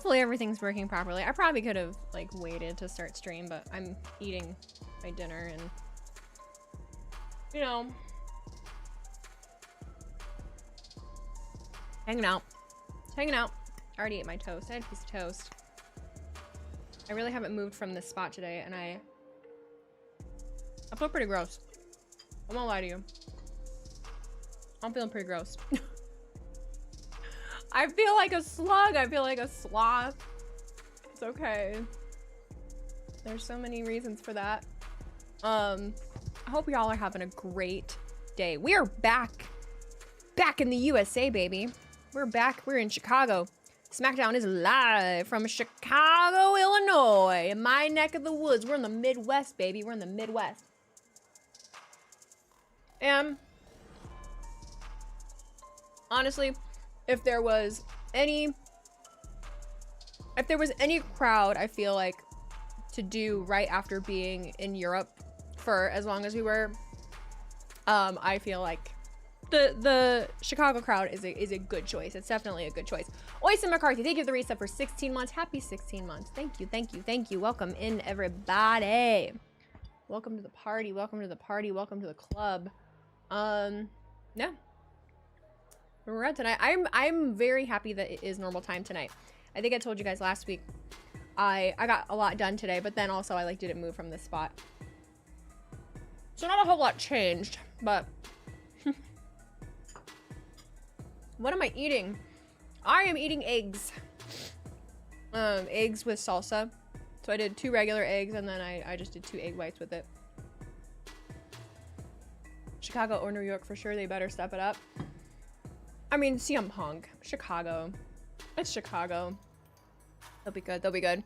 Hopefully everything's working properly. I probably could have like waited to start stream, but I'm eating my dinner and you know, hanging out. Hanging out. I already ate my toast. I had a piece of toast. I really haven't moved from this spot today, and I feel pretty gross. I won't lie to you. I'm feeling pretty gross. I feel like a slug. I feel like a sloth. It's okay. There's so many reasons for that. I hope y'all are having a great day. We are back. Back in the USA, baby. We're back. We're in Chicago. Smackdown is live from Chicago, Illinois. In my neck of the woods. We're in the Midwest, baby. We're in the Midwest. And honestly, if there was any crowd I feel like to do right after being in Europe for as long as we were, I feel like the Chicago crowd is a good choice. It's definitely a good choice. Oyster McCarthy, thank you for the reset for 16 months. Happy 16 months. Thank you, thank you, thank you. Welcome in, everybody. Welcome to the party. Welcome to the party. Welcome to the club. Yeah. We're at tonight. I'm very happy that it is normal time tonight. I think I told you guys last week I got a lot done today, but then also I like didn't move from this spot. So not a whole lot changed, but what am I eating? I am eating eggs. Eggs with salsa. So I did 2 regular eggs and then I just did 2 egg whites with it. Chicago or New York for sure. They better step it up. I mean, CM Punk. Chicago. It's Chicago. They'll be good. They'll be good.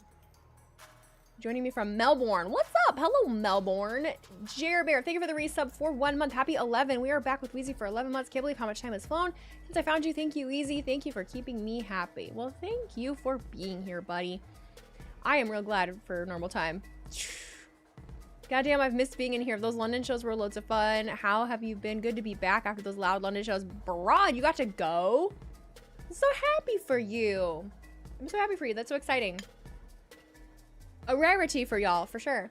Joining me from Melbourne. What's up? Hello, Melbourne. Jer Bear, thank you for the resub for 1 month. Happy 11. We are back with Wheezy for 11 months. Can't believe how much time has flown since I found you. Thank you, Wheezy. Thank you for keeping me happy. Well, thank you for being here, buddy. I am real glad for normal time. Goddamn, I've missed being in here. Those London shows were loads of fun. How have you been? Good to be back after those loud London shows. Broad, you got to go? I'm so happy for you. I'm so happy for you. That's so exciting. A rarity for y'all, for sure.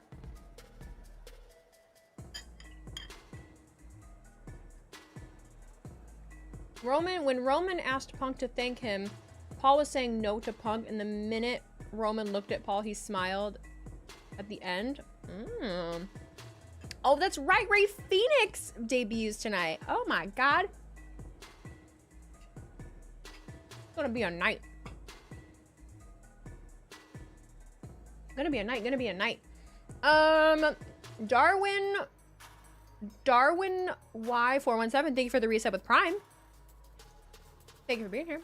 When Roman asked Punk to thank him, Paul was saying no to Punk, and the minute Roman looked at Paul, he smiled at the end. Oh, that's right. Rey Fenix debuts tonight. Oh my God. It's gonna be a night. Gonna be a night. Gonna be a night. Darwin Y417. Thank you for the reset with Prime. Thank you for being here.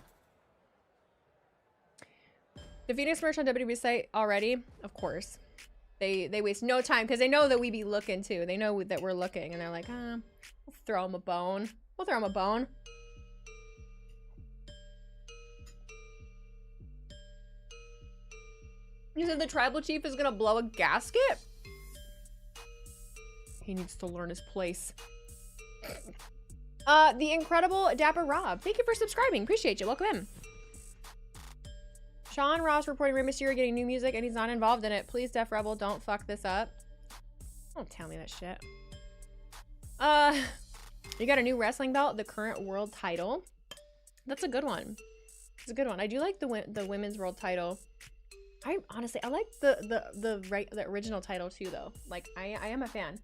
The Phoenix merch on WWE site already? Of course. They waste no time because they know that we be looking too. They know that we're looking and they're like, we'll throw them a bone. We'll throw them a bone. You said the tribal chief is gonna blow a gasket? He needs to learn his place. The incredible Dapper Rob. Thank you for subscribing. Appreciate you. Welcome in. Sean Ross reporting Rey Mysterio getting new music and he's not involved in it. Please, Def Rebel, don't fuck this up. Don't tell me that shit. You got a new wrestling belt, the current world title. That's a good one. It's a good one. I do like the women's world title. I honestly, I like the original title too, though. Like, I am a fan.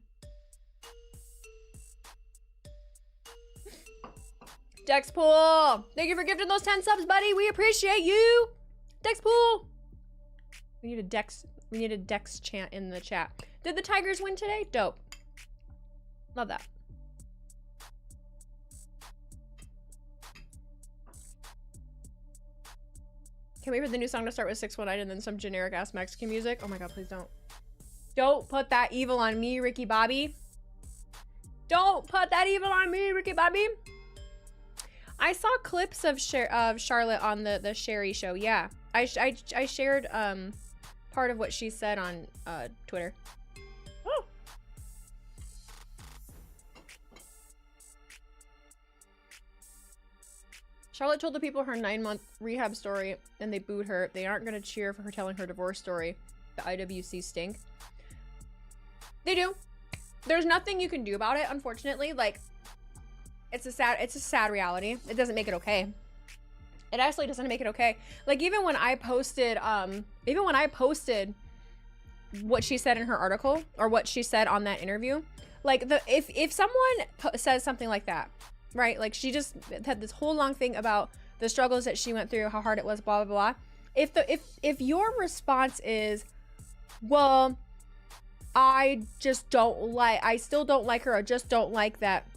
Dexpool, thank you for gifting those 10 subs, buddy. We appreciate you. Dexpool. We need a Dex chant in the chat. Did the Tigers win today? Dope. Love that. Can we wait for the new song to start with 619 and then some generic ass Mexican music? Oh my God, please don't. Don't put that evil on me, Ricky Bobby. Don't put that evil on me, Ricky Bobby. I saw clips of Charlotte on the Sherry show. Yeah, I shared part of what she said on Twitter. Oh. Charlotte told the people her 9-month rehab story and they booed her. They aren't going to cheer for her telling her divorce story. The IWC stink. They do. There's nothing you can do about it, unfortunately. Like, it's a sad reality. It doesn't make it okay. It actually doesn't make it okay. Like, even when I posted what she said in her article, or what she said on that interview, like, if someone says something like that, right? Like, she just had this whole long thing about the struggles that she went through, how hard it was, blah, blah, blah. If your response is, well, I still don't like her, or just don't like that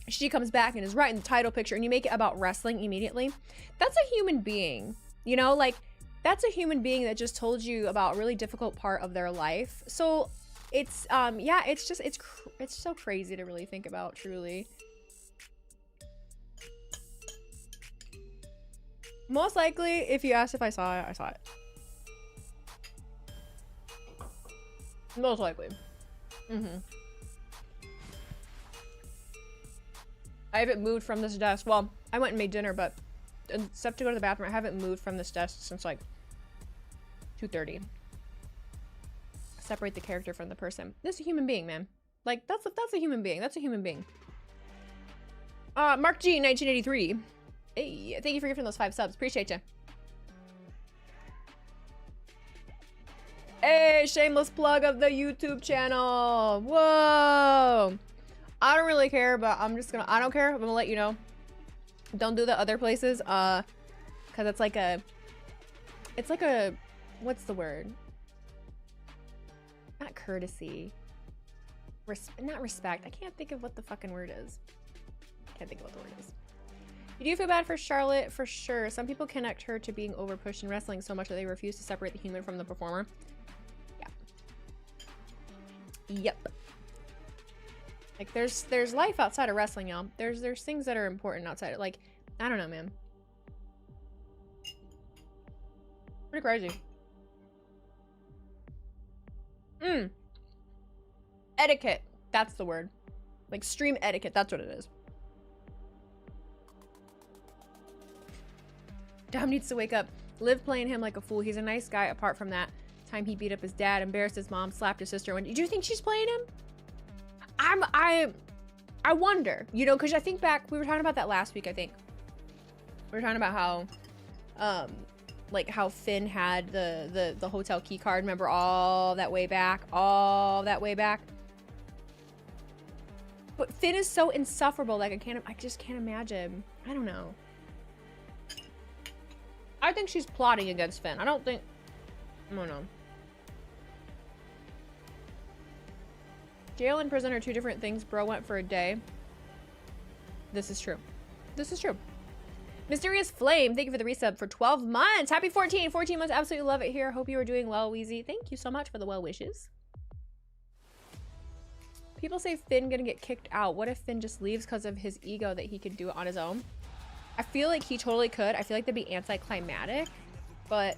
she comes back and is right in the title picture, and you make it about wrestling immediately, that's a human being, you know? Like, that's a human being that just told you about a really difficult part of their life. So it's yeah, it's so crazy to really think about, truly. Most likely, if you asked if I saw it, I saw it. Most likely. I haven't moved from this desk. Well, I went and made dinner, but except to go to the bathroom, I haven't moved from this desk since like 2:30. Separate the character from the person. This is a human being, man. Like, that's a human being. That's a human being. Mark G 1983. Hey, thank you for giving those 5 subs. Appreciate you. Hey, shameless plug of the YouTube channel. Whoa. I don't really care, but I don't care. I'm gonna let you know. Don't do the other places, cause it's like a, what's the word? Not courtesy. Not respect. I can't think of what the fucking word is. Can't think of what the word is. You do feel bad for Charlotte, for sure. Some people connect her to being overpushed in wrestling so much that they refuse to separate the human from the performer. Yeah. Yep. Like, there's life outside of wrestling, y'all. There's things that are important outside of, like, I don't know, man. Pretty crazy. Etiquette. That's the word. Like, stream etiquette. That's what it is. Dom needs to wake up. Liv playing him like a fool. He's a nice guy apart from that time he beat up his dad, embarrassed his mom, slapped his sister. Do you think she's playing him? I wonder, you know, because I think back, we were talking about that last week, I think. We were talking about how, like, how Finn had the hotel key card, remember, all that way back. But Finn is so insufferable, like, I just can't imagine. I don't know. I think she's plotting against Finn. I don't know. Jail and prison are 2 different things. Bro went for a day. This is true. This is true. Mysterious Flame, thank you for the resub for 12 months. Happy 14 months. Absolutely love it here. Hope you are doing well, Wheezy. Thank you so much for the well wishes. People say Finn gonna get kicked out. What if Finn just leaves because of his ego that he could do it on his own? I feel like he totally could. I feel like that'd be anticlimactic, but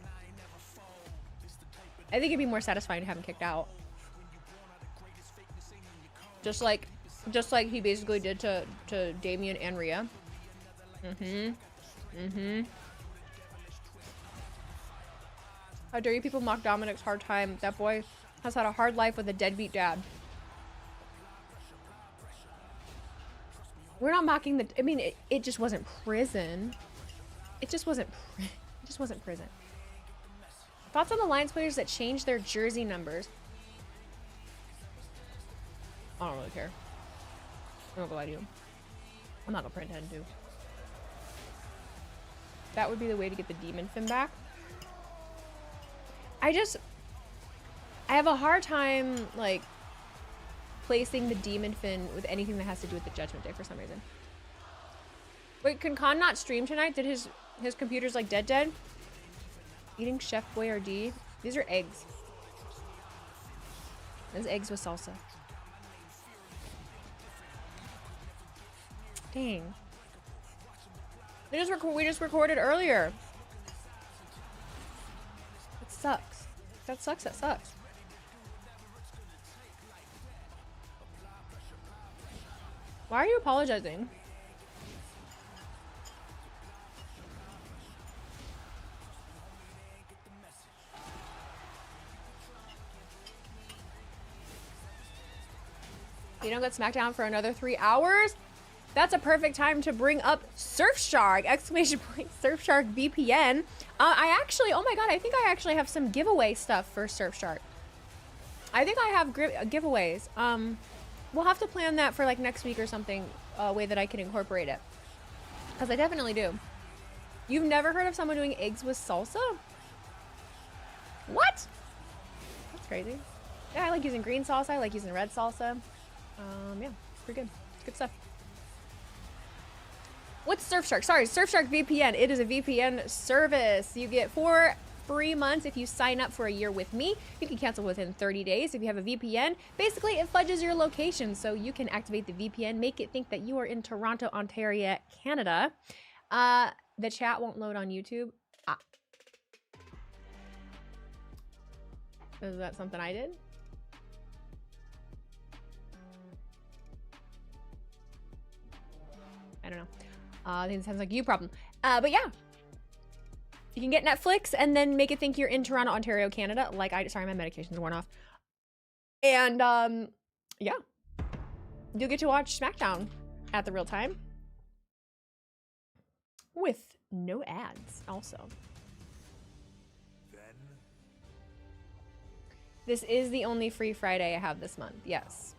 I think it'd be more satisfying to have him kicked out. Just like he basically did to Damien and Rhea. How dare you people mock Dominic's hard time? That boy has had a hard life with a deadbeat dad. We're not mocking the, I mean, it just wasn't prison. It just wasn't prison. Thoughts on the Lions players that changed their jersey numbers? I don't really care. I'm not gonna lie to you. I'm not gonna pretend to. That would be the way to get the demon fin back. I have a hard time, like, placing the demon fin with anything that has to do with the Judgment Day for some reason. Wait, can Khan not stream tonight? Did his computer's like dead? Eating Chef Boyardee. These are eggs. Those eggs with salsa. Dang. We just recorded earlier. It sucks. That sucks. Why are you apologizing? You don't get Smackdown for another 3 hours? That's a perfect time to bring up Surfshark! Exclamation point Surfshark VPN. I actually, oh my god, I think I actually have some giveaway stuff for Surfshark. I think I have giveaways. We'll have to plan that for like next week or something, a way that I can incorporate it. Because I definitely do. You've never heard of someone doing eggs with salsa? What? That's crazy. Yeah, I like using green salsa. I like using red salsa. Yeah, it's pretty good. It's good stuff. What's Surfshark? Sorry, Surfshark VPN. It is a VPN service. You get 4 free months if you sign up for a year with me. You can cancel within 30 days if you have a VPN. Basically, it fudges your location so you can activate the VPN, make it think that you are in Toronto, Ontario, Canada. The chat won't load on YouTube. Is that something I did? I don't know. I think it sounds like you problem. But yeah. You can get Netflix and then make it think you're in Toronto, Ontario, Canada. Like sorry, my medication's worn off. And yeah. You'll get to watch Smackdown at the real time. With no ads also. This is the only free Friday I have this month. Yes.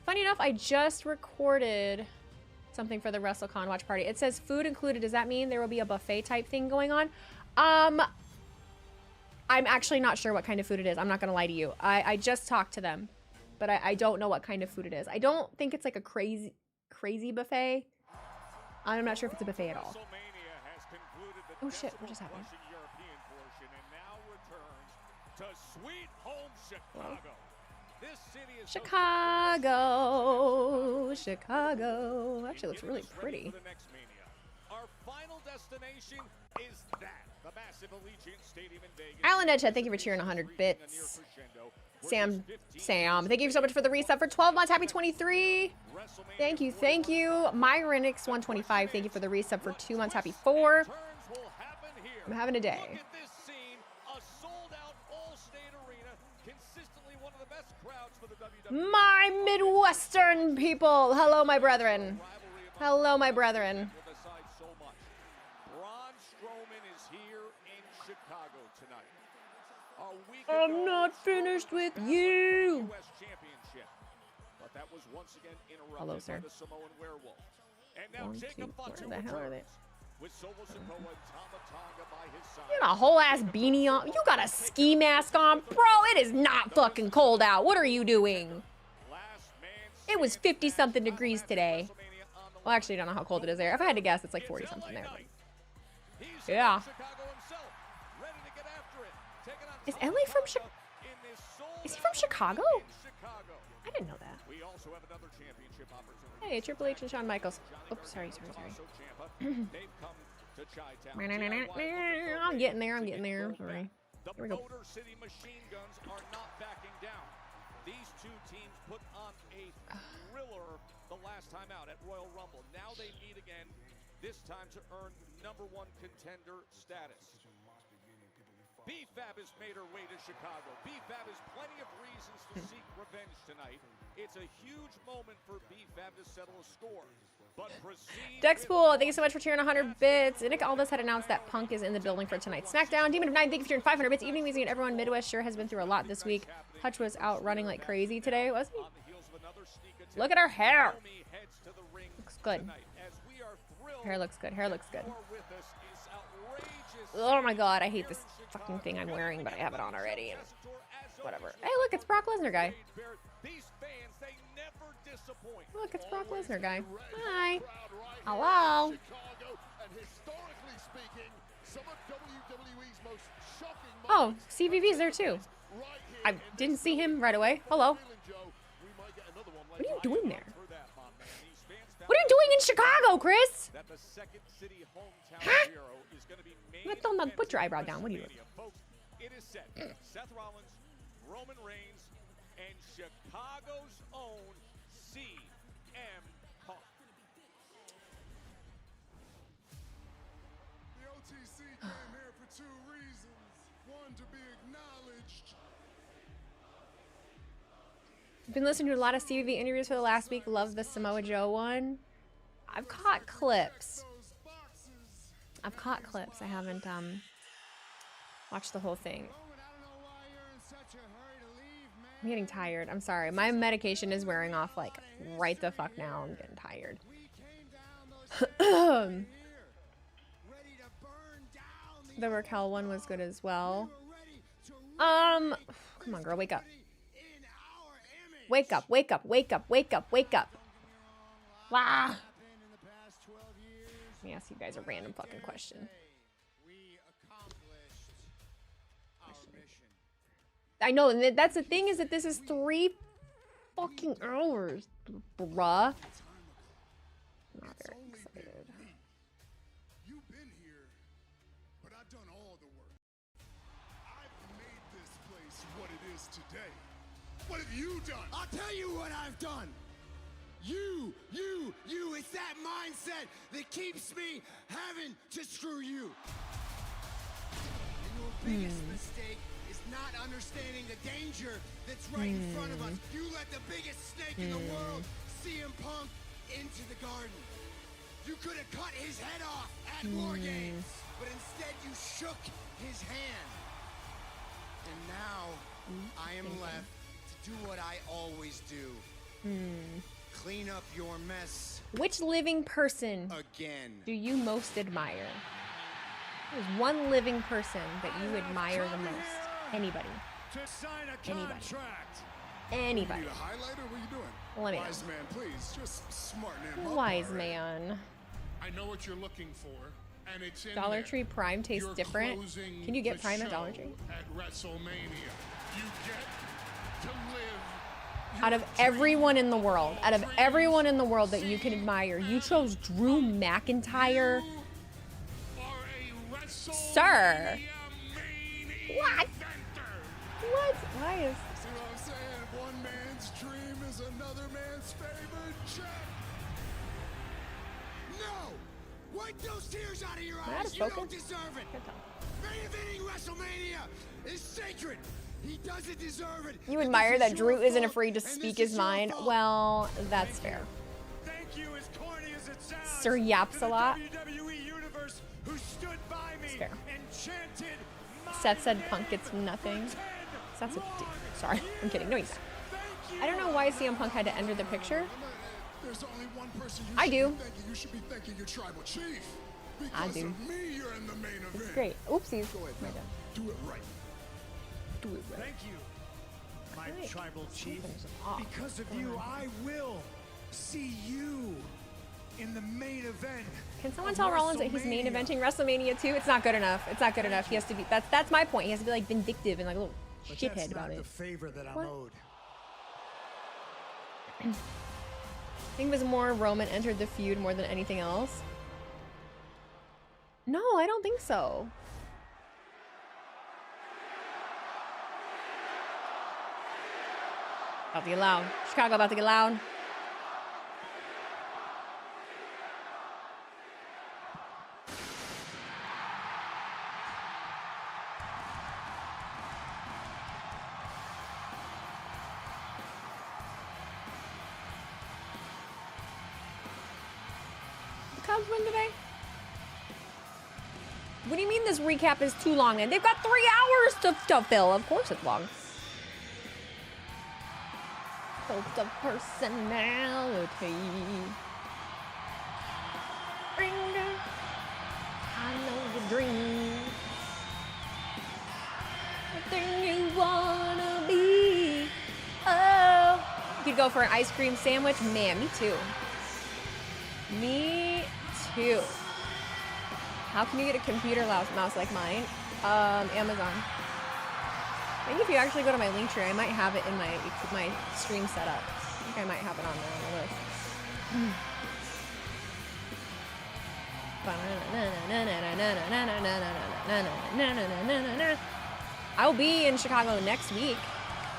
Funny enough, I just recorded something for the WrestleCon watch party. It says food included. Does that mean there will be a buffet type thing going on? I'm actually not sure what kind of food it is. I'm not gonna lie to you. I just talked to them, but I don't know what kind of food it is. I don't think it's like a crazy buffet. I'm not sure if it's a buffet at all. Oh shit, what just happened? Hello? Chicago. Actually looks really pretty. Island Edgehead, thank you for cheering 100 bits. Sam, thank you so much for the resub for 12 months. Happy 23. Thank you. Myronix 125, thank you for the resub for 2 months. Happy 4. I'm having a day. My Midwestern people. Hello, my brethren. Hello, my brethren. I'm not finished with you. Hello, sir. 1, 2, 4. The hell are they? You got a whole ass beanie on. You got a ski mask on, bro. It is not fucking cold out. What are you doing? It was 50 something degrees today. Well, actually, I don't know how cold it is there. If I had to guess, it's like 40 something there. But yeah. Is LA from Chicago? Is he from Chicago? I didn't know that. Hey, Triple H and Shawn Michaels. Oops, sorry. I'm getting there. Sorry. Here we go. These two teams put on a thriller the last time out at Royal Rumble. Now they meet again, this time to earn #1 contender status. BFAB has made her way to Chicago. BFAB has plenty of reasons to seek revenge tonight. It's a huge moment for BFAB to settle a score. But Dexpool, thank you so much for cheering 100 bits. Nick Aldis had announced that Punk is in the building for tonight's Smackdown. Demon of 9, thank you for cheering 500 bits. Evening music and everyone. Midwest sure has been through a lot this week. Hutch was out running like crazy today, wasn't he? Look at her hair. Looks good. Hair looks good. Oh my god, I hate this fucking thing I'm wearing, but I have it on already. And whatever. Hey, look, it's Brock Lesnar guy. Look, it's Brock Lesnar guy. Hi. Hello. Oh, CVV's there too. I didn't see him right away. Hello. What are you doing there? What are you doing in Chicago, Chris? Huh? Put your eyebrow down. What are you doing? It is set. Seth Rollins, Roman Reigns, and Chicago's own CM Punk. The OTC came here for 2 reasons. 1, I've been listening to a lot of CVV interviews for the last week. Love the Samoa Joe one. I've caught clips. I haven't watched the whole thing. I'm getting tired. I'm sorry. My medication is wearing off like right the fuck now. I'm getting tired. The Raquel one was good as well. Come on, girl, wake up. Wake up, wake up, wake up, wake up, wake up. Wow. Let me ask you guys a random fucking question. I know, and that's the thing, is that this is 3 fucking hours, bruh. Not very excited. You've been here, but I've done all the work. I've made this place what it is today. What have you done? I'll tell you what I've done. You, it's that mindset that keeps me having to screw you. And your biggest mistake is not understanding the danger that's right in front of us. You let the biggest snake in the world, CM Punk, into the garden. You could have cut his head off at War Games, but instead you shook his hand. And now I am left to do what I always do. Clean up your mess. Which living person Again. do you most admire? There's one living person that you admire the most. Anybody. To sign a Anybody. contract. Anybody. Need a highlighter? What are you doing? Let me Wise man, please. Just smarten him up. Wise already. man. I know what you're looking for, and it's in Dollar there. Tree Prime tastes You're different. closing Can you get the Prime at show Dollar Tree? At WrestleMania. You get to live. Out of everyone in the world, that you can admire, you chose Drew McIntyre. Sir. What? What? Why is... See what I'm saying? One man's dream is another man's favorite check. No! Wipe those tears out of your Am I out eyes. of You don't focus? deserve it. Good time. Main eventing WrestleMania is sacred. He doesn't deserve it. You And admire this that is Drew your isn't fault, afraid to and speak this his is your mind. fault. Well, that's fair. Thank you, as corny as it sounds. Sir yaps a lot. WWE Universe who stood by me Fair. and chanted my Seth said name Punk gets for nothing. 10 Seth's a long dick. Sorry, I'm kidding. No, he's not. Thank you. I don't know why CM Punk had to enter the picture. There's only one person you I should do. be thanking. You should be thanking your tribal chief. Because I do. of me, you're in the main event. Great. Oopsies. Go ahead, My now. bad. Do it right. Do it right. Thank you, my Right. tribal chief. Something's off. Because of you, I will see you in the main event. Can someone of tell Rollins that he's main WrestleMania. eventing WrestleMania 2? It's not good enough. It's not good enough. He has to be. That's my point. He has to be like vindictive and like a little But shithead that's about not it. the favor that I'm What? owed. I think it was more Roman entered the feud more than anything else. No, I don't think so. About to get loud. Chicago about to get loud. The Cubs win today? What do you mean this recap is too long then? They've got 3 hours to fill. Of course it's long. Cult of personality. I know your dream. Everything you wanna be. Oh. You could go for an ice cream sandwich? Man, me too. Me too. How can you get a computer mouse like mine? Amazon. I think if you actually go to my link tree, I might have it in my stream setup. I think I might have it on there on the list. I'll be in Chicago next week.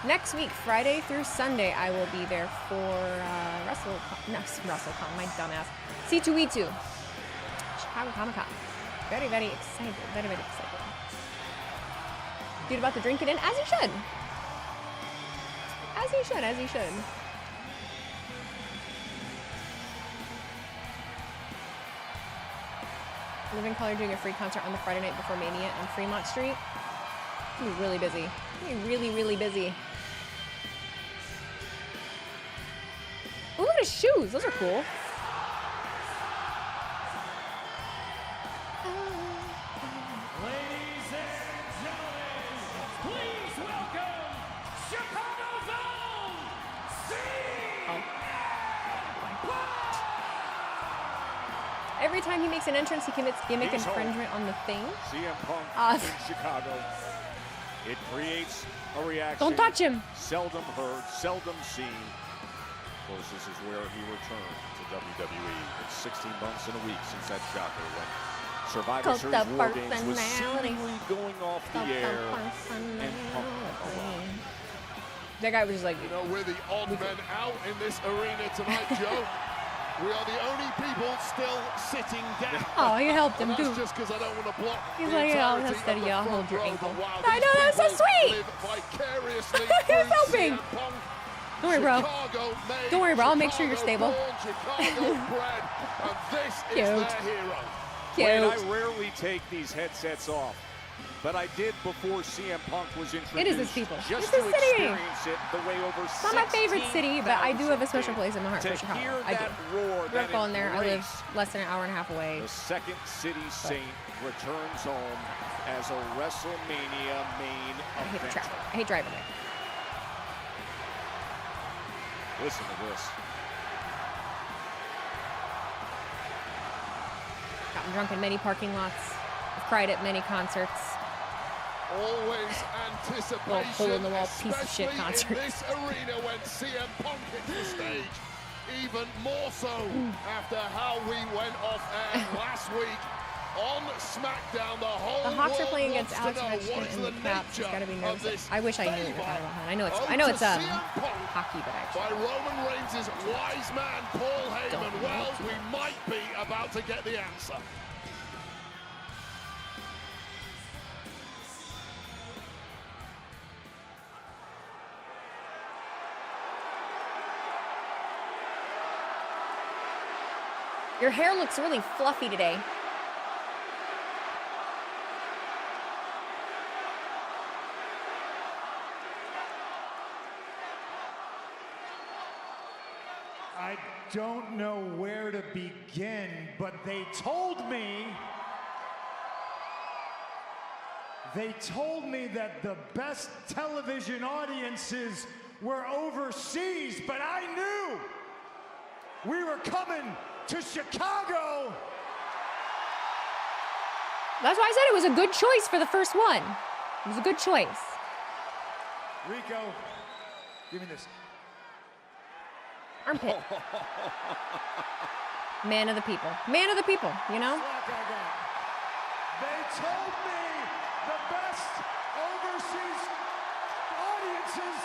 Next week, Friday through Sunday, I will be there for WrestleCon, my dumbass. C2E2. Chicago Comic Con. Very, very excited. Very, very excited. Dude about to drink it in, as he should. As he should, as he should. Living Color doing a free concert on the Friday night before Mania on Fremont Street. He's really busy. He's really, really busy. Oh, look at his shoes. Those are cool. Ladies and gentlemen, please welcome Chicago's own CM Punk! Every time he makes an entrance, he commits gimmick He's infringement on the thing. CM Punk in Chicago. It creates a reaction. Don't touch him. Seldom heard, seldom seen. Of course, this is where he returned to WWE. It's 16 months and a week since that shocker when Survivor Cult Series of War Games was personality. seemingly going off the air and Punk arrived. That guy was just like, You know, we're the odd men out in this arena tonight, Joe. We are the only people still sitting down. oh, you helped him And that's too. just because I don't want to block He's the like, yeah, I'll entirety steady of the you, I'll front hold your row, ankle. but wow, I these know, that's so people sweet. live vicariously He's through helping. CM Punk. Don't worry, bro. Chicago made, Don't worry, bro. I'll make sure you're stable. Chicago born, Chicago bred, and this is Cute. their hero. Wayne, I Cute. rarely take these headsets off, but I did before CM Punk was introduced. It is his people. Just It's his to city. experience it the way over It's not my favorite city, but I do have a special place in my heart to for Chicago. hear I do. that roar, Grew that up going there. I live embrace. less than an hour and a half away. The second city saint returns home as a WrestleMania main I hate the event. traffic. I hate driving there. Listen to this. Gotten drunk in many parking lots. I've cried at many concerts. Always anticipation, Little hole-in-the-wall piece of shit especially concert. in this arena when CM Punk hits the stage. Even more so after how we went off air last week on Smackdown. The whole The Hawks are world playing against wants to know Alex what Ovechkin is and the the Caps. It's nature gotta be of nervous. this I wish I knew it favor. was out of hand. I know it's Over hockey, CM Punk but actually. by Roman Reigns' wise man Paul Heyman. Don't Well, want to. we might be about to get the answer. Your hair looks really fluffy today. I don't know where to begin, but they told me that the best television audiences were overseas, but I knew we were coming to Chicago. That's why I said it was a good choice for the first one. It was a good choice. Rico, give me this. Armpit. Man of the people. Man of the people, you know? Slack I got. They told me the best overseas audiences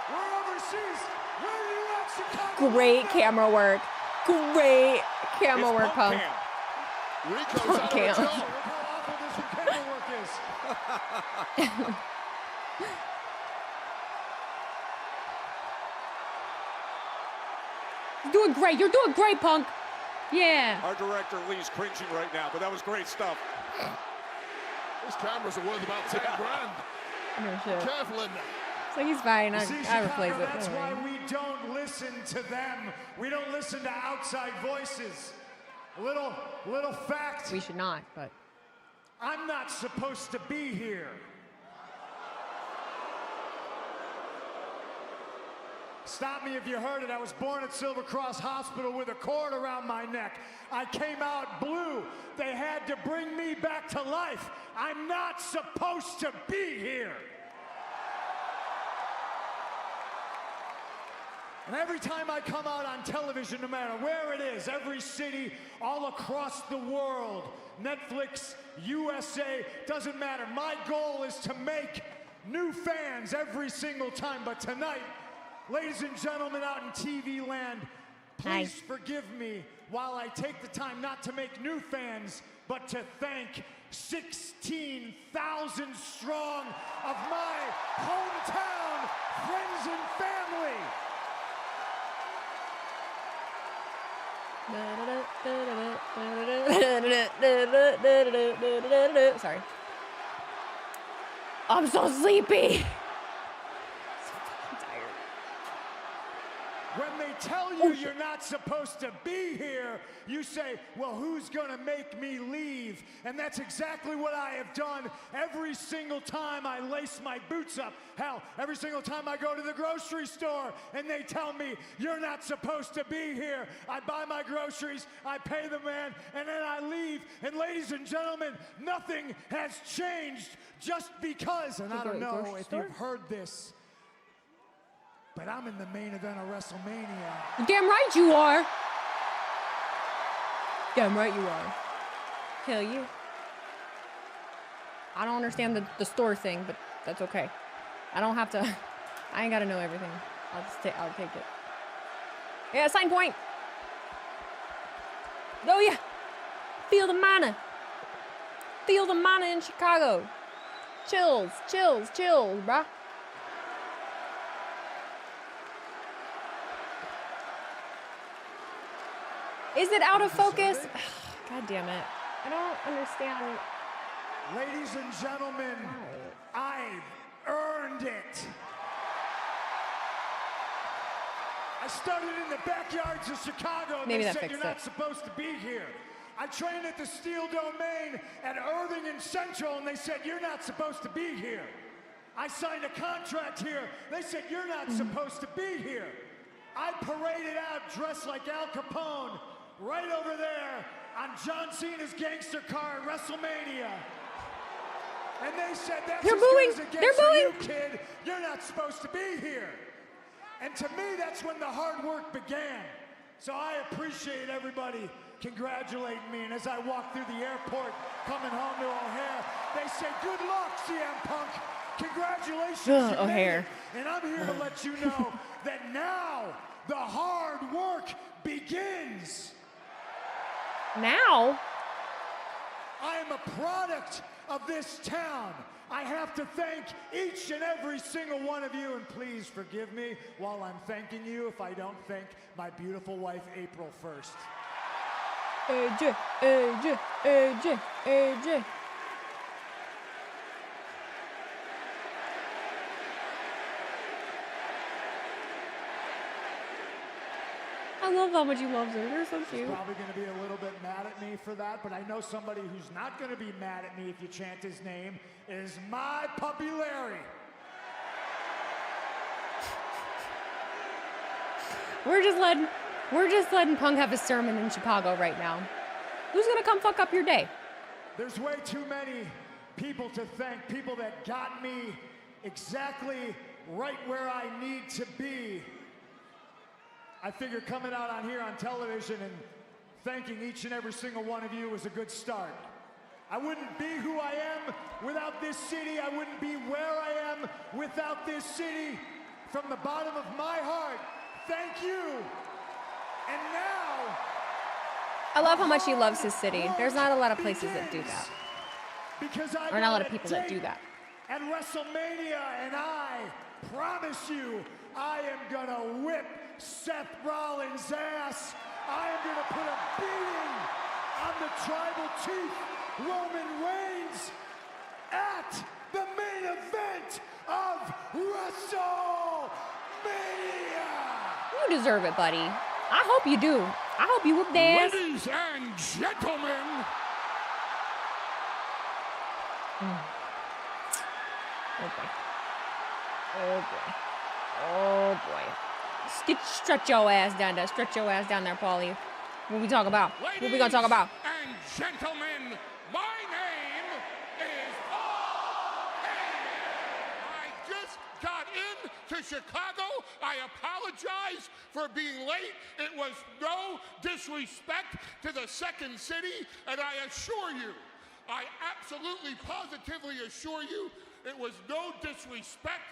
were overseas. Where are you at, Chicago? Great camera work. Great camera It's work, Punk. Cam. Rico's Punk out of cam. a job. Look how awful this camera work is. You're doing great. You're doing great, Punk. Yeah. Our director Lee's cringing right now, but that was great stuff. These cameras are worth about 10 grand. No shit. Careful in there. It's like he's fine. You see, I replace Chicago, it. that's Don't why worry. we don't listen to them. We don't listen to outside voices. A little fact. We should not, but I'm not supposed to be here. Stop me if you heard it. I was born at Silver Cross Hospital with a cord around my neck. I came out blue. They had to bring me back to life. I'm not supposed to be here. And every time I come out on television, no matter where it is, every city, all across the world, Netflix, USA, doesn't matter. My goal is to make new fans every single time. But tonight, ladies and gentlemen out in TV land, please Hi. forgive me while I take the time not to make new fans, but to thank 16,000 strong of my hometown friends and family. Sorry. I'm so sleepy. When they tell you you're not supposed to be here, you say, well, who's gonna make me leave? And that's exactly what I have done every single time I lace my boots up. Hell, every single time I go to the grocery store and they tell me, you're not supposed to be here. I buy my groceries, I pay the man, and then I leave. And ladies and gentlemen, nothing has changed just because, and I don't know if you've heard this, but I'm in the main event of WrestleMania. Damn right you are. Damn right you are. Kill you. I don't understand the store thing, but that's okay. I don't have to. I ain't gotta know everything. I'll take it. Yeah, sign point. Oh yeah. Feel the mana. Feel the mana in Chicago. Chills, bruh. Is it out of focus? God damn it. I don't understand. Ladies and gentlemen, I've earned it. I started in the backyards of Chicago and Maybe they that said you're fixed not it. supposed to be here. I trained at the Steel Domain at Irving and Central and they said you're not supposed to be here. I signed a contract here. They said you're not supposed to be here. I paraded out dressed like Al Capone right over there on John Cena's gangster car at WrestleMania. And they said, that's They're as booing. good as it They're gets for you, booing. kid. You're not supposed to be here. And to me, that's when the hard work began. So I appreciate everybody congratulating me. And as I walk through the airport coming home to O'Hare, they say, good luck, CM Punk. Congratulations, Ugh, you made O'Hare. it. And I'm here to let you know that now the hard work begins. Now? I am a product of this town. I have to thank each and every single one of you, and please forgive me while I'm thanking you if I don't thank my beautiful wife, April, first. AJ. I love how much he loves her. They're so cute. Probably going to be a little bit mad at me for that, but I know somebody who's not going to be mad at me if you chant his name is my puppy Larry. We're just letting Punk have a sermon in Chicago right now. Who's gonna come fuck up your day? There's way too many people to thank, people that got me exactly right where I need to be. I figure coming out on here on television and thanking each and every single one of you was a good start. I wouldn't be who I am without this city. I wouldn't be where I am without this city. From the bottom of my heart, thank you. And now, I love how much he loves his city. There's not a lot of places that do that. because I Or not a lot of people that do that. At WrestleMania, and I promise you, I am gonna whip Seth Rollins' ass. I am gonna put a beating on the tribal chief, Roman Reigns, at the main event of WrestleMania. You deserve it, buddy. I hope you do. I hope you whoop their ass. Ladies and gentlemen, Oh boy. Oh boy. Oh boy. Stretch your ass down there. Stretch your ass down there, Paulie. What we talk about? What we gonna talk about? and gentlemen, my name is Paul Heyman. I just got into Chicago. I apologize for being late. It was no disrespect to the second city, and I assure you, I absolutely positively assure you, it was no disrespect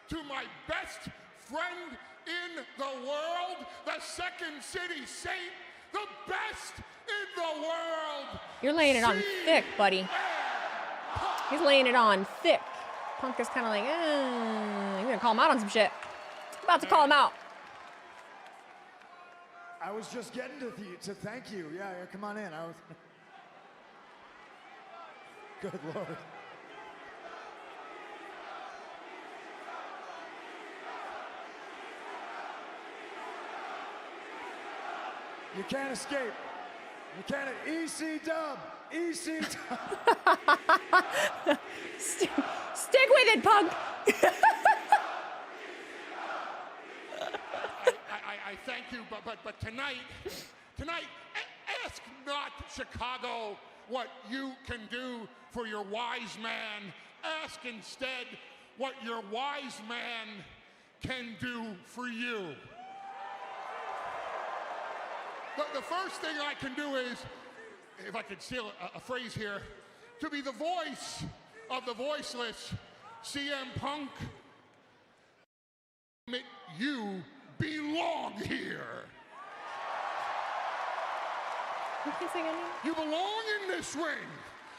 to my best friend in the world, the second city saint, the best in the the world. You're laying it on thick, buddy. He's laying it on thick. Punk is kind of like, you're gonna call him out on some shit. About to call him out. I was just getting to thank you. Yeah, come on in. I was. Good Lord. You can't escape. You can't. EC Dub. EC Dub. Stick with it, Punk. I thank you, but tonight, ask not Chicago what you can do for your wise man. Ask instead what your wise man can do for you. The first thing I can do is, if I could steal a phrase here, to be the voice of the voiceless, CM Punk. You belong here. You belong in this ring.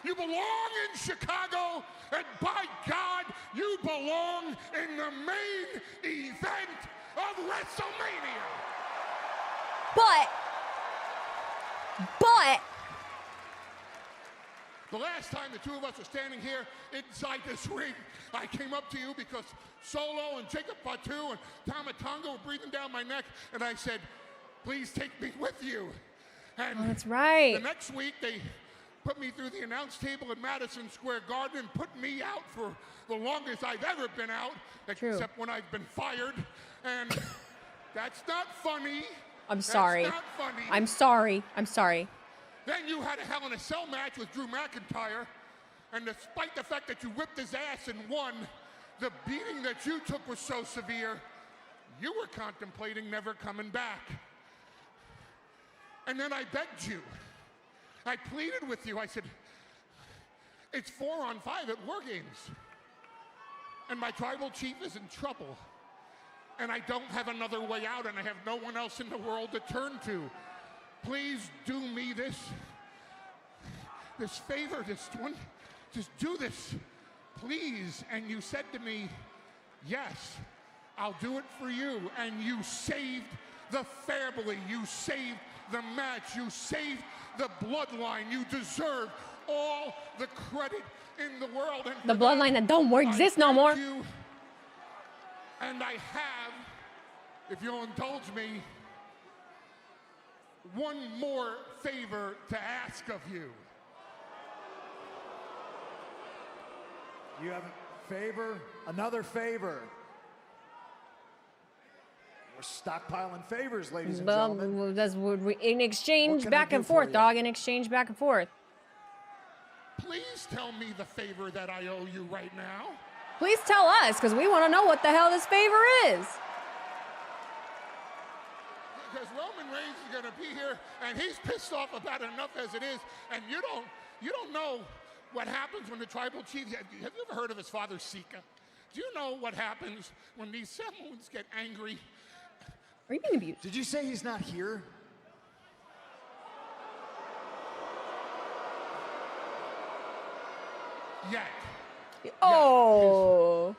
You belong in Chicago, and by God, you belong in the main event of WrestleMania. But the last time the two of us were standing here inside this ring, I came up to you because Solo and Jacob Fatu and Tama Tonga were breathing down my neck, and I said, please take me with you. And that's right. The next week, they put me through the announce table at Madison Square Garden and put me out for the longest I've ever been out, except when I've been fired. And that's not funny. I'm sorry. That's not funny. I'm sorry. I'm sorry. Then you had a Hell in a Cell match with Drew McIntyre, and despite the fact that you whipped his ass and won, the beating that you took was so severe, you were contemplating never coming back. And then I begged you. I pleaded with you. I said, it's 4-on-5 at War Games, and my tribal chief is in trouble, and I don't have another way out, and I have no one else in the world to turn to. Please do me this favor, just do this, please. And you said to me, yes, I'll do it for you. And you saved the family, you saved the match, you saved the bloodline. You deserve all the credit in the world. And the bloodline that don't exist no more. And I have, if you'll indulge me, one more favor to ask of you. You have a favor? Another favor. We're stockpiling favors, ladies and gentlemen. That's in exchange back and forth, dog. In exchange back and forth. Please tell me the favor that I owe you right now. Please tell us, because we want to know what the hell this favor is. Because Roman Reigns is going to be here, and he's pissed off about it enough as it is. And you don't know what happens when the tribal chief. Have you ever heard of his father, Sika? Do you know what happens when these Samoans get angry? Are you being abused? Did you say he's not here? Yet. Oh.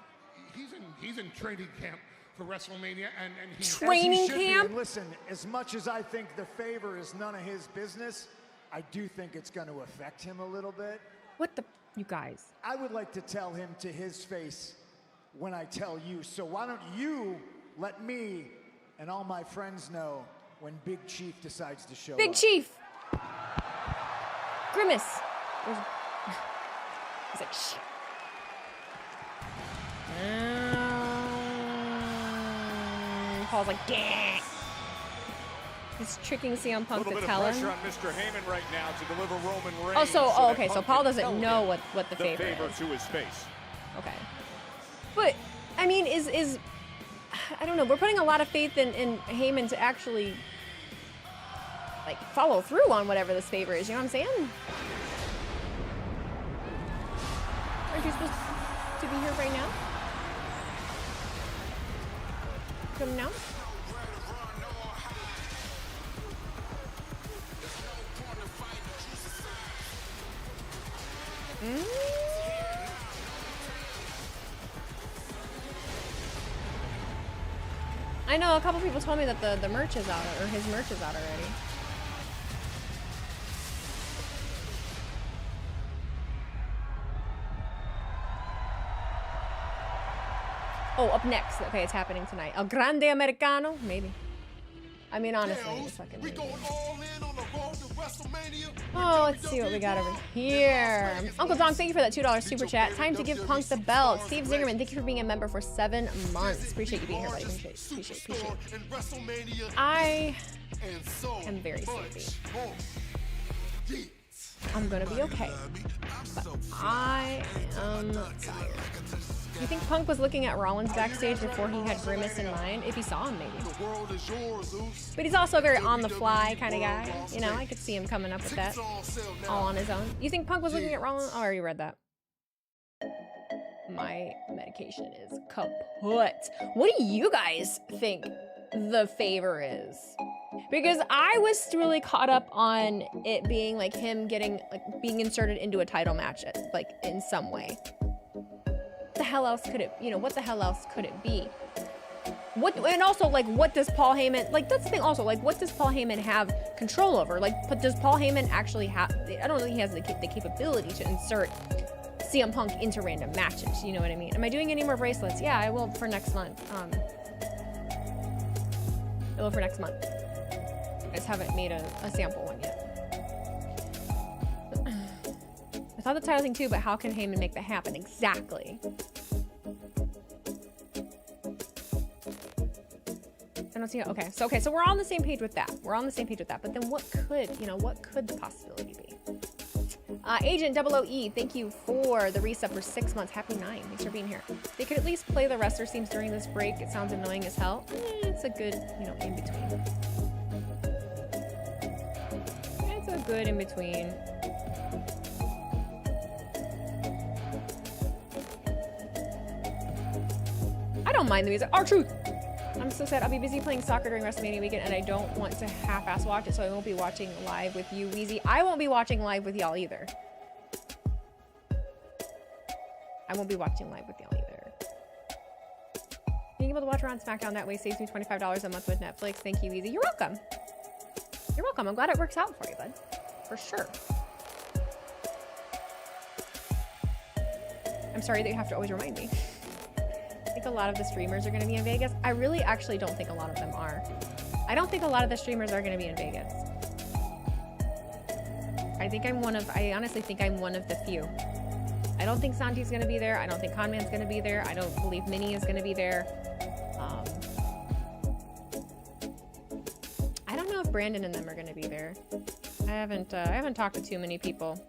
He's in training camp for WrestleMania, and he's training camp. And listen, as much as I think the favor is none of his business, I do think it's going to affect him a little bit. What the, you guys? I would like to tell him to his face when I tell you. So why don't you let me and all my friends know when Big Chief decides to show up. Big Chief. Grimace. He's like, shit. Paul's like, "Gah." He's tricking CM Punk to tell him. A little bit of pressure on Mr. Heyman right now to deliver Roman Reigns. Okay, so Paul doesn't know what the favor is. To his face. Okay. But, I mean, is I don't know, we're putting a lot of faith in Heyman to actually, like, follow through on whatever this favor is, you know what I'm saying? Aren't you supposed to be here right now? Come now? I know a couple people told me that the merch is out, or his merch is out already. Oh, up next. Okay, it's happening tonight. El Grande Americano? Maybe. I mean, honestly, it's fucking amazing. Oh, let's see what we got over here. Uncle Dong, thank you for that $2 super chat. Time to give Punk the belt. Steve Zingerman, thank you for being a member for 7 months. Appreciate you being here, buddy. Appreciate. I am very sleepy. I'm gonna be okay, but I am tired. You think Punk was looking at Rollins backstage before he had Grimace in mind? If he saw him, maybe. But he's also a very on-the-fly kind of guy. You know, I could see him coming up with that all on his own. You think Punk was looking at Rollins? Oh, I already read that. My medication is kaput. What do you guys think the favor is? Because I was really caught up on it being like him getting, like, being inserted into a title match, like, in some way. What the hell else could it, you know, what the hell else could it be? What, and also, like, what does Paul Heyman, like, that's the thing also, like, what does Paul Heyman have control over? Like, but does Paul Heyman actually have, I don't think he has the capability to insert CM Punk into random matches, you know what I mean? Am I doing any more bracelets? Yeah, I will for next month. I will for next month. I just haven't made a sample one yet. I thought the title thing too, but how can Heyman make that happen? Exactly. I don't see how, okay, so we're all on the same page with that. But then what could the possibility be? Agent 00E, thank you for the resub for 6 months. Happy 9. Thanks for being here. They could at least play the wrestler themes during this break. It sounds annoying as hell. It's a good, in between. It's a good in between. I don't mind the music. R-Truth! I'm so sad. I'll be busy playing soccer during WrestleMania weekend, and I don't want to half-ass watch it, so I won't be watching live with you, Weezy. I won't be watching live with y'all either. Being able to watch Raw and Smackdown that way saves me $25 a month with Netflix. Thank you, Weezy. You're welcome. You're welcome. I'm glad it works out for you, bud. For sure. I'm sorry that you have to always remind me. I think a lot of the streamers are going to be in Vegas. I really actually don't think a lot of them are. I don't think a lot of the streamers are going to be in Vegas. I honestly think I'm one of the few. I don't think Santi's going to be there. I don't think Conman's going to be there. I don't believe Minnie is going to be there. I don't know if Brandon and them are going to be there. I haven't talked to too many people.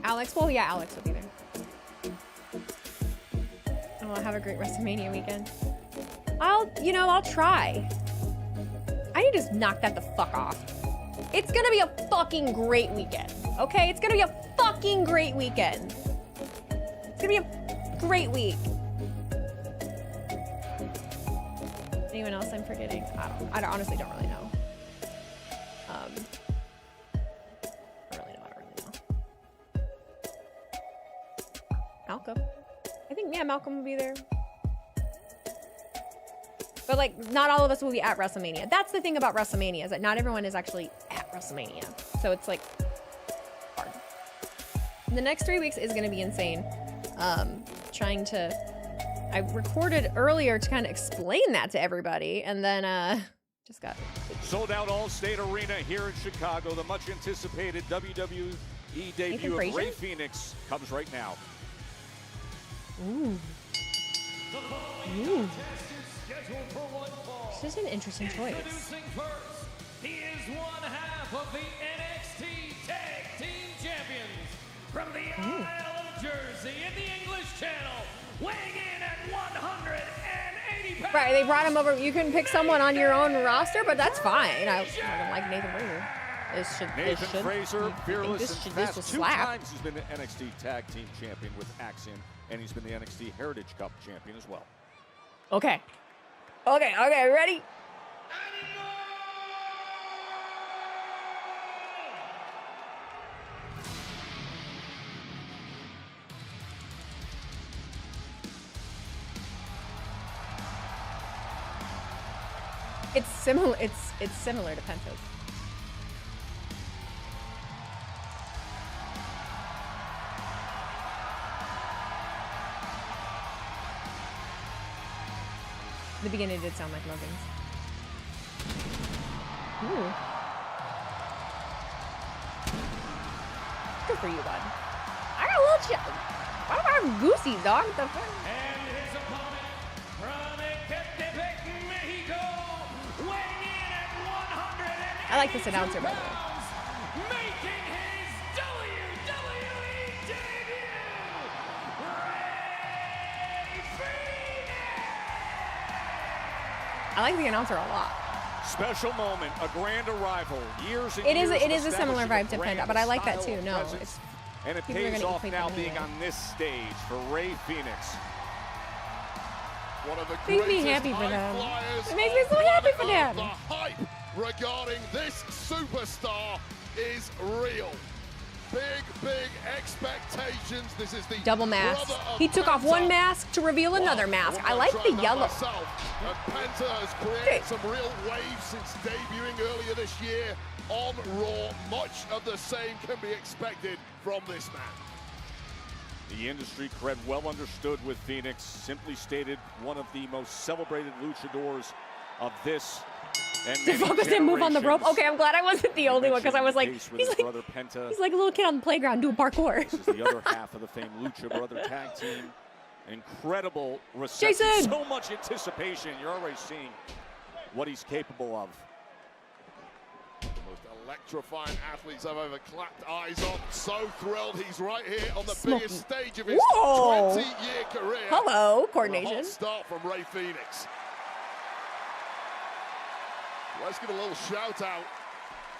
Alex, well, yeah, Alex will be there. Oh, I'll have a great WrestleMania weekend. I'll try. I need to knock that the fuck off. It's gonna be a fucking great weekend, okay? It's gonna be a fucking great weekend. It's gonna be a great week. Anyone else I'm forgetting? I honestly don't really know. I don't really know. Malcolm. I think, yeah, Malcolm will be there. But, like, not all of us will be at WrestleMania. That's the thing about WrestleMania, is that not everyone is actually at WrestleMania. So it's, like, hard. The next 3 weeks is going to be insane. I recorded earlier to kind of explain that to everybody, and then, just got... Sold out All-State Arena here in Chicago. The much-anticipated WWE debut of Rey Fenix comes right now. Ooh. Ooh. This is an interesting choice. Introducing first, he is one half of the NXT Tag Team Champions from the Isle of Jersey in the English Channel, weighing in at 180 pounds. Right, they brought him over. You can pick someone on your own roster, but that's fine. I don't like Nathan Fraser. Nathan Fraser, fearless and fast. 2 slap. times he's been the NXT Tag Team Champion with Axiom, and he's been the NXT Heritage Cup Champion as well. Okay. Okay, okay, ready? It's similar. It's similar to Penta's. The beginning did sound like Logan's. Ooh. Good for you, bud. I got a little chip. Why am I goosey, dog? What the fuck? And his opponent from Ecatepec, Mexico, weighing in at 100. I like this announcer, by the way. Making his WWE debut, Rey Fenix. I like the announcer a lot. Special moment, a grand arrival. Years and It years is of a similar establishing vibe to a Penta, brand, but I like that style, too. No, presence. it's And it people are pays gonna off equate now them being anyway. on this stage for Rey Fenix. One of the Makes me greatest happy for high them. flyers It makes me on so happy planet for Earth. them. The hype regarding this superstar is real. Big expectations. This is the double mask. brother of He took off one Penta. mask to reveal another mask. I like the tried that yellow. myself. And Penta has created some real waves since debuting earlier this year on Raw. Much of the same can be expected from this man. The industry cred well understood with Phoenix. Simply stated, one of the most celebrated luchadors of this and To many focus him move on the rope. generations. Okay, I'm glad I wasn't the only one because I was like, Case with he's his like, brother Penta. he's like a little kid on the playground doing parkour. This is the other half of the famed Lucha Brother tag team. Incredible reception. Jason! So much anticipation. You're already seeing what he's capable of. The most electrifying athletes I've ever clapped eyes on. So thrilled he's right here on the Smoky. biggest stage of his Whoa. 20-year career. Hello, And a coordination. hot start from Rey Fenix. Let's give a little shout out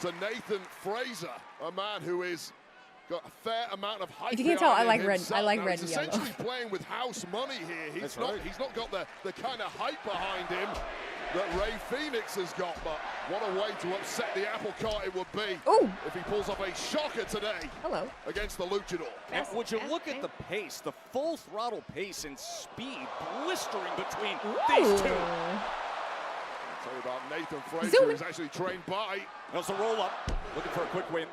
to Nathan Fraser, a man who is got a fair amount of hype. If you can't tell, I behind like him red. himself. I like Now, red he's and yellow. essentially playing with house money here. He's That's not. right. He's not got the kind of hype behind him that Rey Fenix has got. But what a way to upset the apple cart it would be Ooh. if he pulls off a shocker today Hello. against the Luchador. And Fast, would you fast, look at the fast. pace, the full throttle pace and speed blistering between Ooh. these two. Tell you about Nathan Fraser, Zoom. who's actually trained by. There's the roll up, looking for a quick win.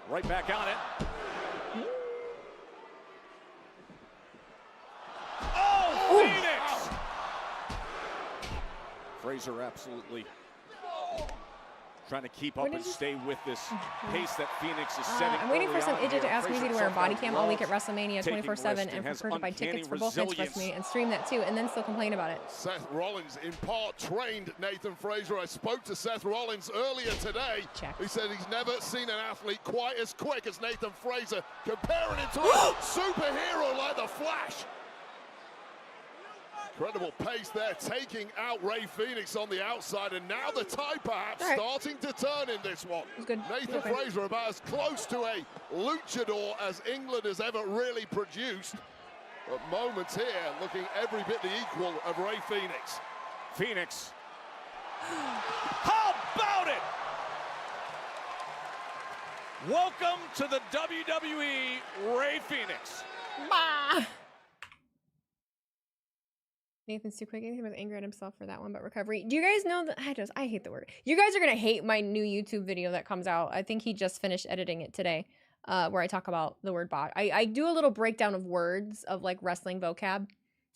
Right back on it. Oh, Phoenix! Fraser absolutely trying to keep up What did and you- stay with this pace that Phoenix is setting. I'm waiting for early some on idiot to here. ask me Fraser to wear a body somehow cam all week at loves WrestleMania taking 24/7 risk and has prefer to buy uncanny tickets for both nights resilience. WrestleMania and stream that too, and then still complain about it. Seth Rollins in part trained Nathan Fraser. I spoke to Seth Rollins earlier today. Check. He said he's never seen an athlete quite as quick as Nathan Fraser, comparing him to a superhero like the Flash. Incredible pace there, taking out Rey Fenix on the outside, and now the tide perhaps All right. starting to turn in this one. was good. Nathan Okay. Fraser about as close to a luchador as England has ever really produced. But moments here looking every bit the equal of Rey Fenix. Phoenix. How about it? Welcome to the WWE, Rey Fenix. Bah! Nathan's too quick. He was angry at himself for that one, but recovery. Do you guys know that? I hate the word. You guys are gonna hate my new YouTube video that comes out. I think he just finished editing it today, where I talk about the word bot. I do a little breakdown of words of like wrestling vocab,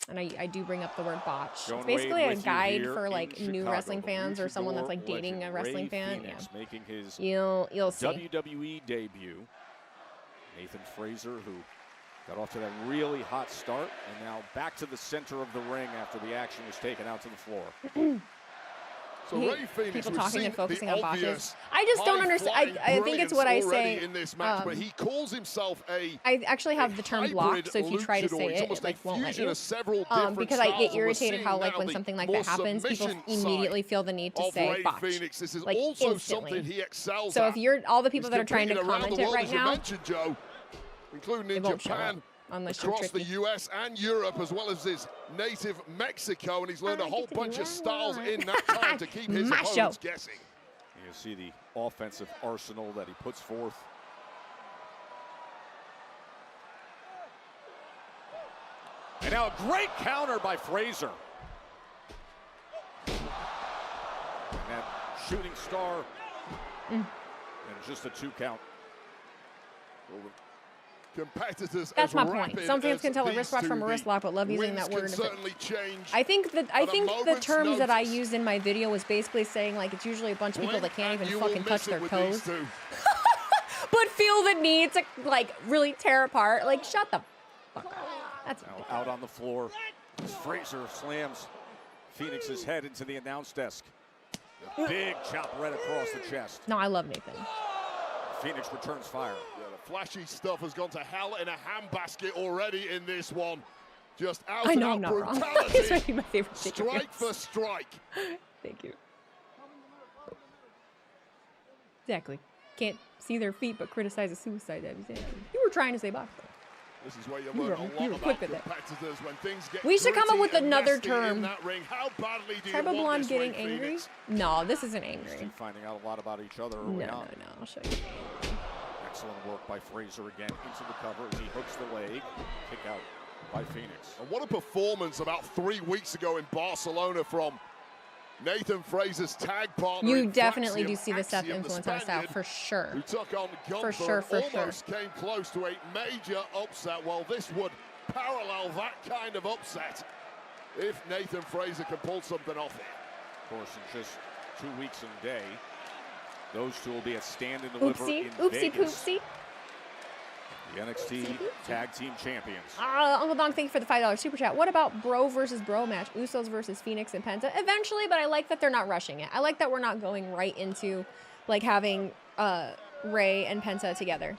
and I do bring up the word botch. Joan It's basically Wade a with you guide here for in like new Chicago, wrestling the fans or someone that's like luchador dating a legend, wrestling Rey fan. Fenix making his Yeah, you'll see. WWE debut. Nathan Fraser, who got off to that really hot start, and now back to the center of the ring after the action was taken out to the floor. So Hate Rey Fenix, people we've talking seen and focusing the on botches. obvious I just don't understand. high-flying I think it's what I brilliance say. already in this match, but he calls himself a I actually have the term blocked, so if you try to luchador. say He's it, almost it like a won't let fusion you. of several different Because I styles, get and we're irritated how seeing like now when the something like more that happens, people submission immediately feel the need to of say Rey botch. Phoenix. This is like also instantly. something he excels So at. if you're all the people He's that are trying to competed around comment the it world, right as you now, mentioned, Joe, including They in won't show Japan, up. Unless you're across the tricky. US and Europe, as well as his native Mexico, and he's learned a I whole get to do bunch of what I styles want. in that time to keep his Macho. opponents guessing. You see the offensive arsenal that he puts forth. And now a great counter by Fraser. And that shooting star. And just a 2 count. Competitors That's as my rapid point. Some fans as can tell a these wrist watch two from a wrist be, lock, but love using wins that word. can certainly change. I think at a the moment's terms that I notice. used in my video was basically saying like it's usually a bunch of people that can't And even you will fucking touch miss it their with toes, these two. but feel the need to like really tear apart. Like shut the fuck up. That's Now out on the floor as Fraser slams Phoenix's head into the announce desk. A big chop right across the chest. no. I love Nathan. Phoenix returns fire. Yeah, the flashy stuff has gone to hell in a handbasket already in this one. Just out I and know out I'm not wrong. brutality. It's maybe my favorite thing. Strike for strike. Thank you. Exactly. Can't see their feet but criticize a suicide dive. Exactly. You were trying to say boxing. This is where you You learn were- a you lot were about quick with it. competitors when things get We should come up gritty with and another nasty term. in that ring. How badly do you Tribal want blonde this getting Rey angry? Fenix? No, this isn't These angry. two finding out a lot about each other No, early no, on. no. I'll show you. Excellent work by Fraser again into the cover as he hooks the leg. Kick out by Phoenix. And what a performance about 3 weeks ago in Barcelona from Nathan Fraser's tag partner. You in definitely do Axiom, see the Seth Axiom, influence on his style Spaniard, for sure. who took on Gunther sure, for and sure. almost came close to a major upset. Well, this would parallel that kind of upset if Nathan Fraser can pull something off here. Of course, in just 2 weeks and a day, those two will be at Stand and Deliver Oopsie, in oopsie, Vegas. poopsie. The NXT Tag Team Champions. Uncle Dong, thank you for the $5 super chat. What about bro versus bro match? Usos versus Phoenix and Penta? Eventually, but I like that they're not rushing it. I like that we're not going right into like having Rey and Penta together.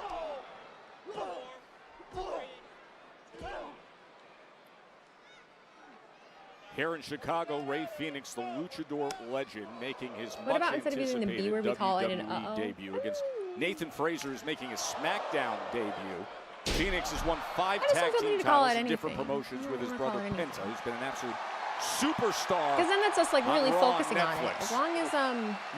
Here in Chicago, Rey Fenix, the luchador legend, making his What about instead of using the B word, we call it an WWE uh-oh? debut against Nathan Fraser is making his Smackdown debut. Phoenix has won 5 just tag don't feel team the need to call titles it in different anything. promotions I with don't his wanna brother call it Penta, who's been an absolute superstar. Because then that's us like really Raw on focusing on it. Netflix. As long as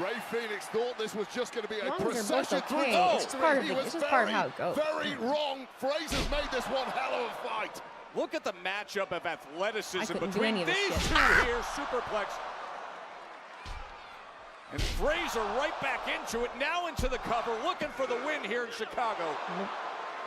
Ray Phoenix thought this was just going to be a As long as they're both procession through okay, the it's just part of He it. was It's just part of very, how it goes. Very wrong. Fraser's made this one hell of a fight. Look at the matchup of athleticism couldn't do between any of this these shit. two here. Superplex. And Fraser right back into it, now into the cover, looking for the win here in Chicago.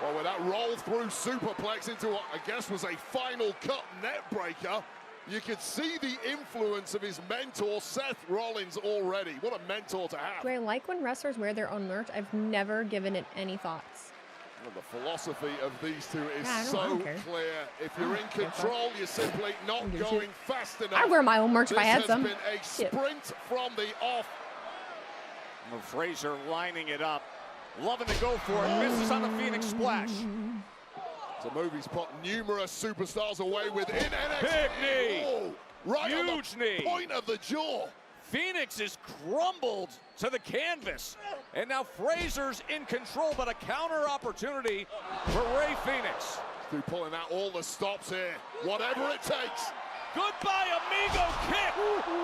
Well, with that roll through superplex into what I guess was a final cut net breaker, you could see the influence of his mentor, Seth Rollins, already. What a mentor to have. do I like when wrestlers wear their own merch? I've never given it any thoughts. Well, the philosophy of these two is Yeah, I so don't care. clear. If you're in care, control, you're simply not don't give a going shit. fast enough. I'd wear my own merch if I This had has some. been a Shit. sprint from the off. Well, Fraser lining it up, loving to go for it, misses on the Phoenix splash. It's a move he's put numerous superstars away with in NXT. Big knee. Oh, right on Huge the knee. point of the jaw. Phoenix is crumbled to the canvas. And now Fraser's in control, but a counter opportunity for Rey Fenix. Through pulling out all the stops here. Whatever it takes. Goodbye, amigo kick. I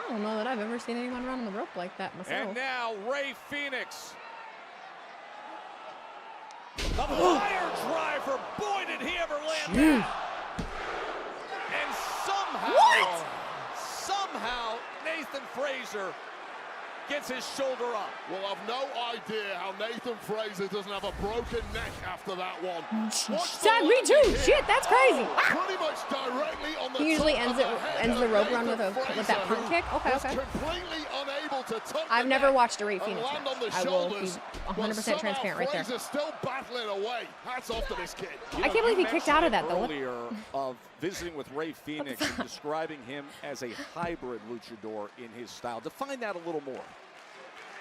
don't know that I've ever seen anyone run on the rope like that myself. And now Rey Fenix. The fire driver. Boy, did he ever land that. And somehow, Nathan Fraser gets his shoulder up. Well, I've no idea how Nathan Fraser doesn't have a broken neck after that one. Watch the Sad, me landing too. here. Shit, that's crazy. Oh, pretty much directly on the He usually top ends of it the head ends the of rope run with Nathan that Fraser, punt kick. Okay, was okay. completely unable to tuck I've the never neck watched a Rey and Fenix land on the match. I will be shoulders, 100% but somehow transparent right there. Fraser's still battling away. Hats off to this kid. You I know, can't believe you he kicked out of that, mentioned though. it earlier of visiting with Rey Fenix and describing him as a hybrid luchador in his style. Define that a little more.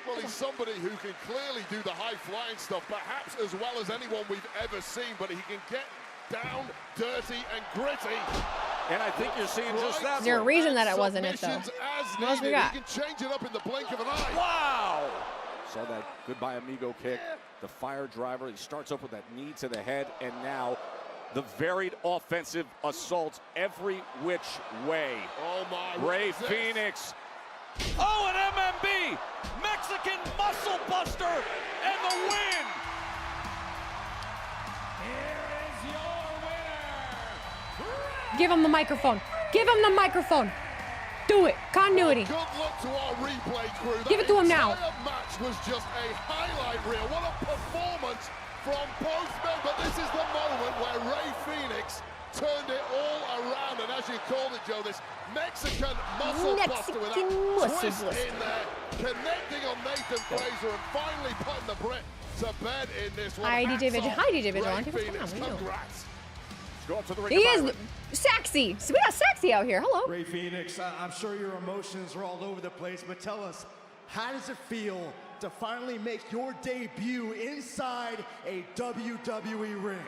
Well, he's somebody who can clearly do the high-flying stuff, perhaps as well as anyone we've ever seen, but he can get down, dirty, and gritty. And I think you're seeing just that. Is there a one. reason that it wasn't it, though? Submissions as What else we needed. got? He can change it up in the blink of an eye. Wow! Saw that goodbye amigo kick. the fire driver. He starts up with that knee to the head, and now the varied offensive assaults every which way. Oh my. Rey Fenix. Oh, an MMB, Mexican Muscle Buster, and the win. Here is your winner. Give him the microphone. Give him the microphone. Do it. Continuity. Good luck to our replay crew. Give it to him now. The match was just a highlight reel. What a performance from both men. But this is the moment where Rey Fenix turned it all around. And as you called it, Joe, this Mexican muscle buster with that twist in there, connecting on Nathan Fraser and finally putting the Brit to bed in this one. Hi, DJ Vigil. Hi, DJ Vigil. Rey Fenix, What are you doing? congrats. Go up to the ring. He is sexy. So we got sexy out here. Hello. Rey Fenix, I'm sure your emotions are all over the place, but tell us, how does it feel to finally make your debut inside a WWE ring?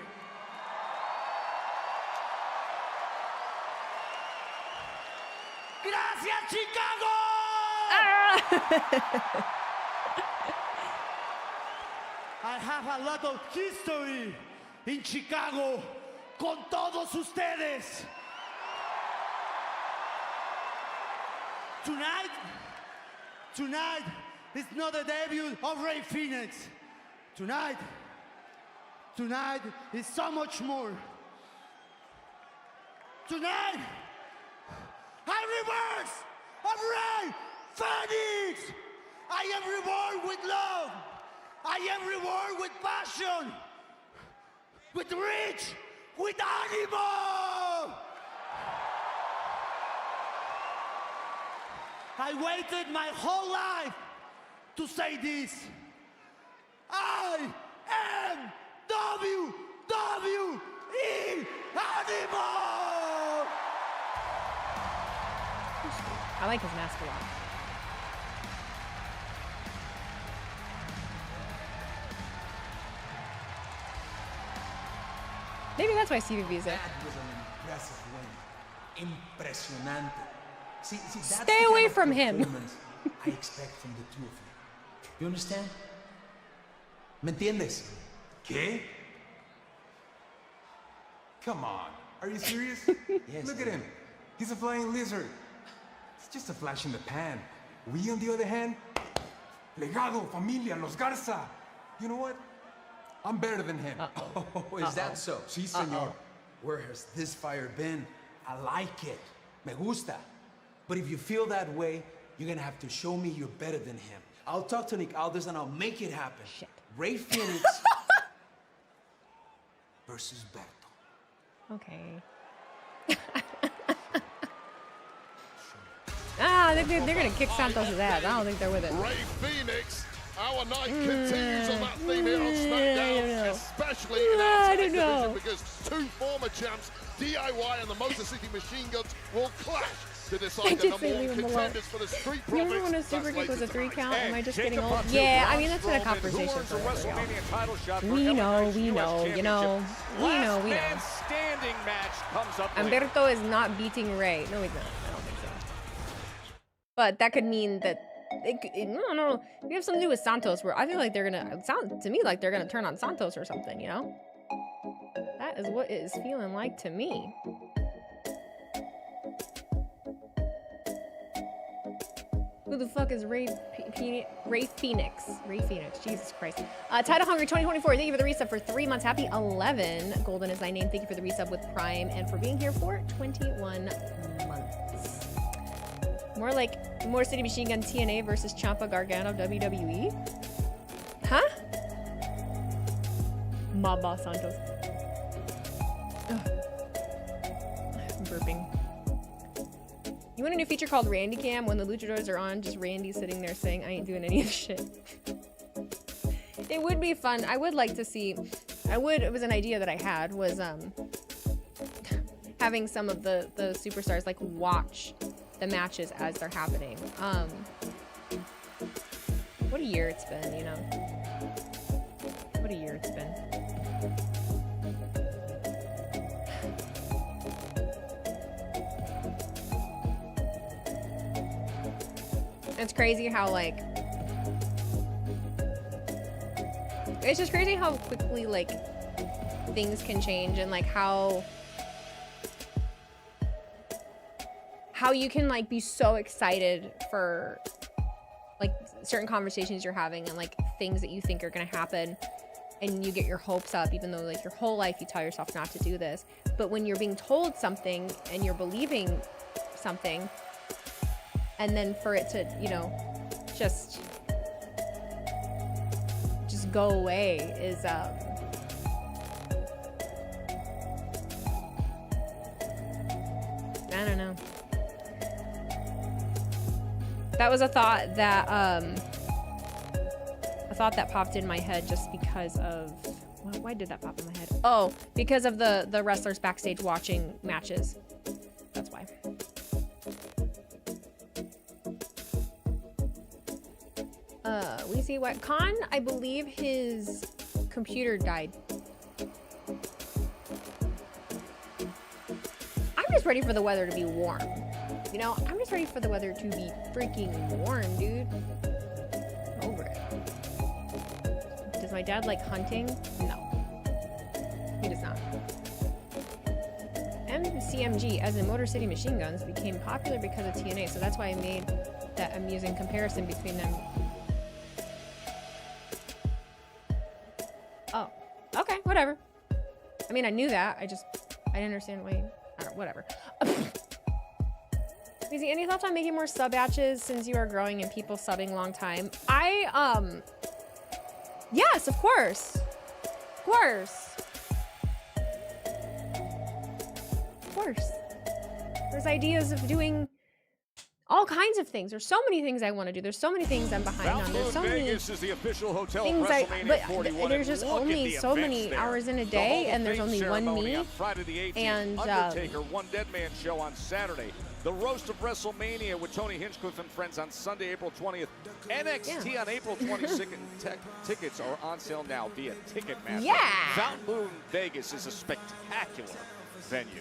Gracias, Chicago! I have a lot of history in Chicago con todos ustedes. Tonight is not the debut of Rey Fenix. Tonight is so much more. Tonight, I reverse of Rey Fenix. I am reborn with love. I am reborn with passion, with reach, with animal. I waited my whole life to say this. I am WWE Animal! I like his mask a lot. Maybe that's why CVV is there. That was an impressive win. Impresionante. See, that's Stay the kind away of from him. performance I expect from the two of you. You understand? ¿Me entiendes? ¿Qué? Come on, are you serious? Yes. Look at him. He's a flying lizard. It's just a flash in the pan. We, on the other hand, legado, familia, los Garza. You know what? I'm better than him. Oh, is that so? Sí, señor. Where has this fire been? I like it. Me gusta. But if you feel that way, you're gonna have to show me you're better than him. I'll talk to Nick Aldis and I'll make it happen. Shit. Rey Fenix versus Berto. Okay. I think they're gonna kick Santos' ass. I don't think they're with it. Rey Fenix, our night continues on that theme here on I don't Smackdown, know. especially in I our tag don't know. division, because two former champs, DIY and the Motor City Machine Guns, will clash to decide the just number say one leave him alone. contenders for the Street You remember Profits. when a super That's kick was a later 3 tonight. count? Am I just getting Jacob old? up to Yeah, I Braun mean that's been a Strowman, conversation who earns for a a while. WrestleMania title shot for We know, Illinois' we US know, you know, Championship. we know, we know. Last man standing match comes up later. Humberto is not beating Rey. No, he's not. I don't think so. But that could mean that no. We have something to do with Santos. Where I feel like they're gonna. It sounds to me like they're gonna turn on Santos or something. You know. That is what it is feeling like to me. Who the fuck is Rey Fenix? Rey Fenix. Jesus Christ. Title Hungry 2024. Thank you for the resub for 3 months. Happy 11. Golden is thy name. Thank you for the resub with Prime and for being here for 21 months. More City Machine Gun TNA versus Ciampa Gargano WWE. Huh? Mamba Santos. Ugh. I'm burping. You want a new feature called Randy Cam? When the luchadors are on, just Randy sitting there saying, I ain't doing any of the shit. It would be fun. I would like to see, it was an idea that I had, was having some of the superstars like watch the matches as they're happening. What a year it's been, you know? What a year it's been. It's crazy how, like, it's just crazy how quickly like things can change, and like how you can like be so excited for like certain conversations you're having and like things that you think are gonna happen, and you get your hopes up even though like your whole life you tell yourself not to do this. But when you're being told something and you're believing something, and then for it to, you know, just go away is I don't know. That was a thought that popped in my head just because of, why did that pop in my head? Oh, because of the wrestlers backstage watching matches. That's why. We see what Khan, I believe his computer died. I'm just ready for the weather to be warm. You know, I'm just ready for the weather to be freaking warm, dude. I'm over it. Does my dad like hunting? No. He does not. MCMG, as in Motor City Machine Guns, became popular because of TNA, so that's why I made that amusing comparison between them. Oh, okay, whatever. I mean, I knew that. I didn't understand why. I don't know, whatever. Easy, any thoughts on making more sub batches since you are growing and people subbing long time? Yes, of course. Of course. Of course. There's ideas of doing all kinds of things. There's so many things I want to do. There's so many things I'm behind on. There's so many Vegas is the official hotel things WrestleMania 41. there's just only so many there. hours in a day, and there's only one me. On Friday the 18th, and Undertaker, One Dead Man show on Saturday. The Roast of WrestleMania with Tony Hinchcliffe and friends on Sunday, April 20th. NXT on April 22nd. Tickets are on sale now via Ticketmaster. Yeah. Fountain Vegas is a spectacular venue.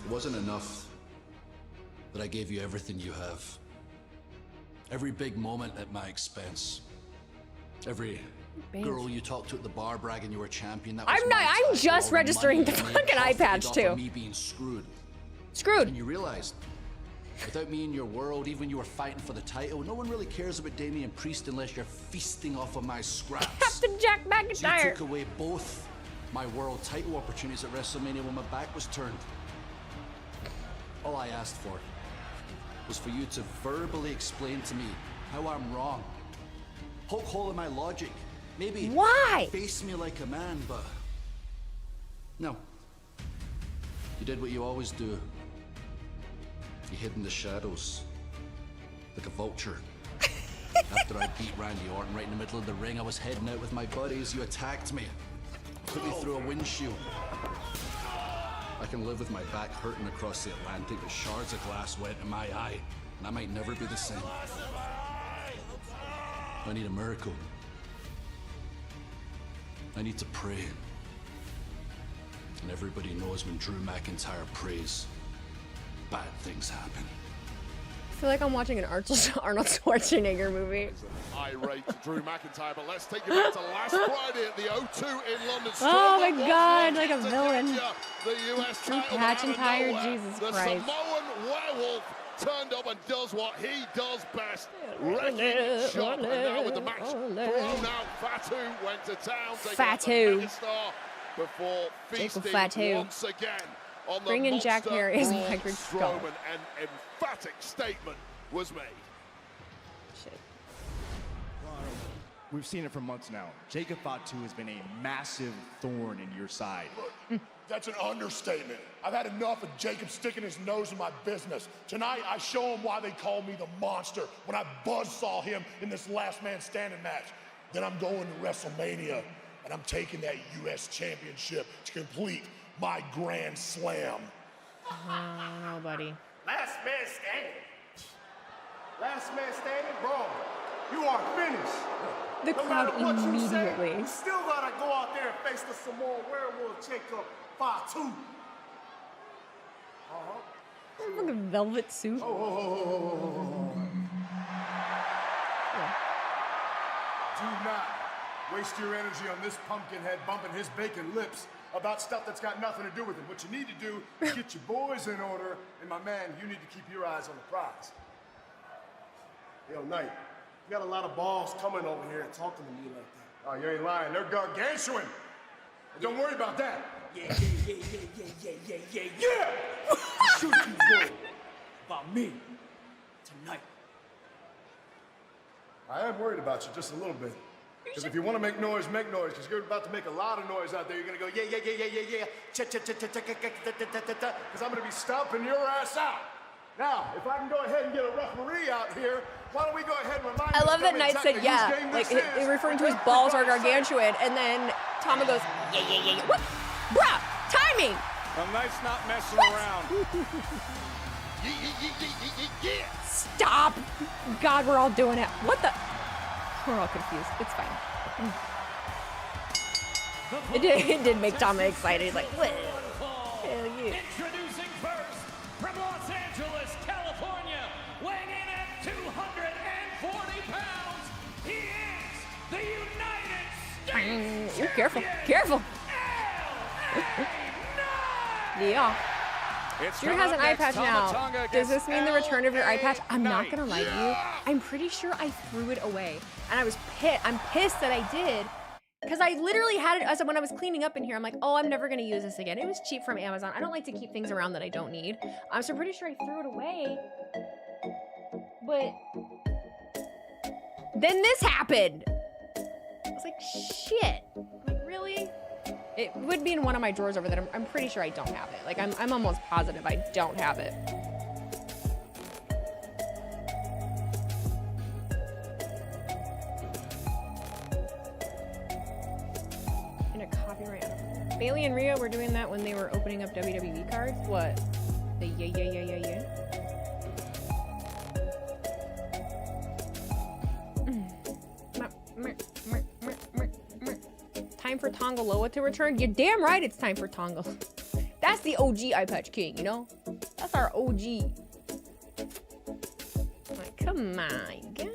It wasn't enough that I gave you everything you have. Every big moment at my expense. Every girl you talked to at the bar bragging you were a champion. That was I'm just registering the fucking eye patch too. Me being screwed. Screwed. And you realized, without me in your world, even when you were fighting for the title, no one really cares about Damian Priest unless you're feasting off of my scraps. Captain Jack So McIntyre. you took away both my world title opportunities at WrestleMania when my back was turned. All I asked for was for you to verbally explain to me how I'm wrong. Poke hole in my logic. Maybe why? Face me like a man, but no. You did what you always do. You hid in the shadows, like a vulture. After I beat Randy Orton right in the middle of the ring, I was heading out with my buddies. You attacked me, put me through a windshield. I can live with my back hurting across the Atlantic, but shards of glass went in my eye, and I might never be the same. I need a miracle. I need to pray. And everybody knows when Drew McIntyre prays, bad things happen. I feel like I'm watching an Arnold Schwarzenegger movie. Irate Drew McIntyre, but let's take you back to last Friday at the O2 in London. Oh my God, like a To villain. capture the US Drew title out of McIntyre, nowhere. Jesus the Christ. Samoan werewolf turned up and does what he does best, wrecking shop. And now with the match thrown out, Fatu went to town, taking out the Fatu. megastar before feasting Fatu. once again on the Bring in Jack monster Perry as Braun Michael Skull. Strowman. An emphatic statement was made. Shit. We've seen it for months now. Jacob Fatu has been a massive thorn in your side. Look, that's an understatement. I've had enough of Jacob sticking his nose in my business. Tonight, I show him why they call me the monster when I buzzsaw him in this last man standing match. Then I'm going to WrestleMania, and I'm taking that US Championship to complete my Grand Slam. No, buddy. Last man standing. Last man standing, bro. You are finished. The No crowd matter what you say, immediately. you still gotta go out there and face the Samoan werewolf Jacob Fatu. Fucking velvet suit. Do not waste your energy on this pumpkin head bumping his bacon lips about stuff that's got nothing to do with it. What you need to do is get your boys in order, and my man, you need to keep your eyes on the prize. Yo, Knight, you got a lot of balls coming over here and talking to me like that. Oh, you ain't lying. They're gargantuan. Don't worry about that. Yeah. Shoot you, boy. About me tonight. I am worried about you just a little bit. Because if you want to make noise, because you're about to make a lot of noise out there. You're going to go, yeah. Because I'm going to be stomping your ass out. Now, if I can go ahead and get a referee out here, why don't we go ahead and remind I love that Knight said yeah, like referring to his balls are gargantuan, and then Tama goes, yeah. What? Bruh, timing! Well, Knight's not messing around. Stop! God, we're all doing it. What the? We're all confused. It's fine. It did make Tama excited. He's like, what? Hell yeah. Introducing first, from Los Angeles, California, weighing in at 240 pounds, he is the United States Ooh, careful, careful. Yeah. Drew has an eye patch now. Does this mean the return of your eye patch? I'm not gonna lie to you. I'm pretty sure I threw it away, and I was pissed. I'm pissed that I did, because I literally had it as when I was cleaning up in here. I'm like, oh, I'm never gonna use this again. It was cheap from Amazon. I don't like to keep things around that I don't need. So I'm pretty sure I threw it away. But then this happened. I was like, shit. Like, really? It would be in one of my drawers over there. I'm pretty sure I don't have it. Like, I'm almost positive I don't have it. In a copyright. Bailey and Rhea were doing that when they were opening up WWE cards. What? The yeah. Time for Tongaloa to return? You're damn right it's time for Tonga. That's the OG Eye Patch King, you know? That's our OG. Like, come on, guys.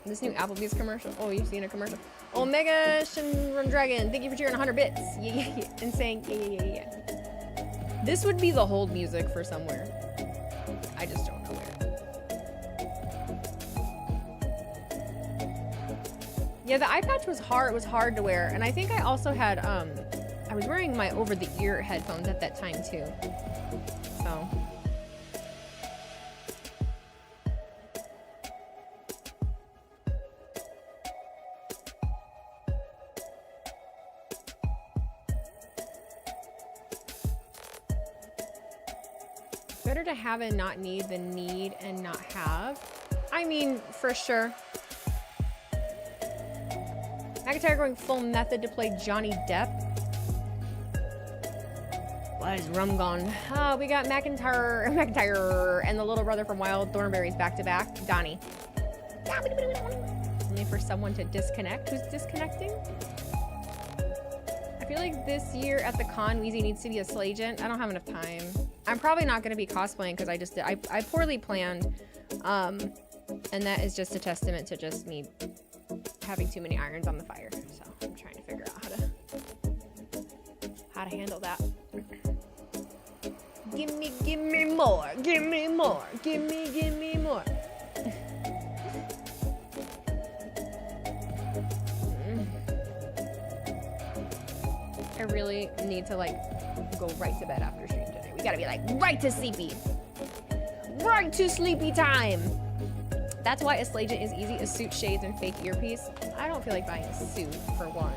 This new Applebee's commercial. Oh, you've seen a commercial. Omega Shinron Dragon, thank you for cheering 100 bits. Yeah. And saying yeah. This would be the hold music for somewhere. I just don't know where. Yeah, the eye patch was hard. It was hard to wear, and I think I also had I was wearing my over-the-ear headphones at that time too. So. Better to have and not need than need and not have. I mean, for sure. McIntyre going full method to play Johnny Depp. Why is Rum gone? We got McIntyre and the little brother from Wild Thornberries back to back. Donnie. Only for someone to disconnect. Who's disconnecting? I feel like this year at the con, Weezy needs to be a Slagent. I don't have enough time. I'm probably not going to be cosplaying because I poorly planned. And that is just a testament to just me having too many irons on the fire. So I'm trying to figure out how to handle that. Give me more. Give me more. Give me more. I really need to like go right to bed after stream today. We gotta be like right to sleepy. Right to sleepy time. That's why a Slagent is easy. A suit, shades, and fake earpiece. I don't feel like buying a suit for one.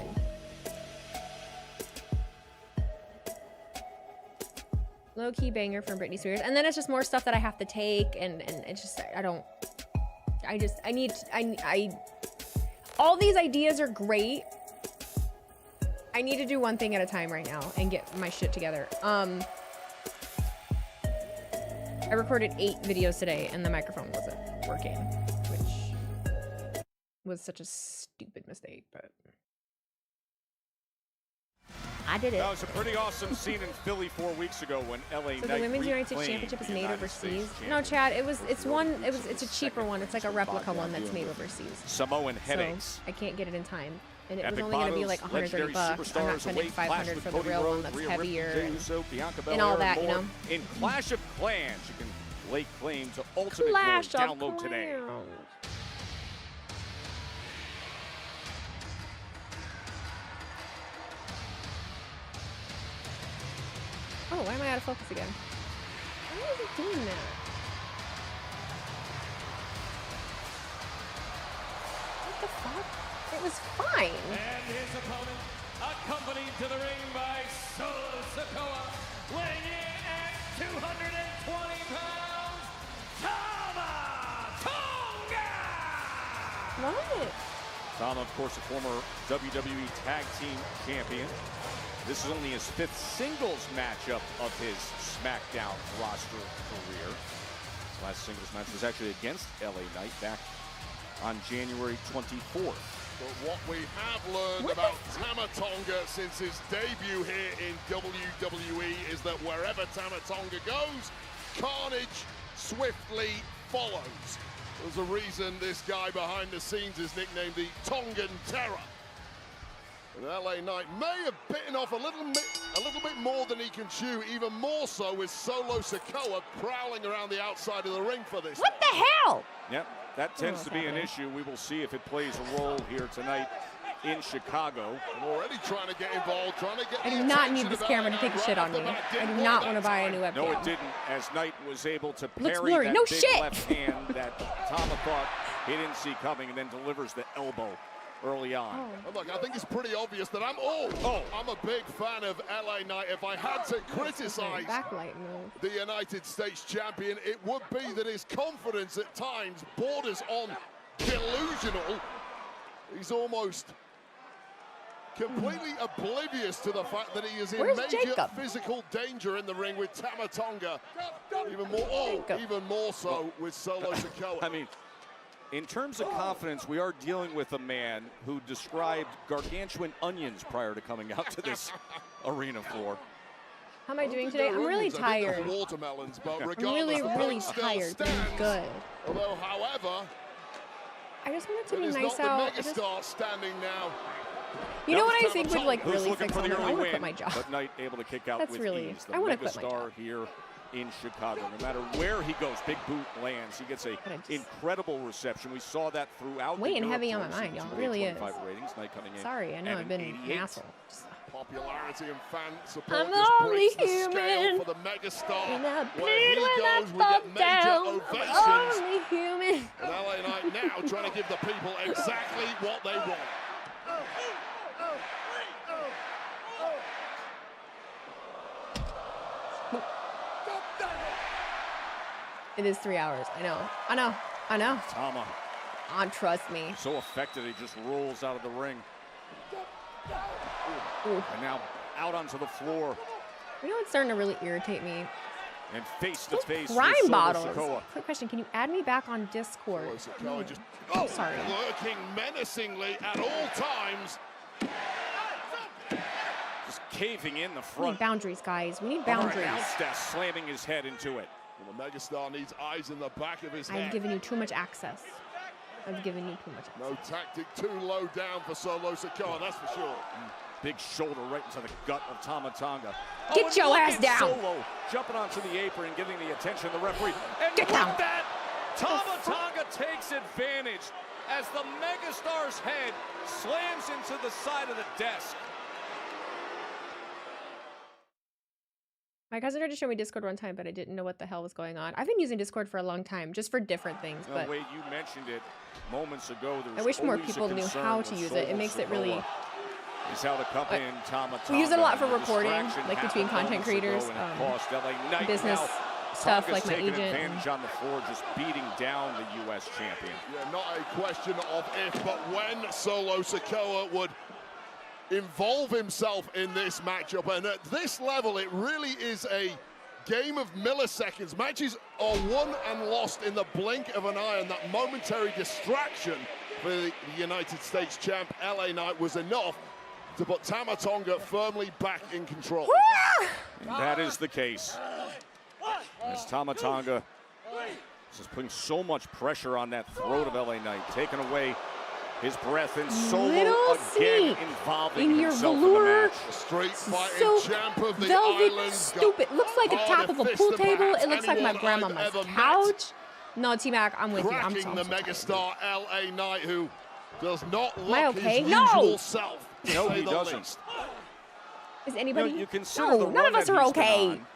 Low-key banger from Britney Spears. And then it's just more stuff that I have to take, and it's just, all these ideas are great. I need to do one thing at a time right now and get my shit together. I recorded 8 videos today and the microphone wasn't working, which was such a stupid mistake, but I did it. That was a pretty awesome scene in Philly 4 weeks ago when LA Knight So the Women's United States reclaimed Championship is the made United overseas. States No, Chad, Championship it's a cheaper one. It's like a replica one that's made overseas. Samoan headaches. So I can't get it in time. And it was Epic only going to be like battles, 130 bucks. I'm not superstars spending await Clash 500 with for the Cody real one Rhodes, that's Rhea heavier Ripley, Jey Uso, Bianca and all Belair, that, you more. know. In Clash of Clans, you can lay claim to Ultimate Clash Glory. of Download today. Clans. Oh, why am I out of focus again? Why is it doing that? What the fuck? It was fine. And his opponent, accompanied to the ring by Solo Sikoa, weighing in at 220 pounds, Tama Tonga! What? Tom, of course, a former WWE Tag Team Champion. This is only his 5th singles matchup of his Smackdown roster career. His last singles match was actually against LA Knight back on January 24th. But what we have learned about Tama Tonga since his debut here in WWE is that wherever Tama Tonga goes, carnage swiftly follows. There's a reason this guy behind the scenes is nicknamed the Tongan Terror. And LA Knight may have bitten off a little bit more than he can chew, even more so with Solo Sikoa prowling around the outside of the ring for this. What the hell? Yep, that tends to be an issue. We will see if it plays a role here tonight in Chicago. I'm already trying to get involved, trying to get I do not need this camera to take a shit on me. I do not want to buy a new webcam. No, it didn't, as Knight was able to Looks parry blurry. that No big shit. left hand that Tama thought he didn't see coming, and then delivers the elbow early on. And look, I think it's pretty obvious that I'm a big fan of LA Knight. If I had to criticize Backlight move. the United States champion, it would be that his confidence at times borders on delusional. He's almost completely oblivious to the fact that he is in Where's major Jacob? physical danger in the ring with Tama Tonga. Even more so with Solo Sikoa. I mean, in terms of confidence, we are dealing with a man who described gargantuan onions prior to coming out to this arena floor. How am I doing today? I'm really tired. Watermelons, but I'm regardless, really tired, but I'm good. Although, however, I just want it to it be is nice not out. the megastar standing now. You know what I think would like Who's really looking fix for on the it? I early want to win, quit my job. but Knight able to kick out That's with really- ease. The I wanna quit my megastar job. here in Chicago. No matter where he goes, big boot lands. He gets a incredible reception. We saw that throughout. Weighing the heavy on Europe my mind, tour. y'all. It really is. 25 ratings. Knight coming in. Sorry, I know at I've been an an 88. asshole. Popularity and fan support I'm just only breaks the human, scale for the megastar. and I Where bleed he when I goes, we fall get major down. ovations. I'm only human. And LA Knight now trying to give the people exactly what they want. It is 3 hours. I know. Tama, Trust me. so affected, he just rolls out of the ring. Ooh. And now out onto the floor You know what's starting to really irritate me? and face to face with Crime Solo bottles. Sikoa. Quick question. Can you add me back on Discord? Sikoa just sorry. lurking menacingly at all times. Just caving in the We front. need boundaries, guys. We need Our boundaries. announce desk slamming his head into it. Well, the megastar needs eyes in the back of his I've head. given you too much access. I've given you too much access. No tactic too low down for Solo Sikoa, that's for sure. Big shoulder right into the gut of Tama Tonga. Get and your look ass at down. Solo jumping onto the apron, getting the attention of the referee. And Get with down. that, Tama Tonga takes advantage as the megastar's head slams into the side of the desk. My cousin tried to show me Discord one time, but I didn't know what the hell was going on. I've been using Discord for a long time, just for different things. The But way you mentioned it moments ago, I wish more people knew how to use it. It makes it really. Is how the company and Tama We use it a lot for Tonga, the recording, distraction like between happened content moments creators, ago, and it cost LA Knight. business Now, stuff, Tonga's like my taking agent. advantage on the floor, just beating down the U.S. champion. Yeah, not a question of if, but when Solo Sikoa would involve himself in this matchup. And at this level, it really is a game of milliseconds. Matches are won and lost in the blink of an eye, and that momentary distraction for the United States champ, LA Knight, was enough to put Tama Tonga firmly back in control. And that is the case. As Tama Tonga is putting so much pressure on that throat of LA Knight, taking away his breath, and Solo Little again seat involving in your himself velour, in the match. Street fighting so champ of the velvet, island. stupid. Looks like a top of a pool table. It looks like my grandmama's couch. No, T-Mac, I'm with you. I'm Cracking the so tired. megastar LA Knight, who does not Am I look okay? his No! usual self. to No, say he the doesn't. least. Is anybody? You consider no, the none run of us that are he's been okay. on,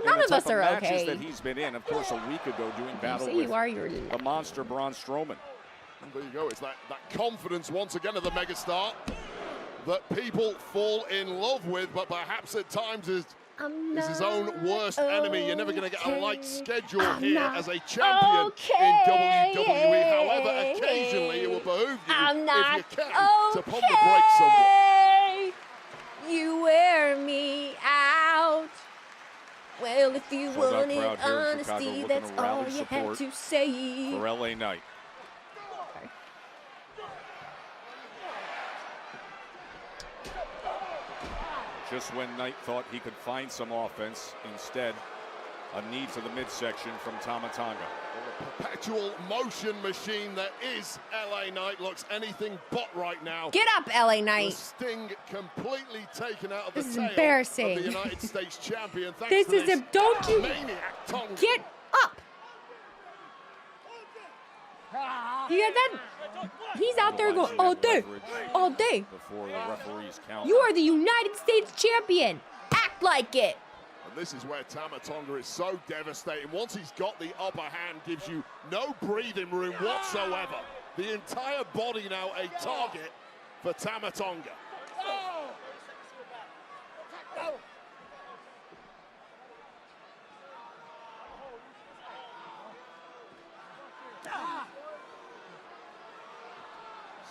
None and of the us type are matches okay. that he's been in. Of course, a week ago doing battle say with you are, you're the monster Braun Strowman. And there you go. It's that confidence once again of the megastar that people fall in love with, but perhaps at times is his own worst enemy. You're never going to get a light schedule here as a champion in WWE. However, occasionally it will behoove you, if you can, to pump the brakes somewhat. You wear me out. Well, if you Sold out wanted crowd here in Chicago honesty, looking that's to rally all you had support to say. For LA Knight. Just when Knight thought he could find some offense, instead, a knee to the midsection from Tama Tonga. The perpetual motion machine that is LA Knight looks anything but right now. Get up, LA The Knight. sting completely taken out of the This is tail embarrassing. of the United States champion. Thanks This to is a don't you maniac Tonga. get up. You get that? He's out there going all day, all day. Before the referees count. You are the United States champion. Act like it. And this is where Tama Tonga is so devastating. Once he's got the upper hand, gives you no breathing room whatsoever. The entire body now a target for Tama Tonga.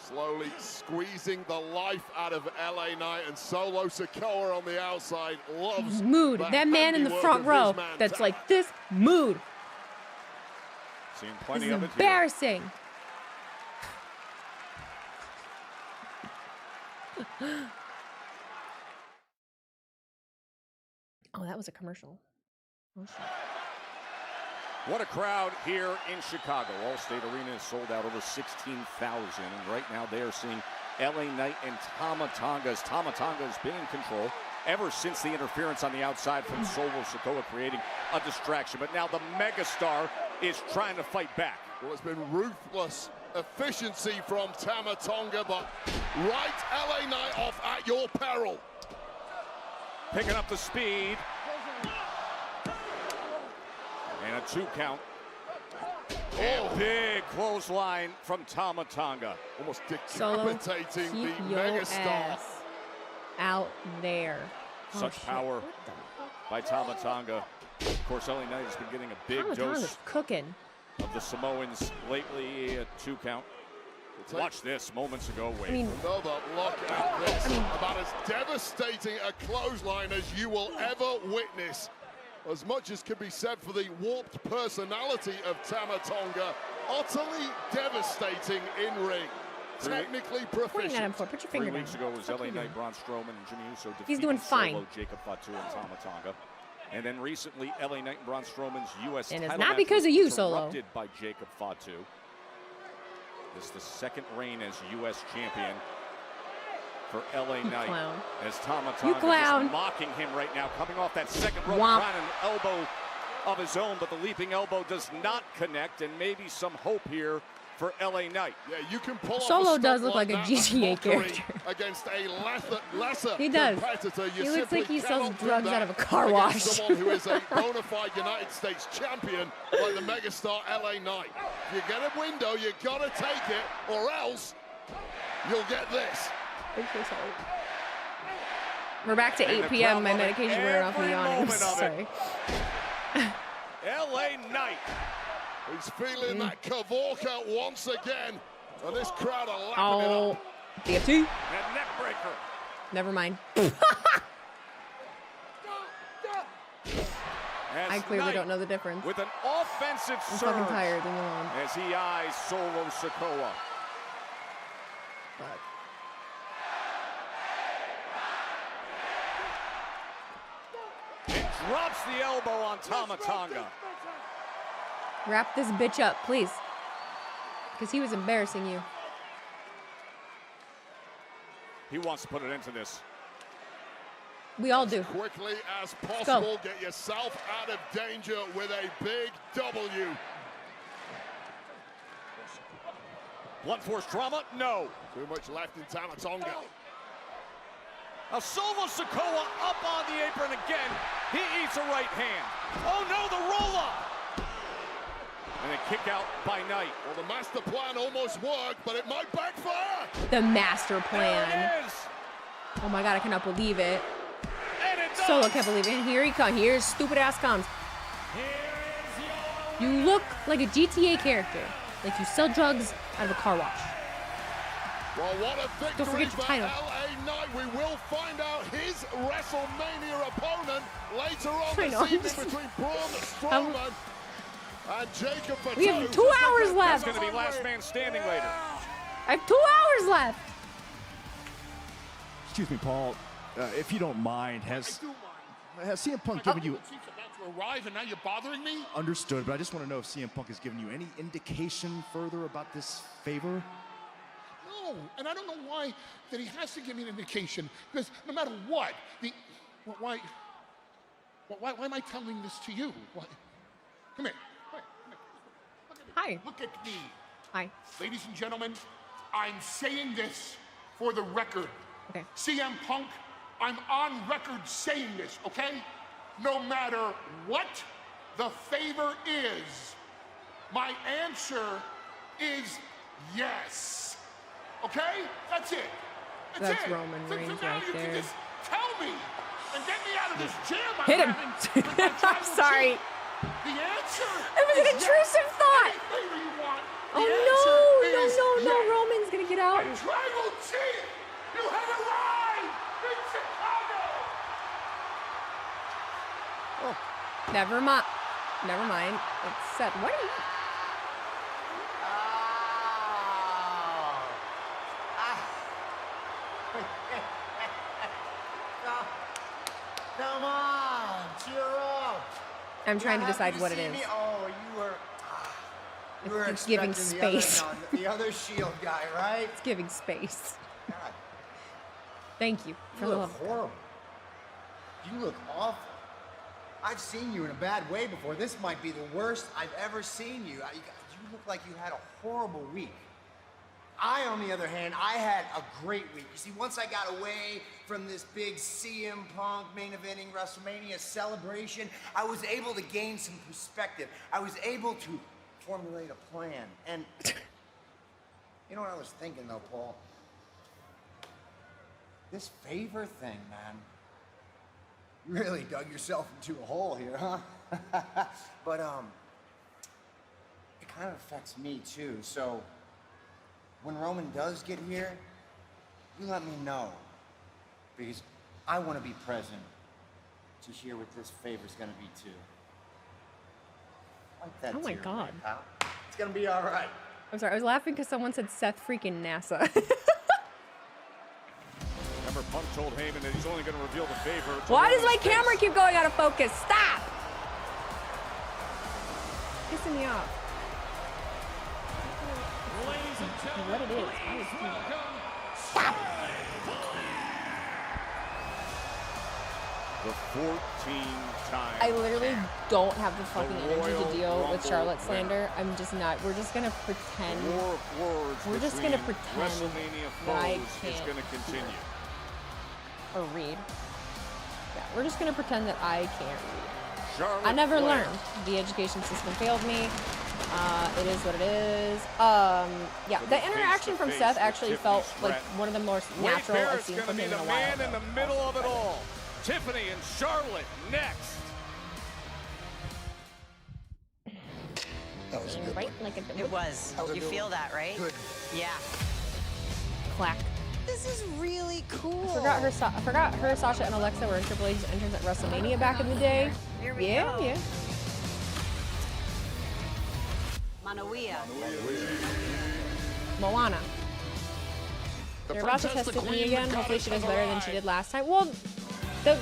Slowly squeezing the life out of LA Knight, and Solo Sikoa on the outside loves Mood. the That man in the handiwork front of row his man, that's Tama. like this. Mood. Seen This plenty is of it here. embarrassing. Oh, that was a commercial. Oh, shit. What a crowd here in Chicago. Allstate Arena is sold out over 16,000. And right now they are seeing LA Knight and Tama Tonga. As Tama Tonga has been in control ever since the interference on the outside from Solo Sikoa, creating a distraction. But now the megastar is trying to fight back. Well, it's been ruthless efficiency from Tama Tonga, but right LA Knight off at your peril. Picking up the speed. And a 2 count. And big clothesline from Tama Tonga. Almost Solo, decapitating keep the your megastar. ass out there. Oh, Such shit. power What the- by Tama Tonga. Of course, LA Knight has been getting a big Tama Tonga's dose cooking. of the Samoans lately. A 2 count. Watch this moments ago. Wait. I mean, Another look at this. About as devastating a clothesline as you will ever witness. As much as can be said for the warped personality of Tama Tonga, utterly devastating in ring. Technically pointing at him proficient. for. Put your 3 finger down. weeks ago was Fuck LA you Knight, doing? Braun Strowman, and Jimmy Uso defeated He's doing fine. Solo, Jacob Fatu, and Tama Tonga. And then recently, LA Knight and Braun Strowman's U.S. And it's title not match because was of you, Solo. interrupted by Jacob Fatu. This is the second reign as U.S. champion for LA Knight. clown. As Tama You Tonga clown. just mocking him right now, coming off that second rope, Womp. trying an elbow of his own, but the leaping elbow does not connect, and maybe some hope here for LA Knight. Yeah, you can pull Solo off a does stunt look like a that, GTA mockery character. against a lesser He does. competitor. You He looks simply like he sells cannot do drugs that out of a car against wash. Someone who is a bona fide United States champion like the megastar LA Knight. You get a window, you gotta take it, or else you'll get this. I'm so sorry. We're back to And 8 the p.m. crowd My loving medication wearing off me every yawning. I'm moment of it. sorry. LA Knight. He's feeling that Kavorka once again, and this crowd are lapping it Oh, up. DFT. And neck breaker. Never mind. As I clearly Knight don't know the difference. with an offensive I'm surge fucking tired. Leave me alone. as he eyes Solo Sikoa. Fuck. And drops the elbow on Tama Tonga. Wrap this bitch up, please. Because he was embarrassing you. He wants to put an end to this. We all do. Quickly as possible, get yourself out of danger with a big W. Blunt force trauma? No. Too much left in Tama Tonga. A solo Sikoa up on the apron again. He eats a right hand. Oh no, the roll up. And a kick out by Knight. Well, the master plan almost worked, but it might backfire. The master plan. There it is. Oh my god, I cannot believe it. And it does. Solo can't believe it. And here he comes. Here's stupid ass comes. You look like a GTA character. Like you sell drugs out of a car wash. Well, what a victory Don't forget your for title. LA Knight. We will find out his WrestleMania opponent later on I this know. evening between Braun Strowman and Jacob Fatu. We have 2 hours That's left. going to be last man standing later. I have 2 hours left. Excuse me, Paul. If you don't mind, has CM Punk given you... Chief's about to arrive and now you're bothering me? Understood, but I just want to know if CM Punk has given you any indication further about this favor? No, and I don't know why that he has to give me an indication, because no matter what, why am I telling this to you? Why? Come here. Hi. Look at me. Hi. Ladies and gentlemen, I'm saying this for the record. Okay. CM Punk, I'm on record saying this, okay? No matter what the favor is, my answer is yes. Okay? That's it. That's it. Roman So Reigns now right you can there. just tell me and get me out of this jam I'm Hit him. having with my I'm tribal sorry. chief. The answer It was an is intrusive yes. thought. Any favor you want, Oh the no, answer no, is no, no. yes. Roman's gonna get out. Tribal chief, you have arrived in Chicago. Never mind. Never mind. It's set. What are you? Come on, cheer up. I'm trying to You're decide happy what it see is. me? Oh, you were It's giving expecting space. the other Shield guy, right? It's giving space. God, Thank you for you the look love. horrible. You look awful. I've seen you in a bad way before. This might be the worst I've ever seen you. You look like you had a horrible week. I, on the other hand, I had a great week. You see, once I got away from this big CM Punk main eventing WrestleMania celebration, I was able to gain some perspective. I was able to formulate a plan. And you know what I was thinking, though, Paul? This favor thing, man. You really dug yourself into a hole here, huh? But, it kind of affects me, too. So, when Roman does get here, you let me know. Because I want to be present to hear what this favor's going to be, too. Like that Oh my tear, God. pal. It's going to be all right. I'm sorry. I was laughing because someone said Seth freaking NASA. Remember, Punk told Heyman that he's only going to reveal the favor. Why does my camera keep going out of focus? Stop! Pissing me off. Ladies and gentlemen, What it is. please welcome Stop! The 14-time. I literally don't have the fucking energy Royal to deal with Rumble Charlotte slander. winner. I'm just not. We're just gonna pretend. The war of words We're just between gonna pretend WrestleMania that I foes is can't going to continue. Or read. Yeah, we're just gonna pretend that I can't read. Charlotte I never Flair. learned. The education system failed me. It is what it is. Yeah, the interaction from face-to-face Seth with actually Tiffany felt like Stratton. one of the most Wade natural I've Barrett's seen going to from be him the in a while. man in the middle of it all. Tiffany and Charlotte next. That was a good Right? one. Like a It was. That was a You good feel one. that, right? Good. Yeah. clack. This is really cool. I forgot her, Sasha, and Alexa were in Triple H's entrance at WrestleMania back in the day. Here we Yeah, go. yeah. Manawia. Moana. The They're about to Princess, test the Tiffany Queen, again. the Hopefully she does goddess better of than she the did last time. Well, The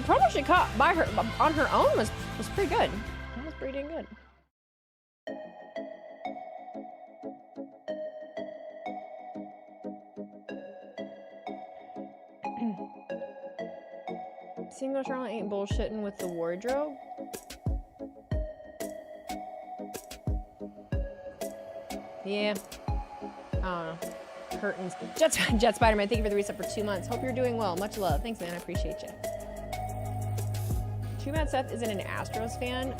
promo she cut by her on her own was pretty good. That was pretty dang good. Single Charlotte ain't bullshitting with the wardrobe. Yeah. I don't know. Curtains. Jet Spider-Man, thank you for the reset for 2 months. Hope you're doing well. Much love. Thanks, man. I appreciate you. Too bad Seth isn't an Astros fan.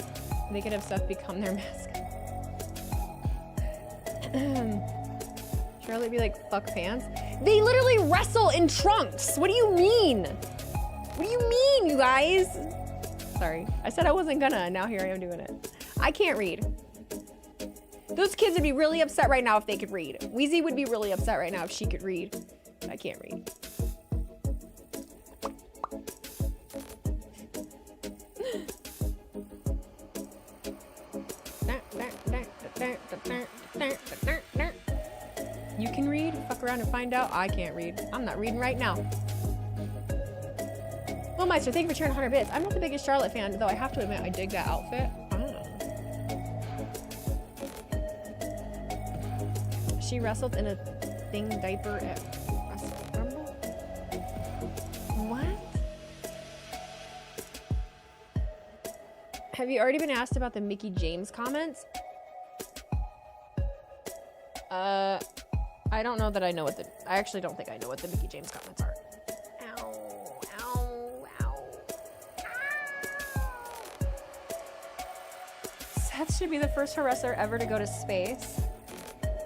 They could have Seth become their mascot. Charlotte be like, fuck fans. They literally wrestle in trunks. What do you mean? What do you mean, you guys? Sorry. I said I wasn't gonna, and now here I am doing it. I can't read. Those kids would be really upset right now if they could read. Weezy would be really upset right now if she could read. I can't read. You can read? Fuck around and find out. I can't read. I'm not reading right now. Well, Meister, thank you for sharing 100 bits. I'm not the biggest Charlotte fan, though I have to admit I dig that outfit. I don't know. She wrestled in a thing diaper at Wrestle Rumble? What? Have you already been asked about the Mickie James comments? I don't know that I know what I actually don't think I know what the Mickie James comments are. Ow, ow, ow. Seth should be the first pro wrestler ever to go to space.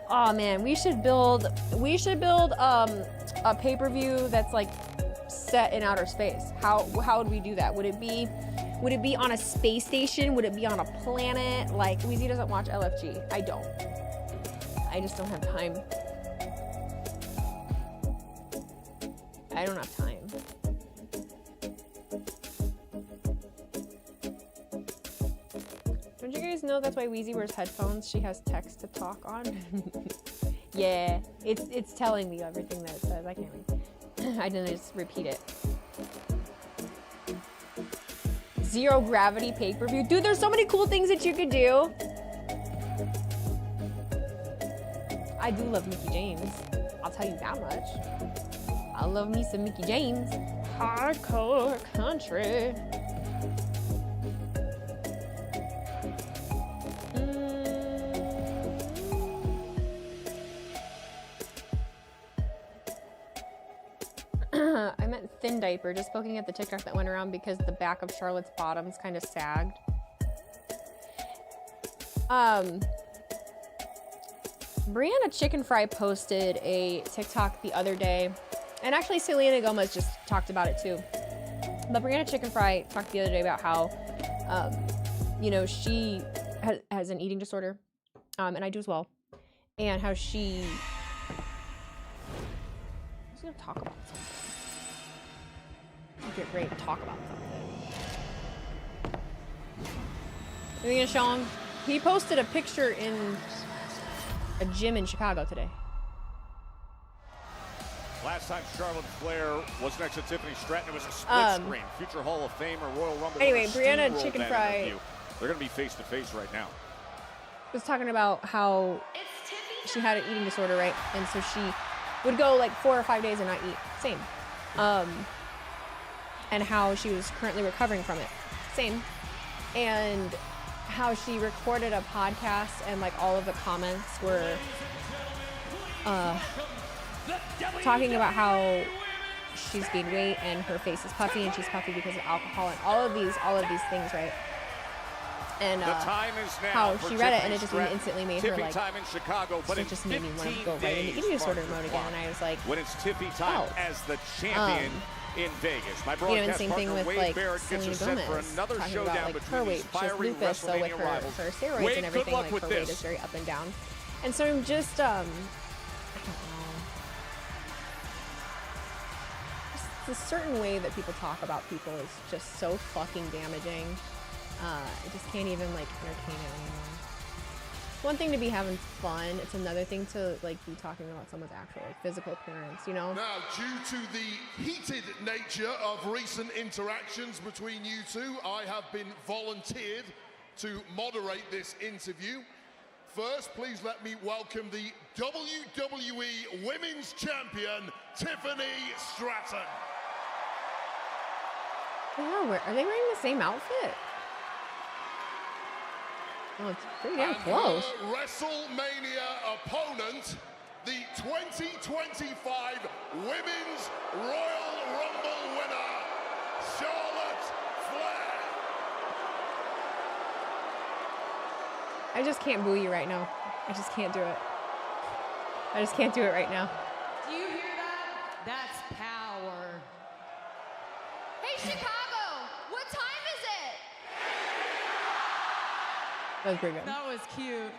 Oh man, we should build a pay-per-view that's like set in outer space. How would we do that? Would it be on a space station? Would it be on a planet? Like, Weezy doesn't watch LFG. I don't. I just don't have time. I don't have time. Don't you guys know that's why Weezy wears headphones? She has text to talk on. Yeah, it's telling me everything that it says. I can't read. I didn't just repeat it. Zero gravity pay-per-view. Dude, there's so many cool things that you could do. I do love Mickie James. I'll tell you that much. I love me some Mickie James. Hardcore country. I meant thin diaper, just poking at the TikTok that went around because the back of Charlotte's bottoms kind of sagged. Brianna Chicken Fry posted a TikTok the other day, and actually Selena Gomez just talked about it too. But Brianna Chicken Fry talked the other day about how, you know, she has an eating disorder, and I do as well, and how she... I was gonna talk about something. Get ready to talk about something. Are you gonna show him? He posted a picture in a gym in Chicago today. Last time Charlotte Flair was next to Tiffany Stratton, it was a split screen. Future Hall of Famer, Royal Rumble. Anyway, Brianna Chicken Fry. Interview. They're gonna be face to face right now. Was talking about how she had an eating disorder, right? And so she would go like 4 or 5 days and not eat. Same. And how she was currently recovering from it. Same. And how she recorded a podcast and like all of the comments were talking about how she's gained weight and her face is puffy and she's puffy because of alcohol and all of these things, right? And the time is now how she read it and it just instantly made her like, time in Chicago, but it just made me want to go right into eating disorder mode again. And I was like, when it's Tiffy time as the champion in Vegas. My broadcast you know, and same thing with like Selena Gomez, another talking showdown about like her weight, she has lupus, so with her steroids Wade, and everything, like her weight is very up and down. And so I'm just, I don't know. Just a certain way that people talk about people is just so fucking damaging. I just can't even like entertain it anymore. One thing to be having fun. It's another thing to like be talking about someone's actual like, physical appearance, you know? Now, due to the heated nature of recent interactions between you two, I have been volunteered to moderate this interview. First, please let me welcome the WWE Women's Champion, Tiffany Stratton. Yeah, are they wearing the same outfit? Oh, it's pretty damn close. And her WrestleMania opponent, the 2025 Women's Royal Rumble winner, Charlotte Flair. I just can't boo you right now. I just can't do it. I just can't do it right now. Do you hear that? That's power. Hey, Chicago, what time is it? That was pretty good. That was cute.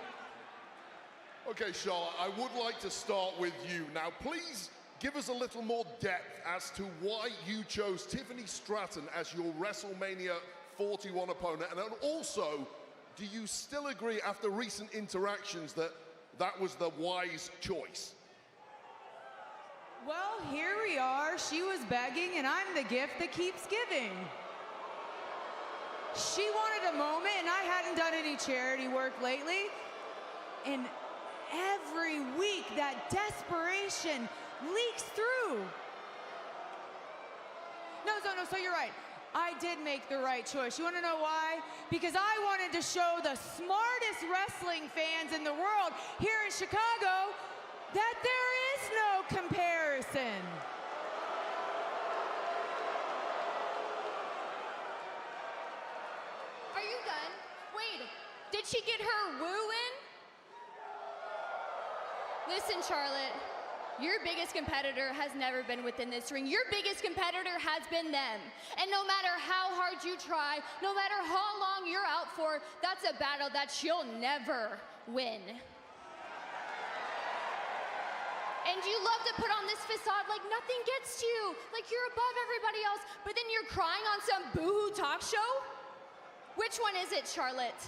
Okay, Charlotte, I would like to start with you. Now, please give us a little more depth as to why you chose Tiffany Stratton as your WrestleMania 41 opponent. And then also, do you still agree after recent interactions that that was the wise choice? Well, here we are. She was begging, and I'm the gift that keeps giving. She wanted a moment, and I hadn't done any charity work lately. And every week, that desperation leaks through. No, so you're right. I did make the right choice. You want to know why? Because I wanted to show the smartest wrestling fans in the world here in Chicago that there is no comparison. Are you done? Wait, did she get her woo in? Listen, Charlotte, your biggest competitor has never been within this ring. Your biggest competitor has been them. And no matter how hard you try, no matter how long you're out for, that's a battle that she'll never win. And you love to put on this facade like nothing gets to you, like you're above everybody else, but then you're crying on some boo-hoo talk show? Which one is it, Charlotte?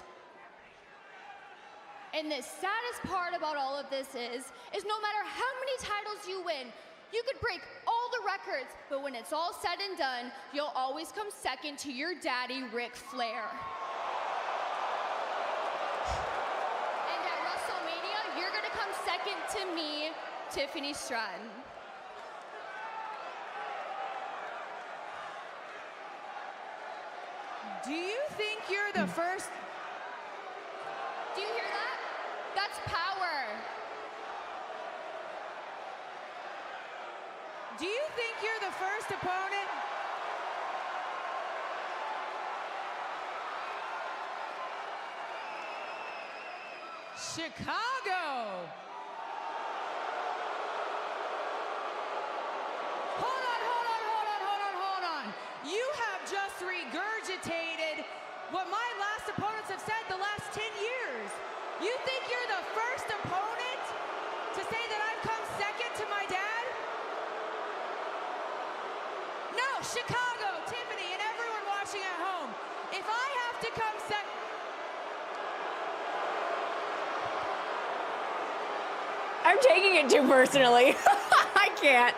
And the saddest part about all of this is no matter how many titles you win, you could break all the records, but when it's all said and done, you'll always come second to your daddy, Ric Flair. And at WrestleMania, you're gonna come second to me, Tiffany Stratton. Do you think you're the first? Do you hear that? That's power. Do you think you're the first opponent? Chicago. Hold on. You have just regurgitated what my last opponents have said the last 10 years. You think you're the first opponent to say that I've come second to my dad? No, Chicago, Tiffany, and everyone watching at home. If I have to come second. I'm taking it too personally. I can't.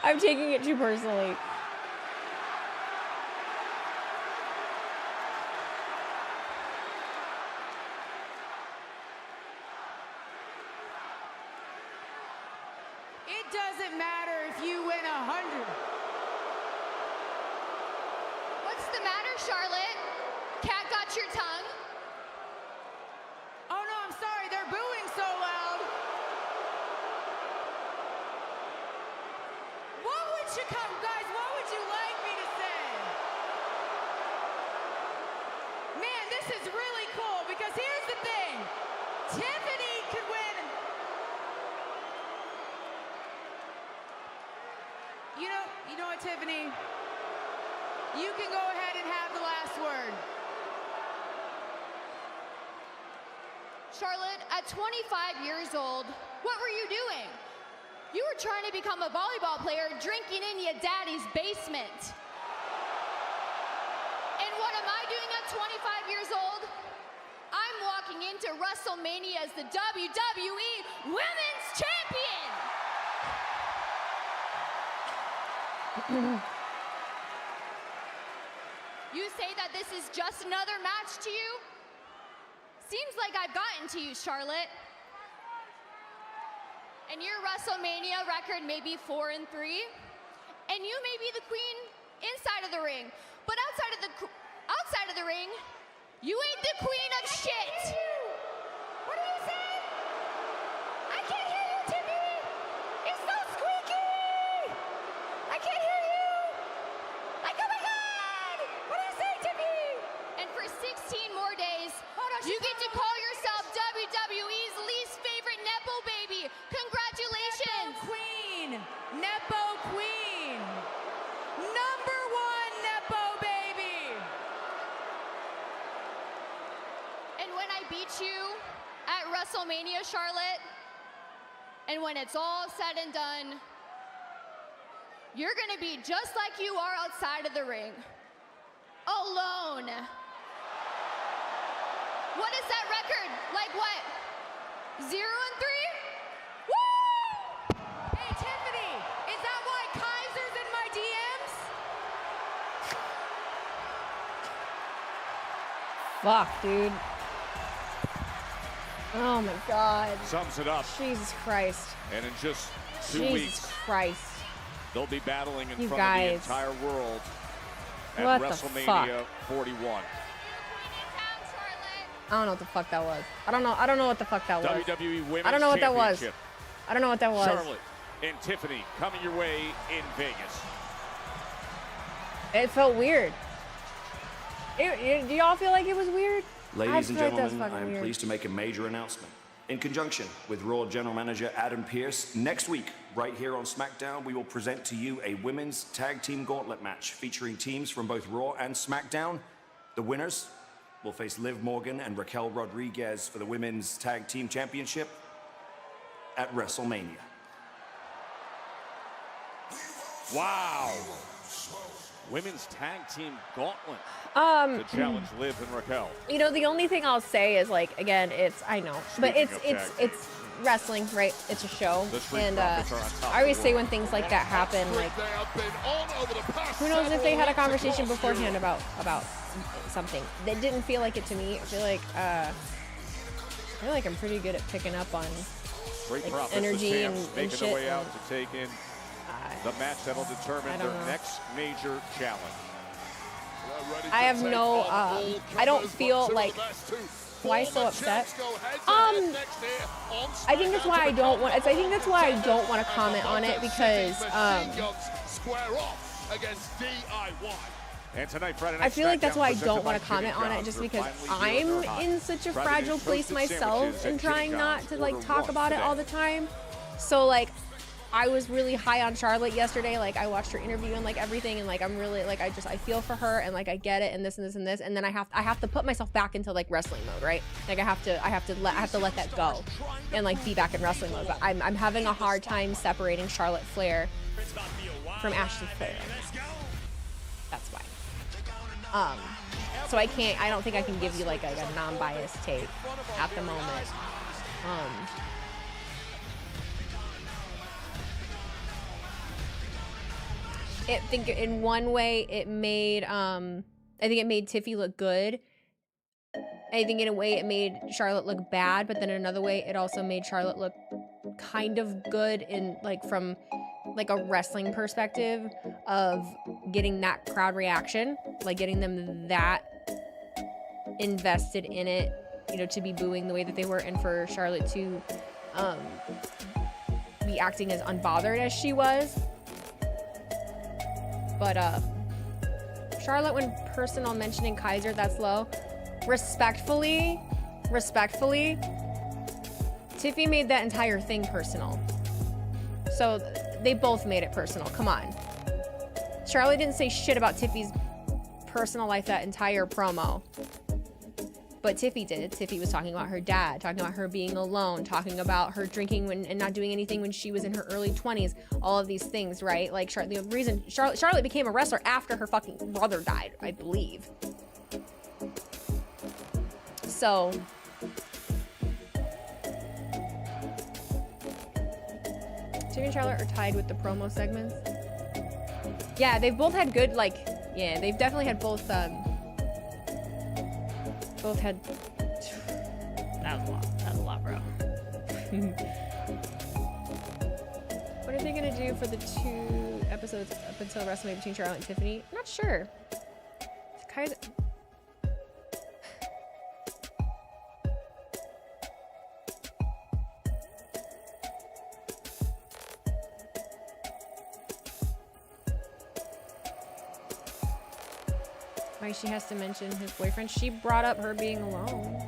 I'm taking it too personally. It doesn't matter if you win 100. What's the matter, Charlotte? Cat got your tongue? Oh no, I'm sorry, they're booing so loud. What would Chicago, guys, what would you like me to say? Man, this is really cool because here's the thing. Tiffany could win. You know what, Tiffany? You can go ahead and have the last word. Charlotte, at 25 years old, what were you doing? You were trying to become a volleyball player drinking in your daddy's basement. And what am I doing at 25 years old? I'm walking into WrestleMania as the WWE Women's Champion! You say that this is just another match to you? Seems like I've gotten to you, Charlotte. And your WrestleMania record may be 4-3, and you may be the queen inside of the ring, but outside of the ring, you ain't the queen of shit. What are you saying? I can't hear you, Tiffany. It's so squeaky. I can't hear you. Like, oh my God. What are you saying, Tiffany? And for 16 more days, you get to call yourself WWE's least favorite Nepo baby. Congratulations. Nepo queen. Nepo queen. Number 1 Nepo baby. And when I beat you at WrestleMania, Charlotte, and when it's all said and done, you're gonna be just like you are outside of the ring. Alone. What is that record? Like what? 0-3? Woo! Hey, Tiffany, is that why Kaiser's in my DMs? Fuck, dude. Oh my God. Sums it up. Jesus Christ. And in just 2 Jesus weeks, Christ. they'll be battling in You front guys. of the entire world at What the WrestleMania fuck? 41. I don't know what the fuck that was. I don't know what the fuck that was. WWE Women's I don't know what that was. Championship. I don't know what that was. Charlotte and Tiffany coming your way in Vegas. It felt weird. Do y'all feel like it was weird? Ladies and I feel like that was gentlemen, fucking I am weird. pleased to make a major announcement. In conjunction with Raw General Manager Adam Pearce, next week, right here on SmackDown, we will present to you a women's tag team gauntlet match featuring teams from both Raw and SmackDown. The winners will face Liv Morgan and Raquel Rodriguez for the Women's Tag Team Championship at WrestleMania. Wow. Women's Tag Team Gauntlet to challenge Liv and Raquel. You know, the only thing I'll say is, like, again, I know, but Speaking of tag it's wrestling, right? It's a show, The Street and Profits are on top I always of the say world. when things like that happen, like, who knows if they had a conversation beforehand about something. That didn't feel like it to me. I feel like I'm pretty good at picking up on Street like, Profits, energy the and champs, making shit. their way out and to take in the match that'll determine I their don't know. next major challenge. I have no, I don't feel like, why so upset? I think that's why I don't want, I think that's why I don't want to comment on it because, Square off against DIY. And tonight, Friday Night I feel like that's SmackDown why I presented don't by want to comment Jimmy on it John's. just We're because finally healing I'm her hot. in such a Try to fragile do place toasted myself sandwiches and at Jimmy trying not John's. to like Order talk one about it today. all the time. So like I was really high on Charlotte yesterday. Like I watched her interview and like everything and like I'm really like I feel for her and like I get it and this and this and this and then I have to put myself back into like wrestling mode, right? Like I have to let that go and like be back in wrestling mode. But I'm having a hard time separating Charlotte Flair from Ashley Flair. That's why. So I don't think I can give you like a non-biased take at the moment. I think in one way it made I think it made Tiffy look good. I think in a way it made Charlotte look bad, but then in another way it also made Charlotte look kind of good in like from like a wrestling perspective of getting that crowd reaction, like getting them that invested in it, you know, to be booing the way that they were, and for Charlotte to be acting as unbothered as she was. But Charlotte, when personal mentioning Kaiser, that's low. Respectfully, Tiffy made that entire thing personal. So they both made it personal. Come on. Charlotte didn't say shit about Tiffy's personal life that entire promo. But Tiffy did. Tiffy was talking about her dad, talking about her being alone, talking about her drinking and not doing anything when she was in her early 20s. All of these things, right? Like the reason Charlotte became a wrestler after her fucking brother died, I believe. So Jimmy and Charlotte are tied with the promo segments. Yeah, they've both had good, like, yeah, they've definitely had both had. That was a lot, bro. What are they gonna do for the 2 episodes up until WrestleMania between Charlotte and Tiffany? I'm not sure. Kaiser. Why she has to mention his boyfriend? She brought up her being alone.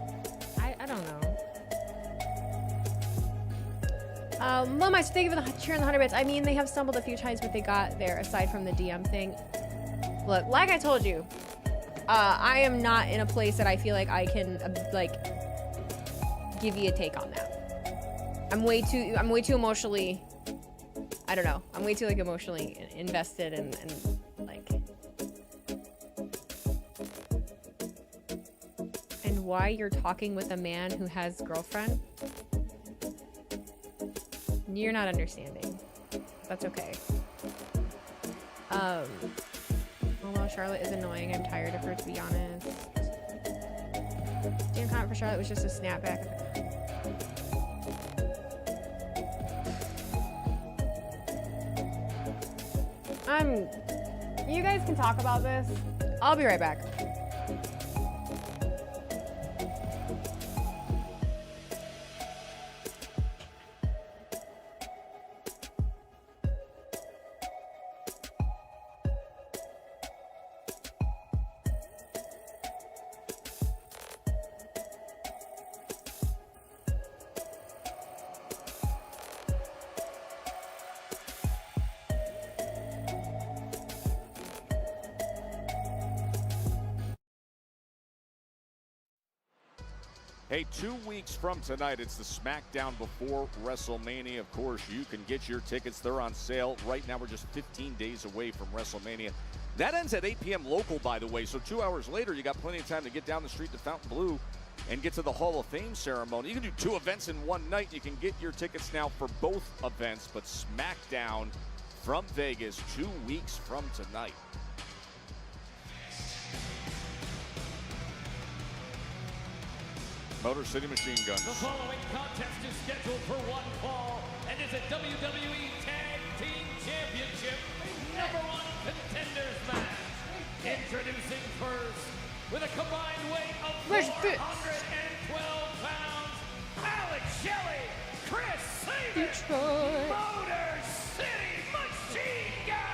I don't know. Mama, so thank you for the cheer and the 100 bits. I mean, they have stumbled a few times, but they got there aside from the DM thing. Look, like I told you, I am not in a place that I feel like I can like give you a take on that. I'm way too emotionally. I don't know. I'm way too like emotionally invested and like. And why you're talking with a man who has a girlfriend? You're not understanding. That's okay. Although Charlotte is annoying, I'm tired of her, to be honest. DM comment for Charlotte was just a snapback. You guys can talk about this. I'll be right back. Hey, 2 weeks from tonight, it's the Smackdown before WrestleMania. Of course, you can get your tickets. They're on sale. Right now, we're just 15 days away from WrestleMania. That ends at 8 p.m. local, by the way. So 2 hours later, you got plenty of time to get down the street to Fontainebleau and get to the Hall of Fame ceremony. You can do 2 events in one night. You can get your tickets now for both events. But Smackdown from Vegas, 2 weeks from tonight. Motor City Machine Guns. The following contest is scheduled for one fall and is a WWE Tag Team Championship #1 contenders match. Introducing first, with a combined weight of 412 pounds, Alex Shelley, Chris Sabin, Motor City Machine Guns.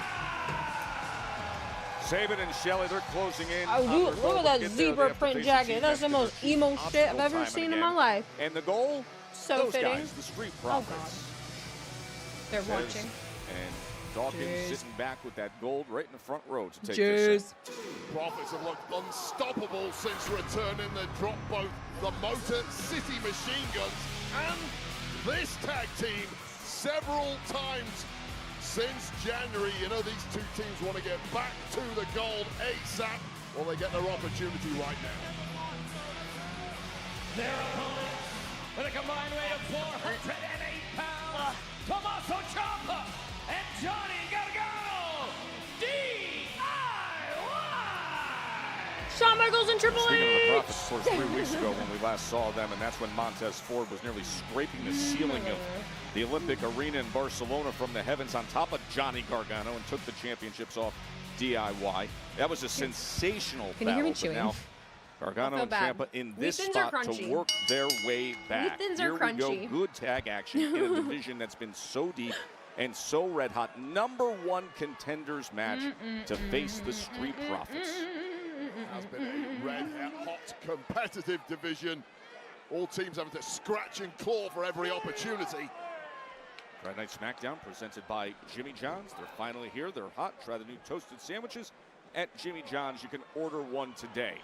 Sabin and Shelley, they're closing in. Look at that zebra print jacket. That's the most emo shit I've ever seen in my life. And the goal? So those fitting. guys, the Street Profits. They're watching. And Dawkins sitting back with that gold right in the front row to take this in. Profits have looked unstoppable since returning. They dropped both the Motor City Machine Guns and this tag team several times since January. You know, these two teams want to get back to the gold ASAP. Well, they get their opportunity right now. Their opponents, with a combined weight of 408 pounds, Tommaso Ciampa and Johnny Gargano, DIY! Shawn Michaels and Triple H! Speaking of the Profits, of course, 3 weeks ago when we last saw them, and that's when Montez Ford was nearly scraping the ceiling of the Olympic Arena in Barcelona from the heavens on top of Johnny Gargano and took the championships off DIY. That was a sensational Can you hear me battle, but chewing? now Gargano and Ciampa in this spot to work their way back. Here we go, good tag action in a division that's been so deep and so red hot. #1 contenders match to face the Street Profits. Has been a red hot competitive division. All teams having to scratch and claw for every opportunity. Friday Night Smackdown presented by Jimmy John's. They're finally here. They're hot. Try the new toasted sandwiches at Jimmy John's. You can order one today.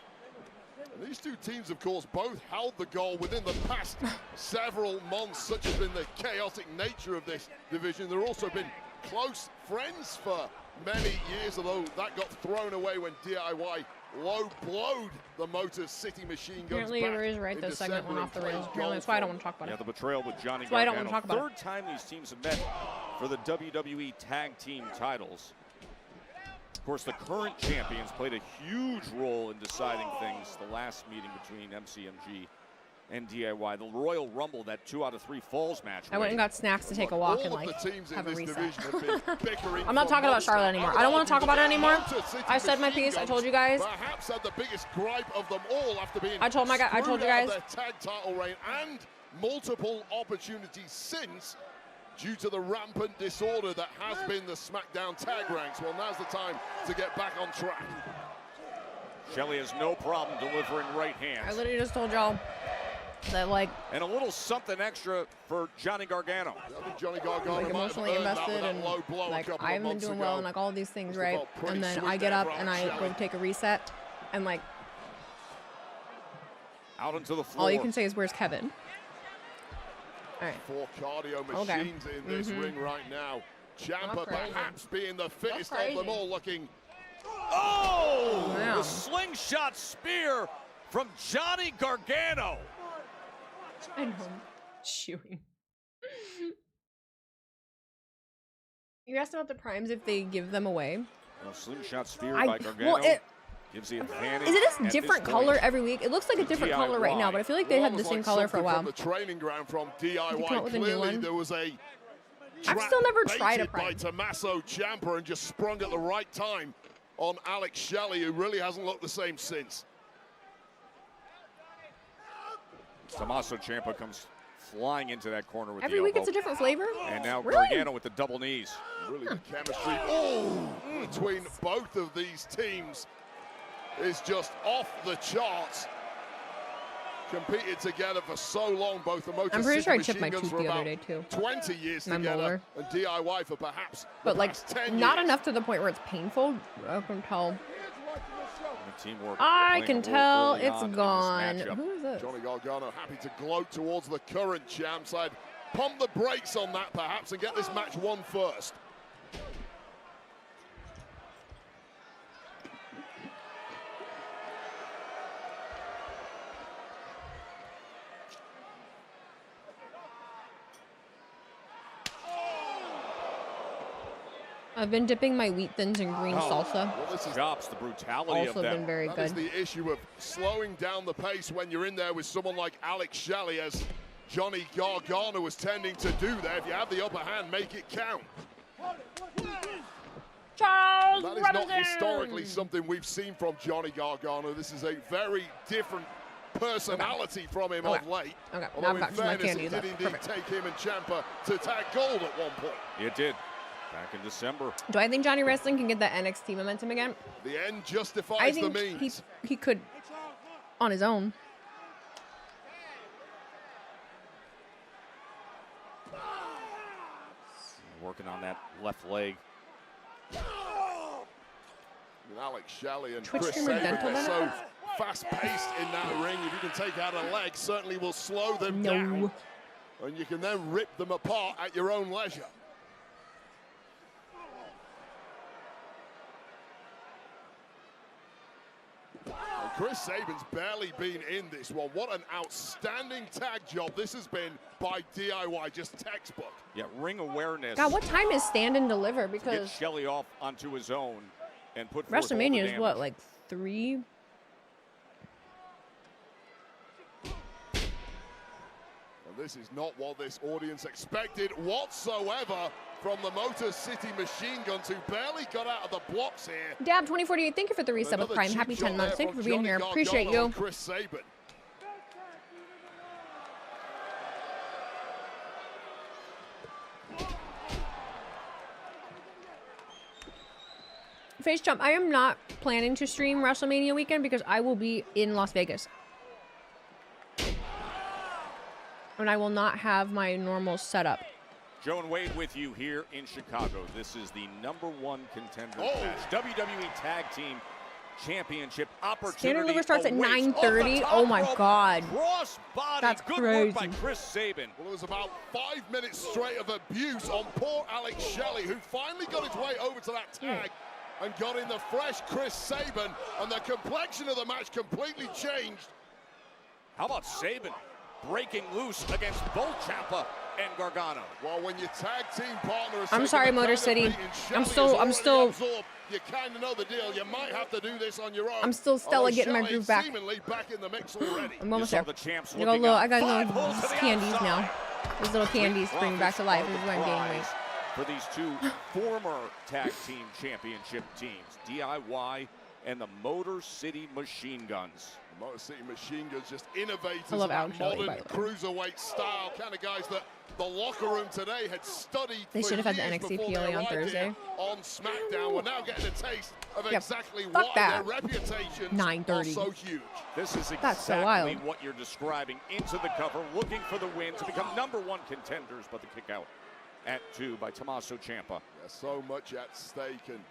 And these two teams, of course, both held the goal within the past several months. Such has been the chaotic nature of this division. There have also been close friends for many years, although that got thrown away when DIY low blowed the Motor City Machine Guns. Apparently, back Ray is right. in This segment went December off the and rails. played Apparently, that's why I don't want to talk about Yeah, it. the betrayal with Johnny That's why I don't Gargano. want to talk about Third time these teams have met for the WWE Tag Team titles. Of course, the current champions played a huge role in deciding things the last meeting between MCMG and DIY. The Royal Rumble, that 2 out of 3 falls match. I went and got snacks to take a walk and All like of the teams in have a this reset. division have been bickering I'm not for talking about months Charlotte now. anymore. I don't want to talk about it anymore. I said my piece. I told you guys. Perhaps had the biggest gripe of them all after being I told you screwed guys. out of their tag title reign and multiple opportunities since, due to the rampant disorder that has been the SmackDown tag ranks. Well, now's the time to get back on track. Shelley has no problem delivering right hands. I literally just told y'all that like. And a little something extra for Johnny Gargano. Johnny Gargano Like emotionally invested and like I haven't been doing well and like all these things, right? And then I get up and I go take a reset and like out into the floor. all you can say is where's Kevin? All right. 4 cardio machines in this ring right now. Ciampa perhaps being the fittest of them all, looking. Oh! Wow. The slingshot spear from Johnny Gargano. I know. Chewing. You asked about the primes if they give them away. A slingshot spear by Gargano. Well, gives the advantage. Is it a at different this color point. every week? It looks like a different color right now, but I feel like they had the same color for a while. From the training ground from They come DIY. up with a new Clearly, one. there was a. I've still never tried a baited by prime. Tommaso Ciampa and just sprung at the right time on Alex Shelley, who really hasn't looked the same since. Tommaso Ciampa comes flying into that corner with Every the week elbow. it's a different flavor? And now Really? Gargano with the double knees. Really, the chemistry between both of these teams is just off the charts. Competed together for so long, both the Motor I'm pretty City sure I chipped Machine my Guns tooth for the other about day, too. 20 years My together, molar. and DIY for perhaps But the like past 10 not years. enough to the point where it's painful. I can tell. The teamwork I playing can a role tell early it's on in this gone. matchup. Who is this? Johnny Gargano happy to gloat towards the current champs. I'd pump the brakes on that perhaps and get this match won first. I've been dipping my wheat thins in green salsa. Well, this is Chops, the brutality Also of them. been very That good. is the issue of slowing down the pace when you're in there with someone like Alex Shelley, as Johnny Gargano was tending to do there. If you have the upper hand, make it count. Charles That is not historically something we've seen from Johnny Gargano. This is a very different personality from him of late. Okay, now Although I've in got my fairness, candy it did left. indeed take him and Ciampa to tag gold at one point. It did. Back in December. Do I think Johnny Wrestling can get that NXT momentum again? The end justifies I the think means. he could on his own. Working on that left leg. And Alex Shelley and Twitch Chris streamer Sabin, dental they're so benefits? fast-paced in that ring. If you can take out a leg, certainly will slow them No. down. And you can then rip them apart at your own leisure. And Chris Sabin's barely been in this one. What an outstanding tag job this has been by DIY, just textbook. Yeah, ring awareness. God, what time is Stand and Deliver? Get Because Shelley off onto his own and put forth all the WrestleMania is damage. what, like 3? And this is not what this audience expected whatsoever from the Motor City Machine Guns, who barely got out of the blocks here. Dab 2048, thank you for the resub Another of Prime. cheap Happy shot 10 months. there Thank you from for being Johnny here. Gargano Appreciate you. and Chris Sabin. Face Jump, I am not planning to stream WrestleMania weekend because I will be in Las Vegas. And I will not have my normal setup. Joe and Wade with you here in Chicago. This is the #1 contender match. WWE Tag Team Championship opportunity. Stand and Deliver starts at awaits. 9:30. Off the Oh top my rope, God. Cross body. That's Good crazy. work by Chris Sabin. Well, it was about 5 minutes straight of abuse on poor Alex Shelley, who finally got his way over to that tag. and got in the fresh Chris Sabin, and the complexion of the match completely changed. How about Sabin breaking loose against both Ciampa and Gargano? Well, when your tag team partner is I'm sorry, Motor City. I'm still. You kind of know the deal. You might have to do this on your own. I'm still Stella getting my Shelley's groove back. seemingly back in the mix already. I'm almost there. The champs I got little candies now. These little candies bring back to life. This is why I'm gaining weight. For these two former tag team championship teams, DIY and the Motor City Machine Guns. The Motor City Machine Guns, just innovators I love of that Alex Shelley, modern cruiserweight style, kind of guys that the locker room today had studied. They should have had the NXT PLE on Thursday. On SmackDown, we're now getting a taste of exactly fuck why that. their reputations 9:30. are so huge. This is That's so exactly wild. what you're describing. Into the cover, looking for the win to become #1 contenders, but the kick out at 2 by Tommaso Ciampa. Yeah, so much at stake, and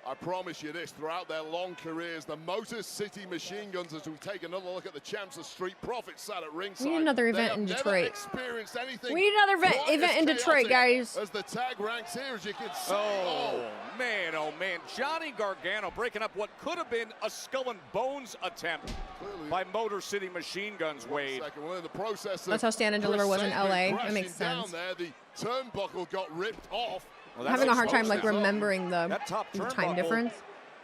I promise you this, throughout their long careers, the Motor City Machine Guns, as we take another look at the champs of Street Profits sat at ringside. We need another they event have in never Detroit. experienced anything We need another quite event as in Detroit, chaotic guys. As the tag ranks here, as you can see. Oh man, Johnny Gargano breaking up what could have been a Skull and Bones attempt by Motor City Machine Guns, Wade. Well, in the process That's how Stand and Deliver was in Chris LA. Sabin That makes crashing sense. down there, the turnbuckle got ripped off. Well, I'm having a hard time exposed like now. remembering the That top time turnbuckle difference.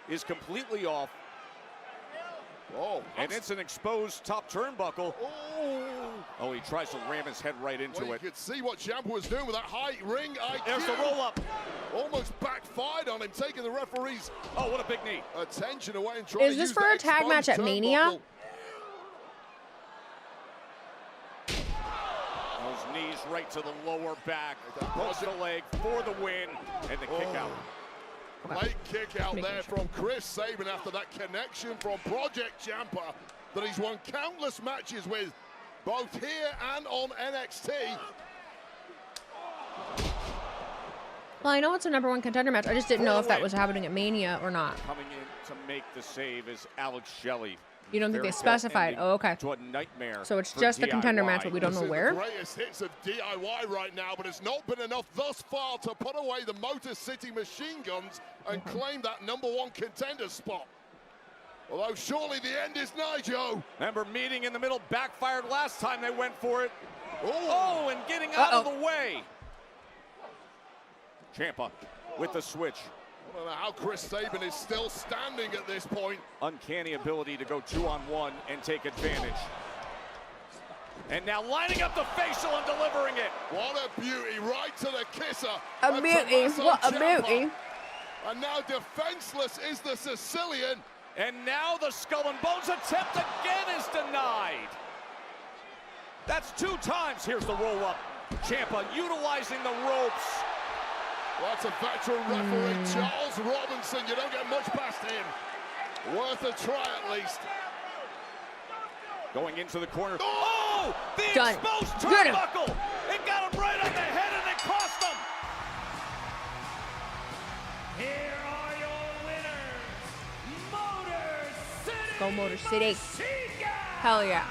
is completely off. Oh, and it's an exposed top turnbuckle. Oh, he tries to ram his head right into well, it. You could see what Ciampa was doing with that high ring IQ. There's the roll up. Almost backfired on him, taking the referee's what a big knee. Attention away and trying Is to this use for that a tag match at exposed Mania? turnbuckle. Those knees right to the lower back. Push the leg for the win and the kick out. Late kick out there from Chris Sabin after that connection from Project Ciampa that he's won countless matches with, both here and on NXT. Well, I know it's a #1 contender match. I just didn't know if that was happening at Mania or not. Coming in to make the save is Alex Shelley. You don't think they Very specified? ending Oh, okay. To a nightmare. So it's for just a contender DIY. match, but we don't know This is where. the greatest hits of DIY right now, but it's not been enough thus far to put away the Motor City Machine Guns and claim that #1 contender spot. Although surely the end is nigh, Joe. Remember, meeting in the middle backfired last time they went for it. Oh, and getting out of the way. Ciampa with the switch. I don't know how Chris Sabin is still standing at this point. Uncanny ability to go 2-on-1 and take advantage. And now lining up the facial and delivering it. What a beauty, right to the kisser. A beauty, what a beauty. And now defenseless is the Sicilian. And now the Skull and Bones attempt again is denied. That's 2 times. Here's the roll-up. Ciampa utilizing the ropes. Well, that's a veteran referee, Charles Robinson. You don't get much past him. Worth a try at least. Going into the corner. Oh! The Done. exposed Get him. turnbuckle! It got him right on the head and it cost him! Here are your winners, Motor City. Go Motor City. Hell yeah.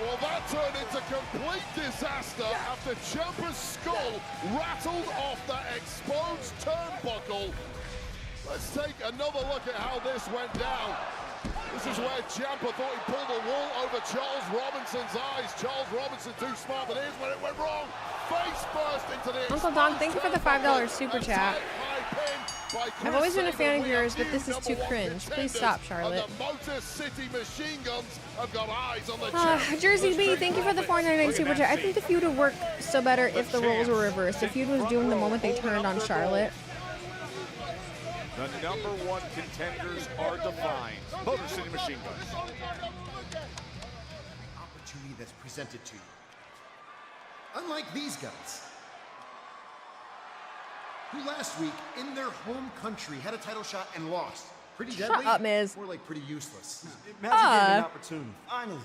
Well, that turned into complete disaster after Ciampa's skull rattled off that exposed turnbuckle. Let's take another look at how this went down. This is where Ciampa thought he pulled the wool over Charles Robinson's eyes. Charles Robinson too smart, but here's when it went wrong. Face burst into the Uncle Don, thank you for the $5 super chat. I've always been a fan of yours, but this is too cringe. Please stop, Charlotte. And the Motor City Machine Guns have got eyes on the Jersey B, thank you for the $4.99 super chat. I think the feud would work so better if the roles were reversed. The feud was doomed the moment they turned on Charlotte. The #1 contenders are defined. Motor City Machine Guns. Opportunity that's presented to you. Unlike these guys, who last week in their home country had a title shot and lost. Pretty Shut deadly. up, Miz. More like pretty useless. Imagine getting an opportunity, finally,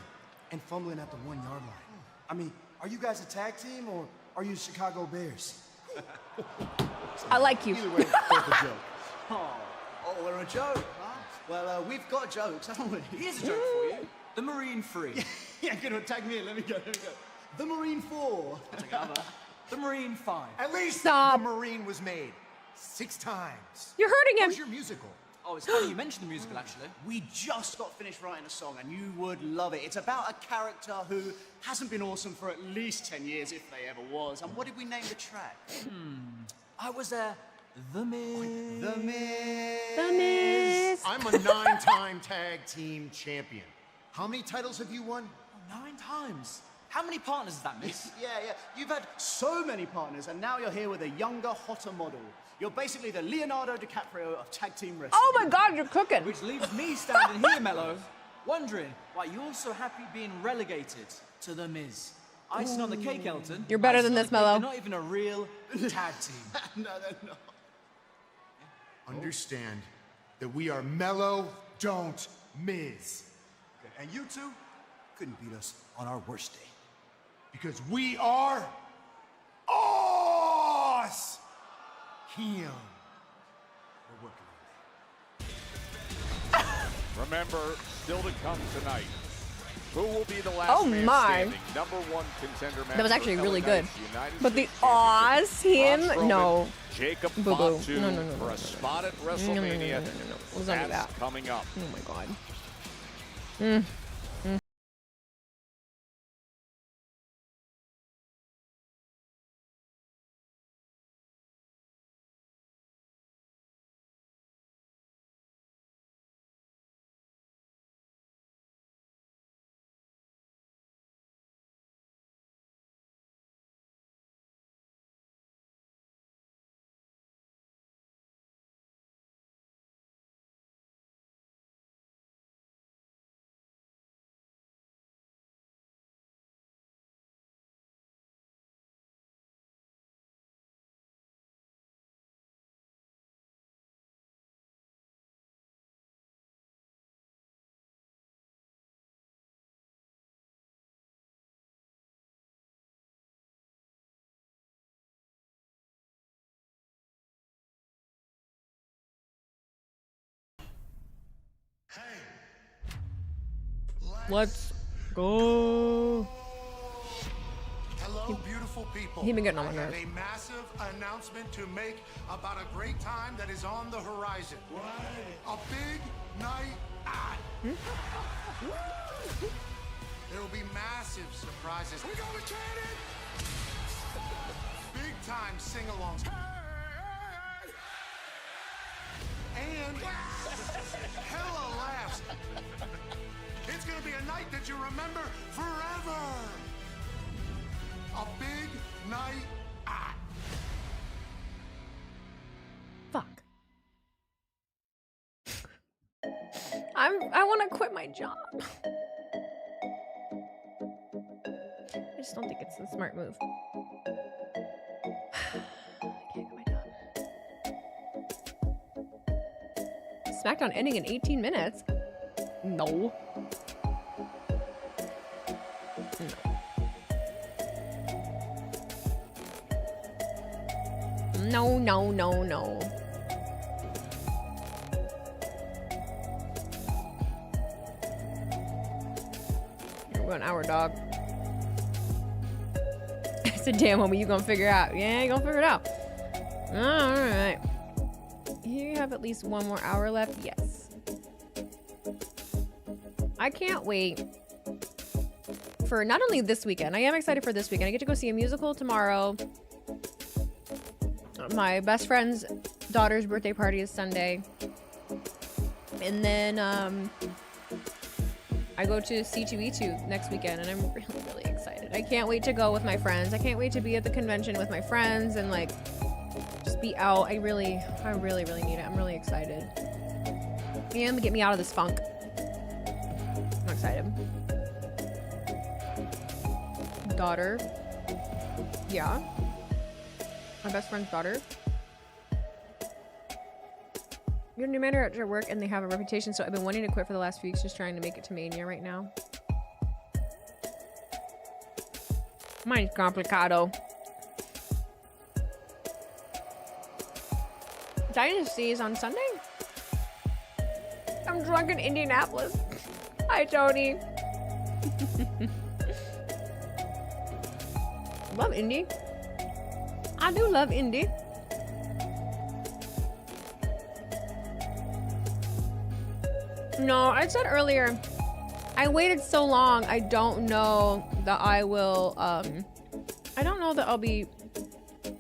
and fumbling at the 1-yard line. I mean, are you guys a tag team or are you Chicago Bears? I like you. Either way, both a joke. Oh, we're a joke, huh? Well, we've got jokes, haven't we? Here's a joke for you. The Marine 3. Yeah, good one. Tag me in. Let me go. The Marine 4. I'll take another. The Marine 5. At least Stop. the Marine was made. 6 times. You're hurting him. How's your musical? Oh, it's funny you mentioned the musical, actually. We just got finished writing a song, and you would love it. It's about a character who hasn't been awesome for at least 10 years, if they ever was. And what did we name the track? I was The Miz. The Miz. The Miz. I'm a 9-time tag team champion. How many titles have you won? 9 times. How many partners is that, Miz? Yeah. You've had so many partners, and now you're here with a younger, hotter model. You're basically the Leonardo DiCaprio of tag team wrestling. Oh my God, you're cooking. Which leaves me standing here, Mello, wondering why you're so happy being relegated to The Miz. Icing on the cake, Elton. You're better than this, Mello. They're not even a real tag team. No. Understand that we are Mellow, don't Miz. And you two couldn't beat us on our worst day. Because we are us. Him. We're working on that. Remember, still to come tonight. Who will be the last Oh man my. standing? Number 1 contender match. That was actually for really LA good. Knight's United But the States Oz, him, Braun Strowman, no. Jacob Boo-boo. Fatu No. for a spot at No. WrestleMania. It was only That's that. coming up. Oh my God. Let's go. Hello, beautiful people. He been getting on my I have nerves. a massive announcement to make about a great time that is on the horizon. A big night out. There will be massive surprises. We go with Cannon. Big time sing-alongs. And hella laughs. It's gonna be a night that you remember forever. A big night out. Fuck. I want to quit my job. I just don't think it's the smart move. I can't quit my job. Smackdown ending in 18 minutes? No. No. You're 1 hour, dog. I said, damn, homie, you gonna figure it out. Yeah, you gonna figure it out. Alright. Here you have at least 1 more hour left. Yes. I can't wait for not only this weekend. I am excited for this weekend. I get to go see a musical tomorrow. My best friend's daughter's birthday party is Sunday. And then I go to C2E2 next weekend, and I'm really, really excited. I can't wait to go with my friends. I can't wait to be at the convention with my friends and like just be out. I really need it. I'm really excited. And get me out of this funk. I'm excited. Daughter. Yeah. My best friend's daughter. You're a new manager at your work and they have a reputation, so I've been wanting to quit for the last few weeks, just trying to make it to Mania right now. Mine's complicado. Dynasty is on Sunday? I'm drunk in Indianapolis. Hi, Tony. Love Indy. I do love Indy. No, I said earlier, I waited so long, I don't know that I will, I don't know that I'll be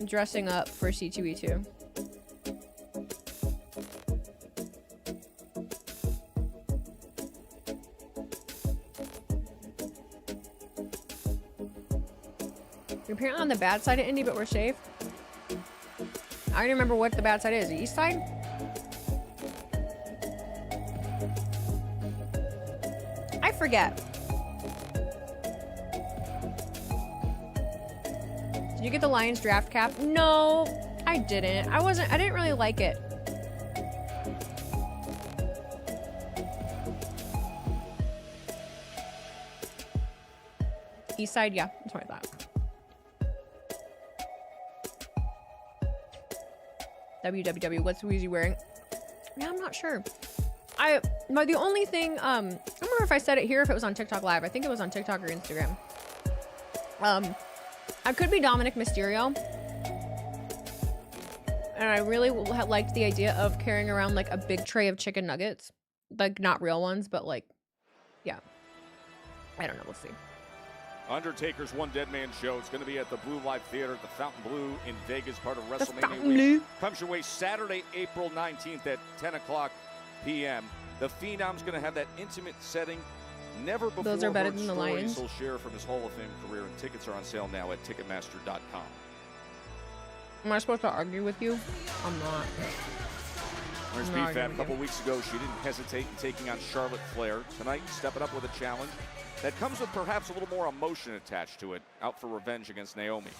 dressing up for C2E2. You're apparently on the bad side of Indy, but we're safe. I don't remember what the bad side is. The east side? I forget. Did you get the Lions draft cap? No, I didn't. I didn't really like it. East side, yeah, that's what I thought. WWW, what's Weezy wearing? Yeah, I'm not sure. The only thing, I don't remember if I said it here, if it was on TikTok Live. I think it was on TikTok or Instagram. I could be Dominic Mysterio. And I really liked the idea of carrying around like a big tray of chicken nuggets. Like not real ones, but like, yeah. I don't know, we'll see. Undertaker's One Dead Man show. It's going to be at the Blue Live Theater at the Fountain Blue in Vegas, part of WrestleMania week. Comes your way Saturday, April 19th at 10 o'clock p.m. The Phenom's going to have that intimate setting. Never before Those are better than the Lions. He'll share from his Hall of Fame career, and tickets are on sale now at Ticketmaster.com. Am I supposed to argue with you? I'm not. There's BFAB a couple weeks ago. She didn't hesitate in taking on Charlotte Flair. Tonight, stepping up with a challenge that comes with perhaps a little more emotion attached to it, out for revenge against Naomi.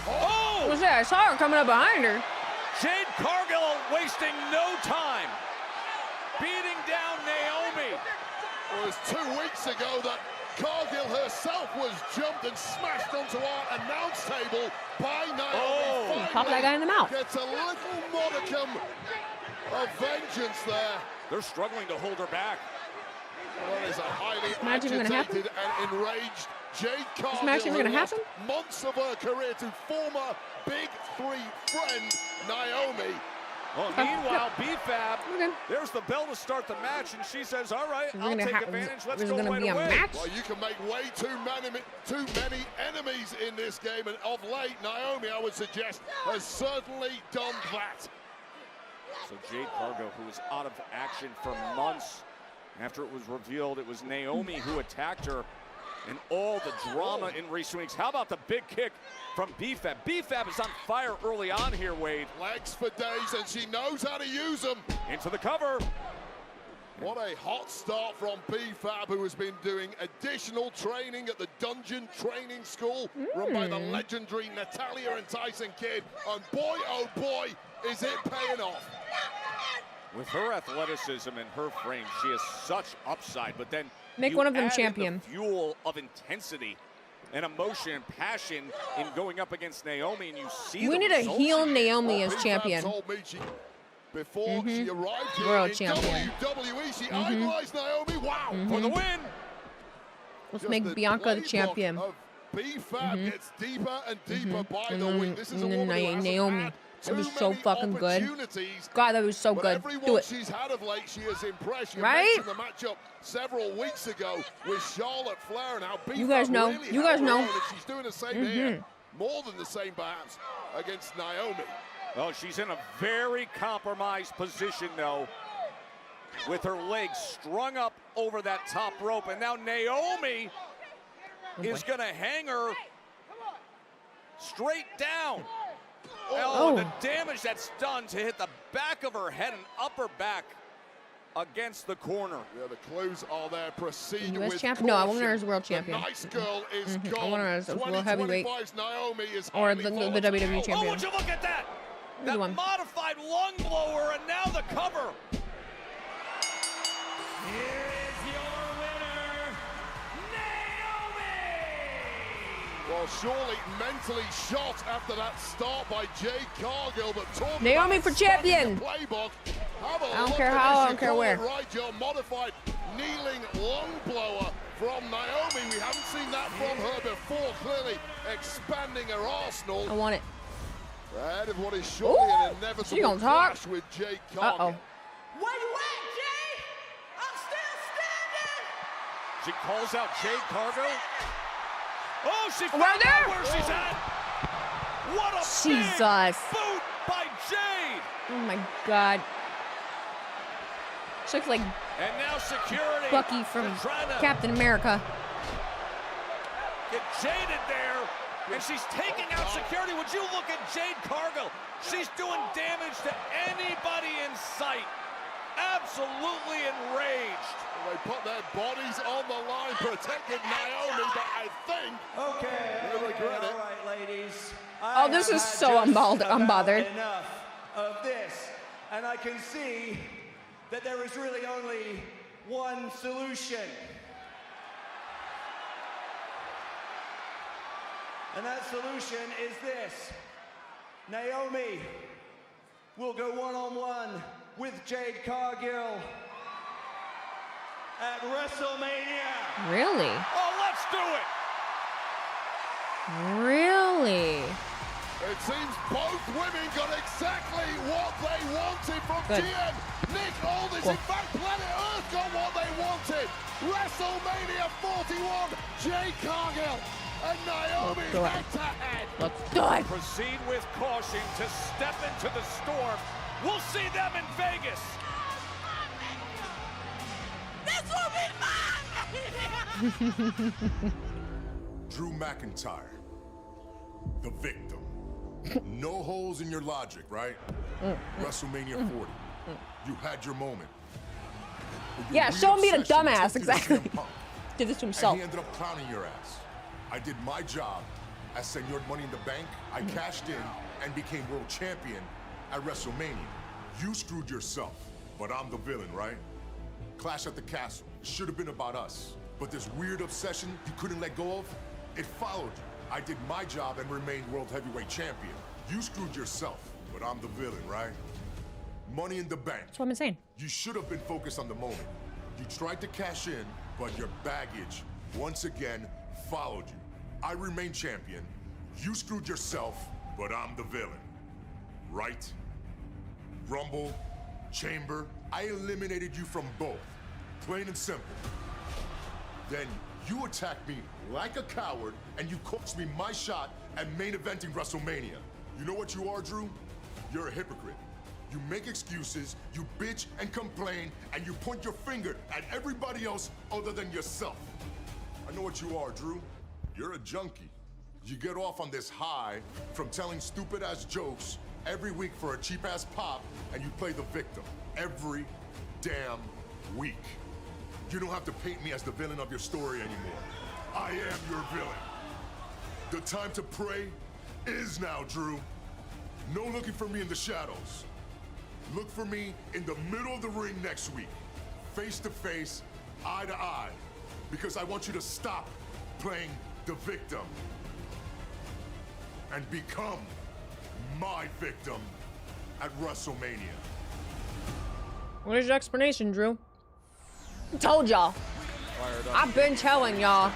Oh! What's that? I saw her coming up behind her. Jade Cargill wasting no time, beating down Naomi. Well, it was 2 weeks ago that Cargill herself was jumped and smashed onto our announce table by Naomi. Oh, pop that guy in the mouth. Gets a little modicum of vengeance there. They're struggling to hold her back. Well, there's a highly Imagine gonna happen. agitated and enraged Jade Cargill. Is match even gonna happen? Months of her career to former Big Three friend Naomi. Well, meanwhile, BFAB, there's the bell to start the match, and she says, all right, I'll take advantage. Let's go right away. Well, you can make way too many enemies in this game, and of late, Naomi, I would suggest, has certainly done that. So Jade Cargill, who was out of action for months after it was revealed it was Naomi who attacked her, and all the drama in recent weeks. How about the big kick from BFAB? BFAB is on fire early on here, Wade. Legs for days, and she knows how to use them. Into the cover. What a hot start from BFAB, who has been doing additional training at the Dungeon Training School, run by the legendary Natalya and Tyson Kidd. And boy, oh boy, is it paying off. With her athleticism and her frame, she has such upside, but then make one of them champion. The fuel of intensity and emotion and passion in going up against Naomi, and you see we need a heel Naomi as champion. Before she arrived here World in champion. WWE, she idolized Naomi. Wow, for the win. Let's make Bianca the champion. BFAB gets deeper and deeper by the week. This is a woman who Naomi. That was so fucking good. God, that was so good. Do it. She's had of late, she has impressed. You right? mentioned the matchup several weeks ago with Charlotte Flair. Now, you guys know. Really you guys know. She's doing the same here. More than the same, perhaps, against Naomi. Well, she's in a very compromised position, though, with her legs strung up over that top rope. And now Naomi is going to hang her straight down. Oh, the damage that's done to hit the back of her head and upper back against the corner. Yeah, the clues are there. Proceed US with champion? No, I want her as world champion. The nice girl is gone. I want her as world heavyweight. Naomi is or the WWE champion. Oh, would you look at that? That modified lung blower, and now the cover. Here is your winner, Naomi! Well, surely mentally shot after that start by Jade Cargill, but Naomi for champion. Playbook. I don't care how, I don't care where. Right, your modified kneeling long blower from Naomi. We haven't seen that from her before. Clearly expanding her arsenal. I want it. Ahead of what is surely an inevitable clash with Jade Cargill. Where you at, Jade? I'm still standing. She calls out Jade Cargill. Oh, she found Right there. out where she's at. What a Jesus. big boot by Jade. Oh my God. She looks like And now security. Bucky from trying to Captain America. get Jade in there. And she's taking out security. Would you look at Jade Cargill? She's doing damage to anybody in sight. Absolutely enraged. They put their bodies on the line, protected Naomi, but I think they regret it. All right, ladies. Oh, this is so unbothered. Enough of this, and I can see that there is really only one solution. And that solution is this. Naomi will go one-on-one with Jade Cargill at WrestleMania. Really? Oh, let's do it. Really? It seems both women got exactly what they wanted from Good. GM. Nick Aldis, in fact, Planet Earth got what they wanted. WrestleMania 41, Jade Cargill and Naomi do it. head-to-head. Let's do it. Proceed with caution to step into the storm. We'll see them in Vegas. This will be mine! Drew McIntyre, the victim. No holes in your logic, right? WrestleMania 40. You had your moment. Yeah, show me the obsession dumbass, took you to exactly. CM Punk, Did this to and himself. he ended up clowning your ass. I did my job as Senor Money in the Bank. I cashed in and became world champion at WrestleMania. You screwed yourself, but I'm the villain, right? Clash at the Castle. It should have been about us. But this weird obsession you couldn't let go of, it followed you. I did my job and remained world heavyweight champion. You screwed yourself, but I'm the villain, right? Money in the Bank. That's what I'm saying. You should have been focused on the moment. You tried to cash in, but your baggage, once again, followed you. I remain champion. You screwed yourself, but I'm the villain. Right? Rumble, Chamber, I eliminated you from both. Plain and simple. Then you attacked me like a coward, and you cost me my shot at main eventing WrestleMania. You know what you are, Drew? You're a hypocrite. You make excuses, you bitch and complain, and you point your finger at everybody else other than yourself. I know what you are, Drew. You're a junkie. You get off on this high from telling stupid-ass jokes every week for a cheap-ass pop, and you play the victim every damn week. You don't have to paint me as the villain of your story anymore. I am your villain. The time to pray is now, Drew. No looking for me in the shadows. Look for me in the middle of the ring next week. Face to face, eye to eye. Because I want you to stop playing the victim and become my victim at WrestleMania. What is your explanation, Drew? I told y'all. I've been telling y'all.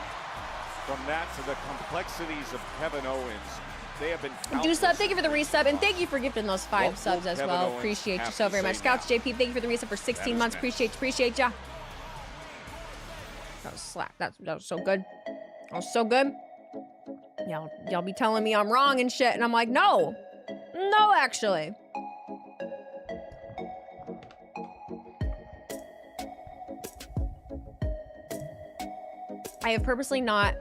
From that to the complexities of Kevin Owens, they have been Do sub, thank you for the resub, and thank you for gifting those 5 subs as Kevin well. Owens Appreciate you have so to very say much. Scouts JP, thank you for the resub for 16 months. next. Appreciate ya. That was slap. That was so good. That was so good. Y'all be telling me I'm wrong and shit, and I'm like, no, actually. I have purposely not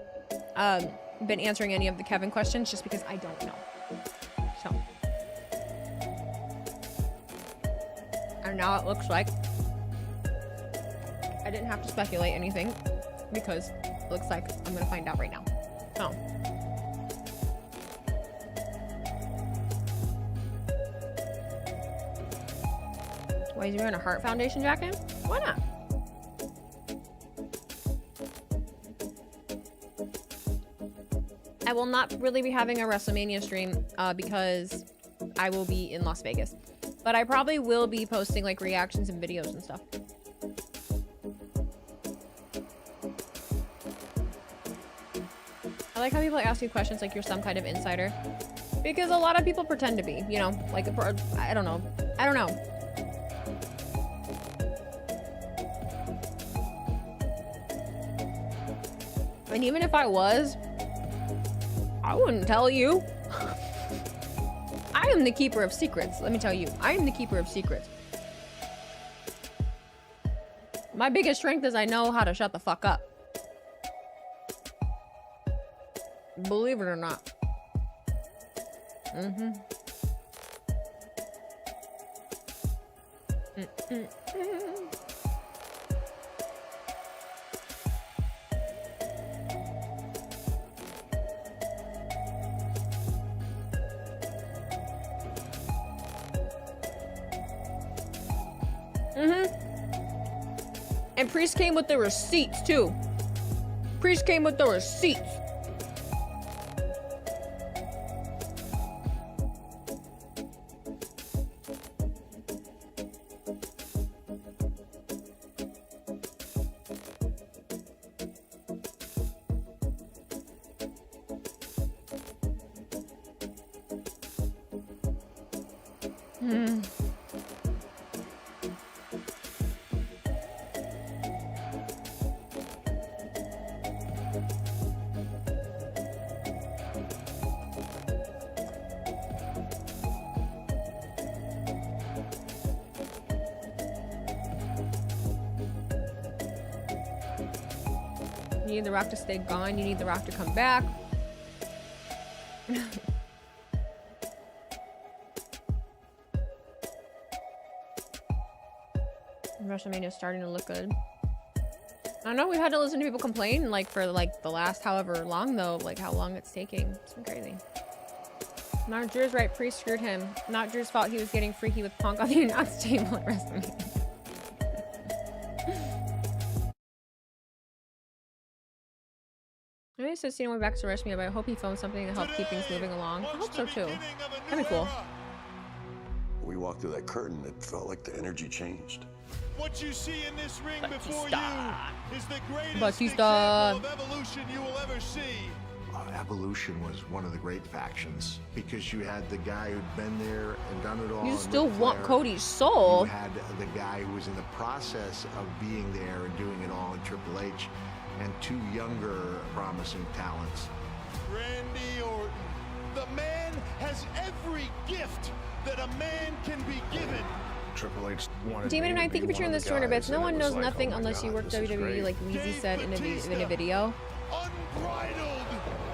been answering any of the Kevin questions just because I don't know. So. And now it looks like I didn't have to speculate anything because it looks like I'm gonna find out right now. So. Why is he wearing a Heart Foundation jacket? Why not? I will not really be having a WrestleMania stream because I will be in Las Vegas. But I probably will be posting like reactions and videos and stuff. I like how people ask you questions like you're some kind of insider. Because a lot of people pretend to be, you know, like, I don't know. I don't know. And even if I was, I wouldn't tell you. I am the keeper of secrets. Let me tell you, I am the keeper of secrets. My biggest strength is I know how to shut the fuck up. Believe it or not. Mm-hmm. And Priest came with the receipts too. Priest came with the receipts. You need The Rock to stay gone. You need The Rock to come back. WrestleMania is starting to look good. I know we've had to listen to people complain like for like the last however long though, like how long it's taking. It's been crazy. Not Drew's right. Priest screwed him. Not Drew's fault. He was getting freaky with Punk on the announce table at WrestleMania. I know he says went back to WrestleMania, but I hope he filmed something to help keep things moving along. I hope so too. That'd be cool. When we walked through that curtain, it felt like the energy changed. What you see in this ring before you is the greatest Batista. example of evolution you will ever see. Evolution was one of the great factions because you had the guy who'd been there and done it all. You still want Cody's soul. You had the guy who was in the process of being there and doing it all in Triple H, and two younger promising talents. Randy Orton. The man has every gift that a man can be given. Triple H wanted Demon and I, thank you for sharing this 200 bits. No one knows like, nothing oh unless you God, work this is WWE great. like Weezy said in a video. Unbridled.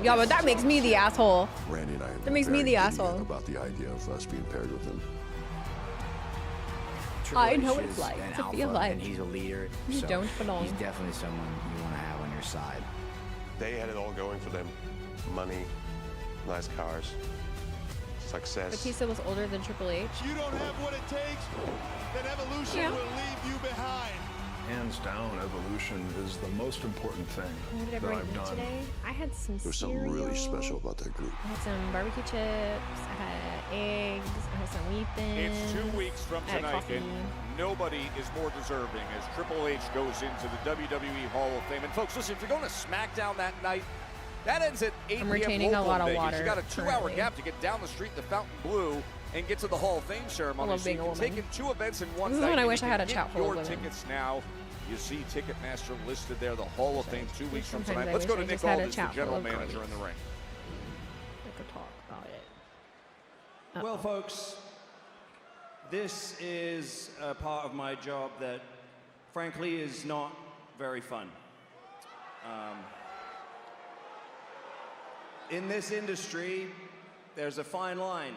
Yeah, but that makes me the asshole. Randy and I That makes me the asshole. about the idea of us being paired with him. I know what it's like an to alpha, feel like and he's a leader. you so don't belong. He's definitely someone you want to have on your side. They had it all going for them. Money, nice cars, success. Batista was older than Triple H. You don't have what it takes, then evolution will leave you behind. Hands down, evolution is the most important thing What did that everyone I've eat done. today? I had some There's cereal. something really special about that group. I had some barbecue chips. I had eggs. I had some wheat thins. It's 2 weeks from I had tonight, coffee. and nobody is more deserving as Triple H goes into the WWE Hall of Fame. And folks, listen, if you're going to Smackdown that night, that ends at 8 I'm p.m. retaining local a lot in of Vegas. water You got a 2-hour currently. gap to get down the street to Fountain Blue and get to the Hall of Fame ceremony. love So being you a can take woman. in 2 events in one This is night. when I and wish you I had can a chat get full of your women. tickets now. You see Ticketmaster listed there, the Hall of Fame 2 weeks from Sometimes tonight. I Let's go wish to I Nick just had a Aldis, the chat full general of manager girlies. in the ring. I could talk about it. Well, folks, this is a part of my job that, frankly, is not very fun. In this industry, there's a fine line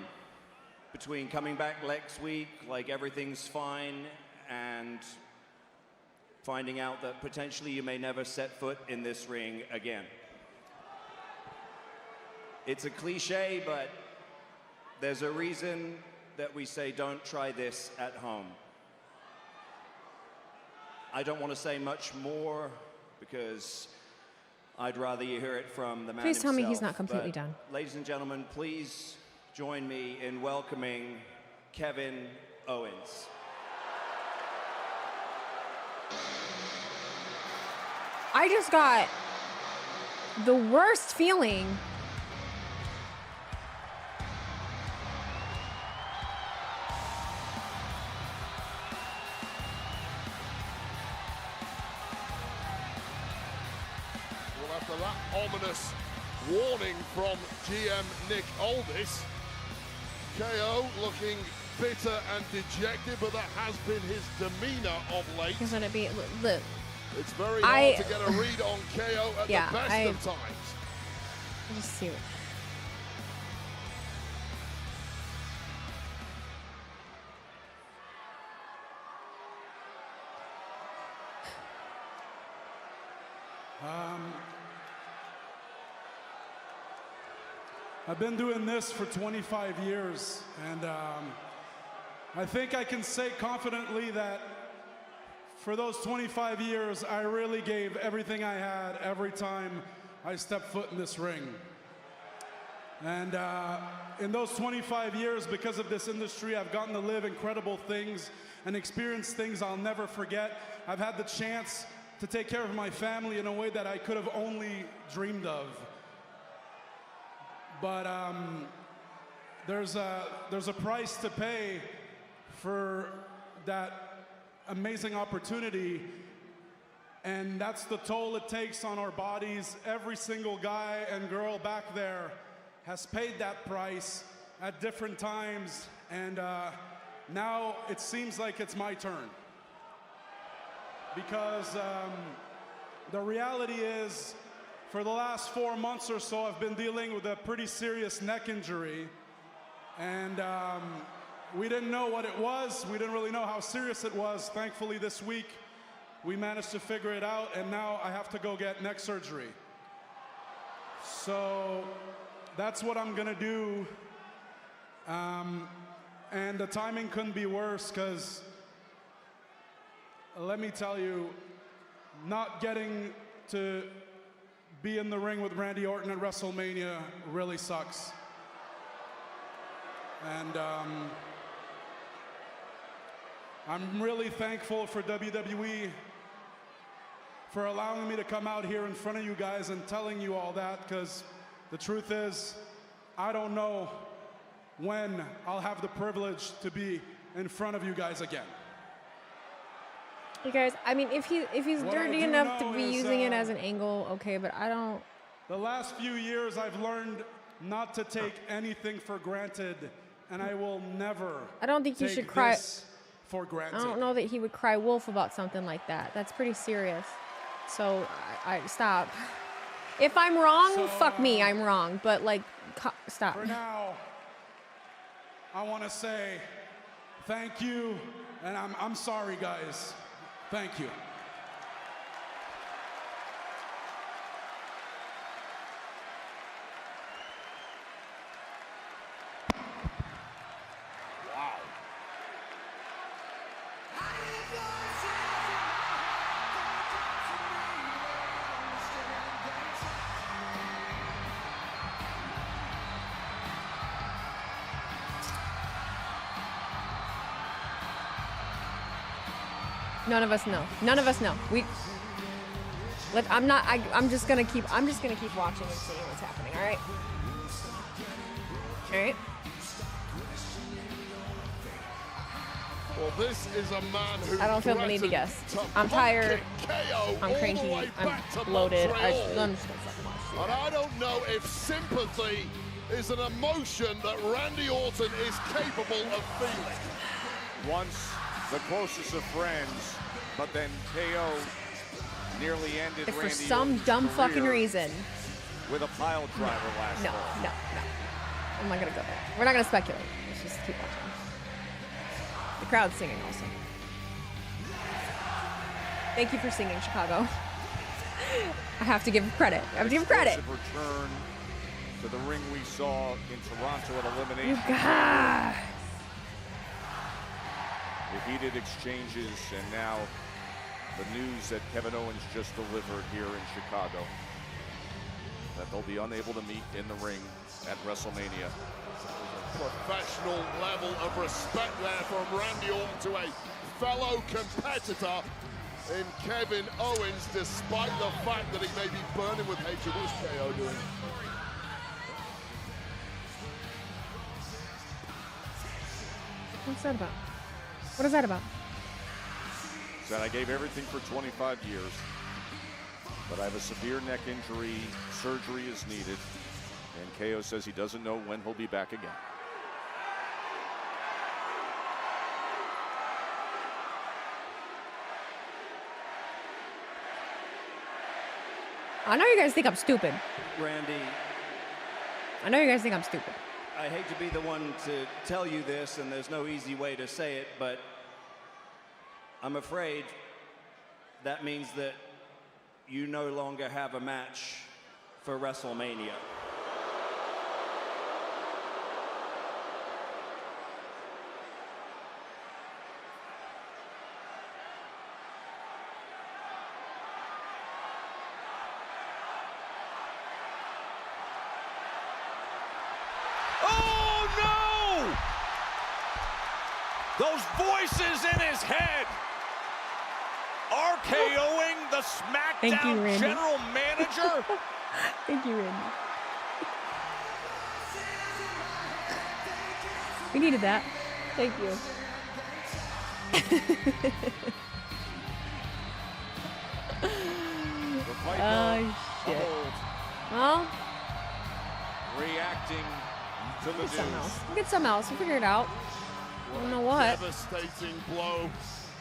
between coming back next week like everything's fine and finding out that potentially you may never set foot in this ring again. It's a cliche, but there's a reason that we say don't try this at home. I don't want to say much more because I'd rather you hear it from the man Please tell me he's himself, not completely but, done. Ladies and gentlemen, please join me in welcoming Kevin Owens. I just got the worst feeling. Well, after that ominous warning from GM Nick Aldis, KO looking bitter and dejected, but that has been his demeanor of late. Isn't it be look? It's very hard to get a read on KO at Yeah, the best of times. Just see it. I've been doing this for 25 years, and I think I can say confidently that for those 25 years, I really gave everything I had every time I stepped foot in this ring. And in those 25 years, because of this industry, I've gotten to live incredible things and experience things I'll never forget. I've had the chance to take care of my family in a way that I could have only dreamed of. But there's a price to pay for that amazing opportunity, and that's the toll it takes on our bodies. Every single guy and girl back there has paid that price at different times, and now it seems like it's my turn. Because the reality is, for the last 4 months or so, I've been dealing with a pretty serious neck injury, and we didn't know what it was. We didn't really know how serious it was. Thankfully, this week, we managed to figure it out, and now I have to go get neck surgery. So that's what I'm gonna do. And the timing couldn't be worse, because let me tell you, not getting to be in the ring with Randy Orton at WrestleMania really sucks. And I'm really thankful for WWE for allowing me to come out here in front of you guys and telling you all that, because the truth is, I don't know when I'll have the privilege to be in front of you guys again. You guys, I mean, if he's What dirty I do enough to know be is, using it as an angle, okay, but I don't. The last few years, I've learned not to take anything for granted, and I will never. I don't think you take should cry this for granted. I don't know that he would cry wolf about something like that. That's pretty serious. So I stop. If I'm wrong, fuck me, I'm wrong. But like, stop. For now, I want to say thank you, and I'm sorry, guys. Thank you. Wow. None of us know. None of us know. I'm just gonna keep watching and seeing what's happening. All right. All right. Well, this is a man who I don't feel the need to guess. I'm tired. I'm cranky. I'm bloated. I'm just gonna fucking watch. And I don't know if sympathy is an emotion that Randy Orton is capable of feeling. Once the closest of friends, but then KO nearly ended If for Randy some Orton's dumb career fucking reason. with a pile driver last No, fall. no. I'm not gonna go there. We're not gonna speculate. Let's just keep watching. The crowd's singing also. Thank you for singing, Chicago. I have to give credit. I have to give credit. Explosive return to the ring we saw in Toronto at Elimination. You guys. The heated exchanges, and now the news that Kevin Owens just delivered here in Chicago. that they'll be unable to meet in the ring at WrestleMania. Professional level of respect there from Randy Orton to a fellow competitor in Kevin Owens, despite the fact that he may be burning with hatred. What's KO doing? What's that about? What is that about? Said I gave everything for 25 years, but I have a severe neck injury. Surgery is needed, and KO says he doesn't know when he'll be back again. I know you guys think I'm stupid. Randy, I know you guys think I'm stupid. I hate to be the one to tell you this, and there's no easy way to say it, but I'm afraid that means that you no longer have a match for WrestleMania. Oh no! Those voices in his head. RKOing the SmackDown general manager. Thank you, Randy. We needed that. Thank you. Oh, shit. Well, Reacting to the something news. else. We'll get something else. We'll figure it out. I don't know what. Devastating blow,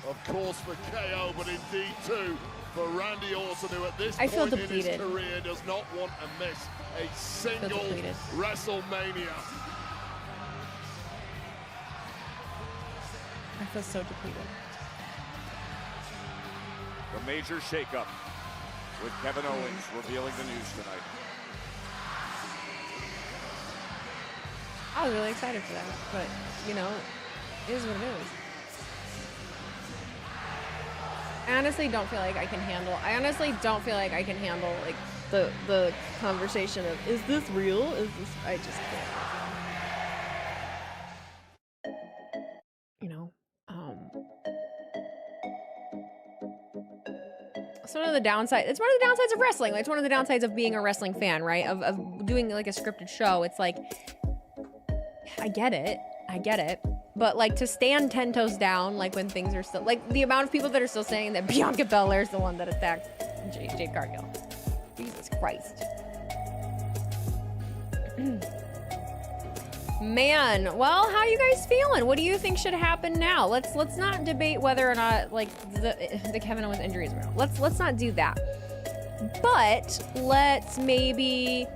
of course, for KO, but indeed too for Randy Orton, who at this I feel point in his depleted. career does not want to miss a single depleted. WrestleMania. I feel so depleted. The major shakeup with Kevin Owens revealing the news tonight. I was really excited for that, but, you know, it is what it is. I honestly don't feel like I can handle, like, the conversation of, is this real? Is this, I just can't. You know, it's one of the downsides, it's one of the downsides of wrestling. Like, it's one of the downsides of being a wrestling fan, right? Of doing, like, a scripted show. It's like, I get it. But, like, to stand 10 toes down, like, when things are still, like, the amount of people that are still saying that Bianca Belair is the one that attacked Jade Cargill. Jesus Christ. Man, well, how you guys feeling? What do you think should happen now? Let's not debate whether or not, like, the Kevin Owens injury is real. Let's not do that. But let's maybe,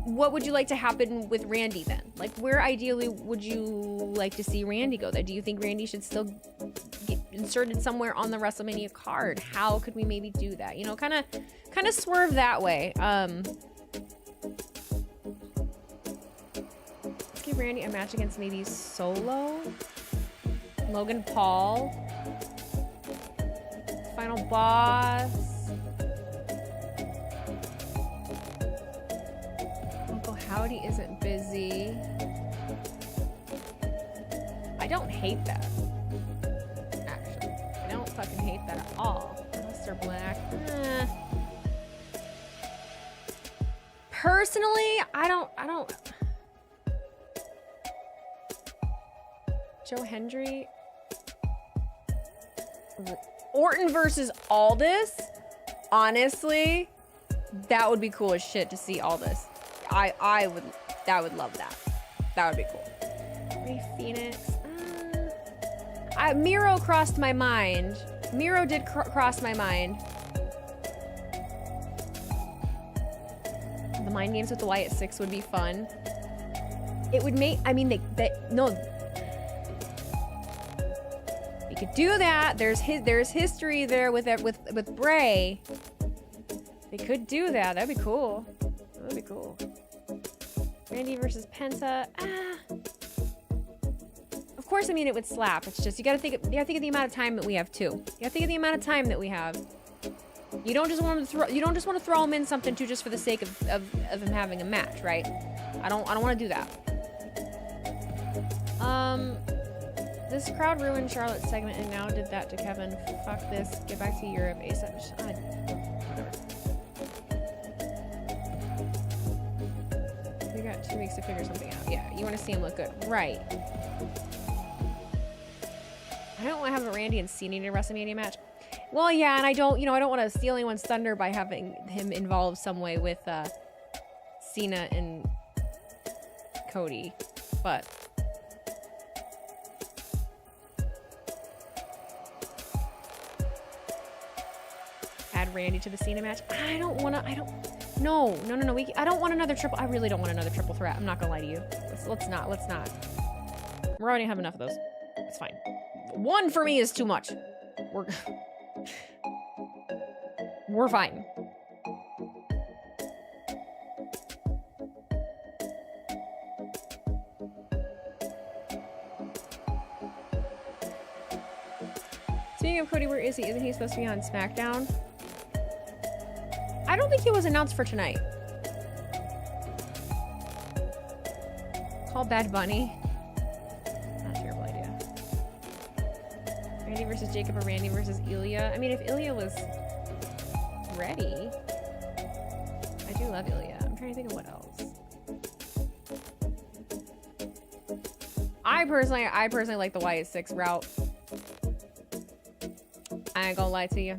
what would you like to happen with Randy then? Like, where ideally would you like to see Randy go? Do you think Randy should still get inserted somewhere on the WrestleMania card? How could we maybe do that? You know, kind of swerve that way. Let's give Randy a match against maybe Solo, Logan Paul, Final Boss. Howdy isn't busy. I don't hate that. Actually, I don't fucking hate that at all. Mr. Black. Personally, I don't. Joe Hendry. Orton versus Aldis. Honestly, that would be cool as shit to see Aldis. I would love that. That would be cool. Rey Fenix. Miro crossed my mind. Miro did cross my mind. The mind games with the Wyatt Six would be fun. It would make, I mean, no. You could do that. There's history there with Bray. They could do that. That'd be cool. That'd be cool. Randy versus Penta. Of course, I mean, it would slap. It's just, you gotta think of the amount of time that we have too. You gotta think of the amount of time that we have. You don't just want to throw him in something too just for the sake of him having a match, right? I don't want to do that. This crowd ruined Charlotte's segment and now did that to Kevin. Fuck this. Get back to Europe ASAP. Whatever. We got 2 weeks to figure something out. Yeah, you want to see him look good, right? I don't want to have a Randy and Cena in a WrestleMania match. Well, yeah, and I don't want to steal anyone's thunder by having him involved some way with Cena and Cody, but add Randy to the Cena match. I don't. No. I don't want another triple. I really don't want another triple threat. I'm not gonna lie to you. Let's not. We're already have enough of those. It's fine. 1 for me is too much. We're fine. Speaking of Cody, where is he? Isn't he supposed to be on Smackdown? I don't think he was announced for tonight. Call Bad Bunny. Not a terrible idea. Randy versus Jacob or Randy versus Ilya. I mean, if Ilya was ready. I do love Ilya. I'm trying to think of what else. I personally like the Wyatt 6 route. I ain't gonna lie to you.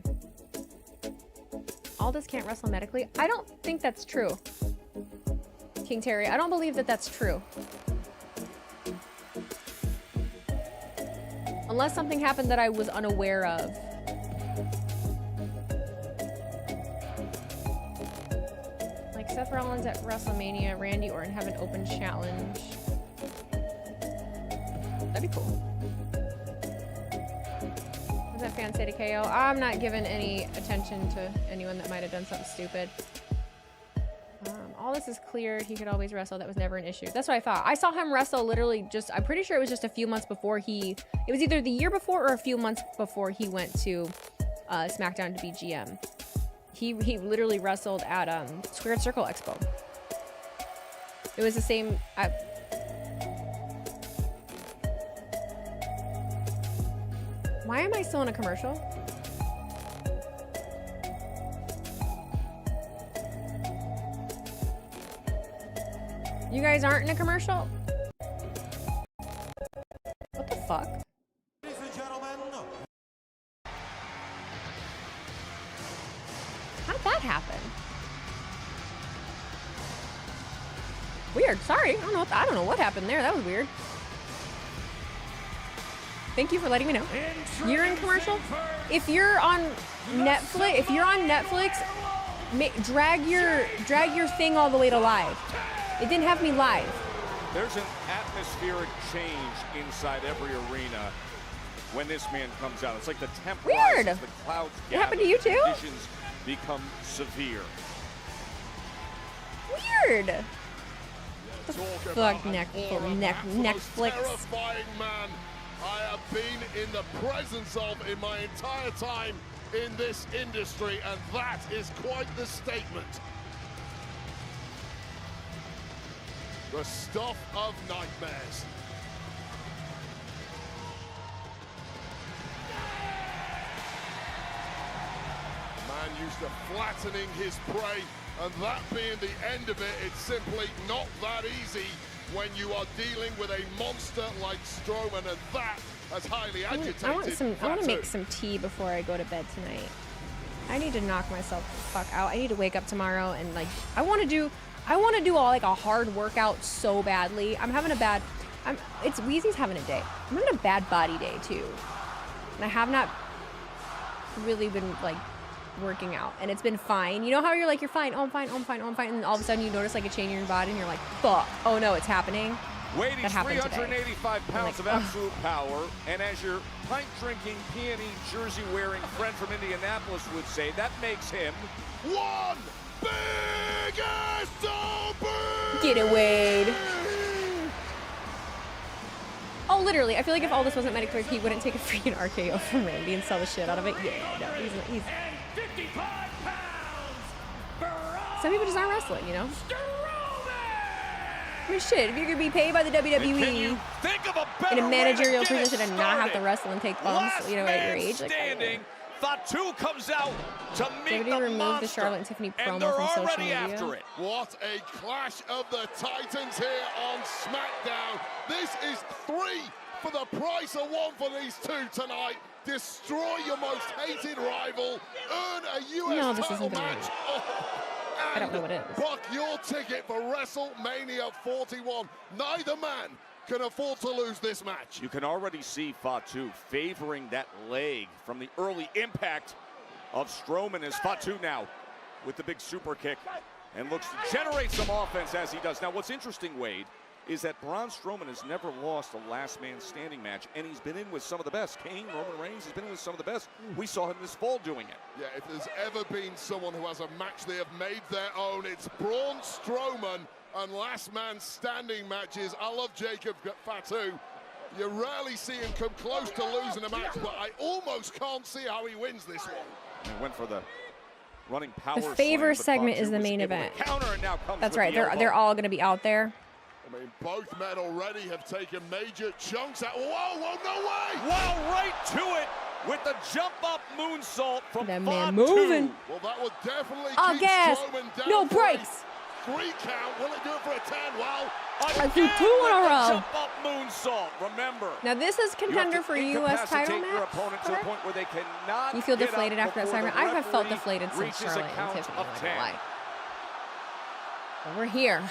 Aldis can't wrestle medically. I don't think that's true. King Terry, I don't believe that that's true. Unless something happened that I was unaware of. Like Seth Rollins at WrestleMania, Randy Orton have an open challenge. That'd be cool. What does that fan say to KO? I'm not giving any attention to anyone that might have done something stupid. All this is cleared. He could always wrestle. That was never an issue. That's what I thought. I saw him wrestle literally just, I'm pretty sure it was just a few months before it was either the year before or a few months before he went to Smackdown to be GM. He literally wrestled at Squared Circle Expo. It was the same. Why am I still in a commercial? You guys aren't in a commercial? What the fuck? Ladies and gentlemen. How'd that happen? Weird. Sorry. I don't know what happened there. That was weird. Thank you for letting me know. You're in commercial? If you're on Netflix, drag your thing all the way to live. It didn't have me live. There's an atmospheric change inside every arena when this man comes out. It's like the temperature, Weird. the clouds gather, It happened to you too? conditions become severe. Weird. The fuck Netflix. Terrifying man I have been in the presence of in my entire time in this industry, and that is quite the statement. The stuff of nightmares. Man used to flattening his prey, and that being the end of it, it's simply not that easy when you are dealing with a monster like Strowman, and that has highly agitated. I want to make some tea before I go to bed tonight. I need to knock myself the fuck out. I need to wake up tomorrow and like I want to do all like a hard workout so badly. It's Wheezy's having a day. I'm having a bad body day too. And I have not really been like working out, and it's been fine. You know how you're like, you're fine, oh I'm fine, and then all of a sudden you notice like a change in your body and you're like, fuck, oh no, it's happening. Weighing That happened today. 385 pounds of absolute power, and as your pint-drinking, peony jersey-wearing friend from Indianapolis would say, that makes him one big SOB! Get it, Wade. Oh, literally, I feel like if all this wasn't medically, he wouldn't take a freaking RKO from Randy and sell the shit out of it. Yeah, no, he's Some people just aren't wrestling, you know? I mean, shit, if you're going to be paid by the WWE in a managerial position and not have to wrestle and take bumps, you know, at your age, like, Fatu comes out to meet the removed monster, the Charlotte and Tiffany promo and they're from social already media. after it. What a clash of the Titans here on SmackDown. This is 3 for the price of 1 for these two tonight. Destroy your most hated rival, earn a US title match. I don't know what it is. Book your ticket for WrestleMania 41. Neither man can afford to lose this match. You can already see Fatu favoring that leg from the early impact of Strowman as Fatu now with the big super kick and looks to generate some offense as he does. Now, what's interesting, Wade, is that Braun Strowman has never lost a last man standing match, and he's been in with some of the best. Kane, Roman Reigns, he's been in with some of the best. We saw him this fall doing it. Yeah, if there's ever been someone who has a match they have made their own, it's Braun Strowman. And last man standing matches. I love Jacob Fatu. You rarely see him come close to losing a match, but I almost can't see how he wins this one. He went for the running power. The favor slam, segment Fatu is the was main able to event. counter, and now comes That's with right. the elbow. They're all going to be out there. I mean, both men already have taken major chunks out. Whoa, whoa, no way! Wow, right to it with the jump up moonsault from That Fatu. man moving. Well, that would definitely All keep gas. Strowman down. No for breaks. a 3 count. Will it do it for a 10? Well, I threw 2 in a row. Jump up moonsault. Remember. Now this is contender for a U.S. title your match. opponent to the point where they cannot. You feel get deflated up after that before segment? the I have felt referee deflated since reaches a Charlotte and count Tiffany. of I'm not 10. gonna lie. But we're here.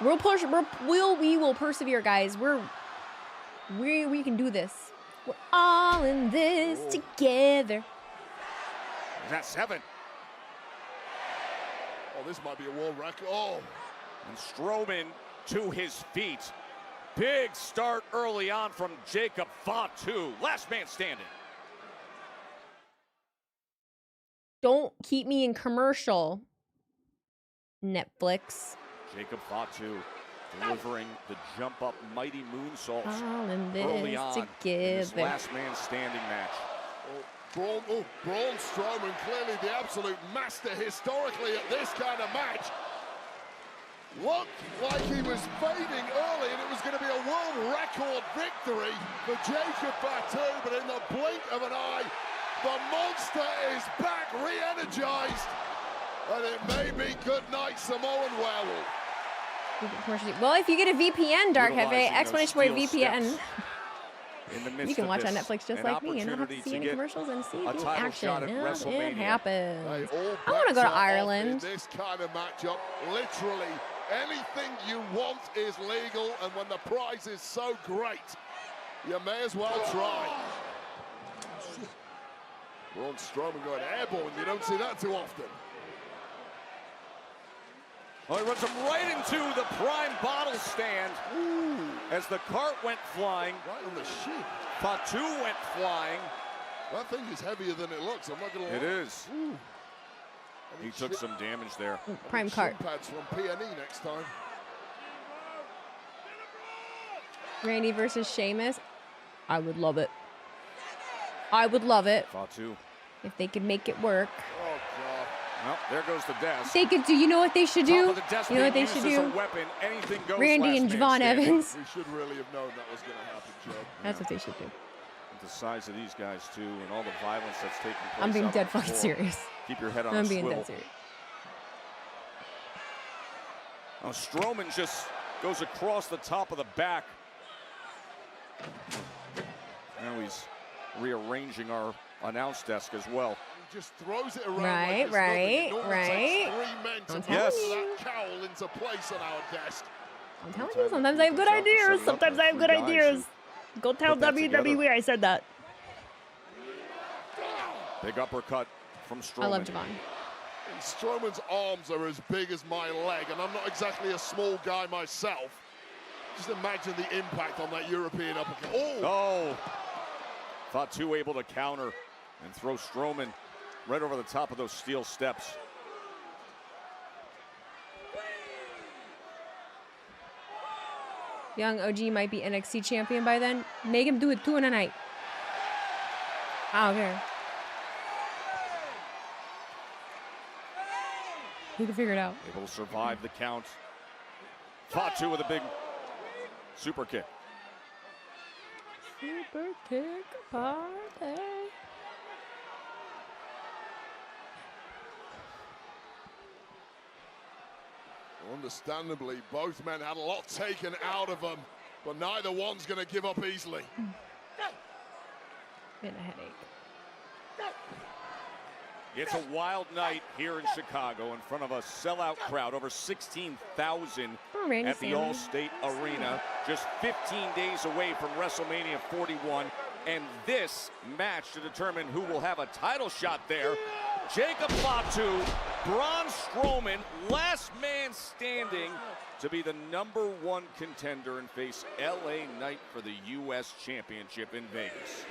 We'll push. We will persevere, guys. We can do this. We're all in this together. That's 7. oh, this might be a world record. Oh. And Strowman to his feet. Big start early on from Jacob Fatu. Last man standing. Don't keep me in commercial. Netflix. Jacob Fatu delivering the jump up mighty moonsaults All in early this on in this together. last man standing match. Braun Strowman, clearly the absolute master historically at this kind of match. Looked like he was fading early and it was going to be a world record victory for Jacob Fatu, but in the blink of an eye, the monster is back, re-energized, and it may be good night Samoan Werewolf. Well, if you get a VPN, Dark Hefe, exclamation point VPN. In the midst You can of watch on this, Netflix just an like me and not have to opportunity see to any get commercials and see a the title action. shot at Yeah, WrestleMania. it happens. Hey, all I want to go bets to are off in Ireland. this kind of matchup, literally anything you want is legal, and when the prize is so great, you may as well try. Braun Strowman going airborne, you don't see that too often. Oh, he runs him right into the prime bottle stand. Ooh. As the cart went flying. Right on the shin. Fatu went flying. That thing is heavier than it looks, I'm not going to lie. It is. Ooh. He took some damage there. Prime cart. Shin pads from PNE next time. Randy versus Sheamus. I would love it. I would love it Fatu. if they could make it work. Oh, God. Well, there goes the desk. They could do. You know what they should Top do? of the desk You know what they being should used as do? a weapon. Anything goes. Randy last and man Javon standing. Evans. We should really have known that was going to happen, Joe. That's what they should do. With the size of these guys too, and all the violence that's taking place. I'm being out dead on the fucking floor. serious. Keep your head on I'm a being swivel. dead serious. Now Strowman just goes across the top of the back. Now he's rearranging our announce desk as well. He just throws it around Right, like it's nothing. It normally right. takes 3 men to I'm put telling that cowl into place on our desk. I'm telling you, sometimes I have good ideas. Sometimes I have good ideas. Go tell put that WWE together. I said that. Big uppercut from Strowman. I love Javon. Strowman's arms are as big as my leg, and I'm not exactly a small guy myself. Just imagine the impact on that European uppercut. Oh! Fatu able to counter and throw Strowman right over the top of those steel steps. Young OG might be NXT champion by then. Make him do it 2 in a night. I don't care. He can figure it out. Able to survive the count. Fatu with a big super kick. Super kick party. Understandably, both men had a lot taken out of them, but neither one's going to give up easily. Been a headache. It's a wild night here in Chicago in front of a sellout crowd, over 16,000 at the Allstate Arena, just 15 days away from WrestleMania 41. And this match to determine who will have a title shot there. Jacob Fatu, Braun Strowman, last man standing to be the #1 contender and face LA Knight for the U.S. Championship in Vegas.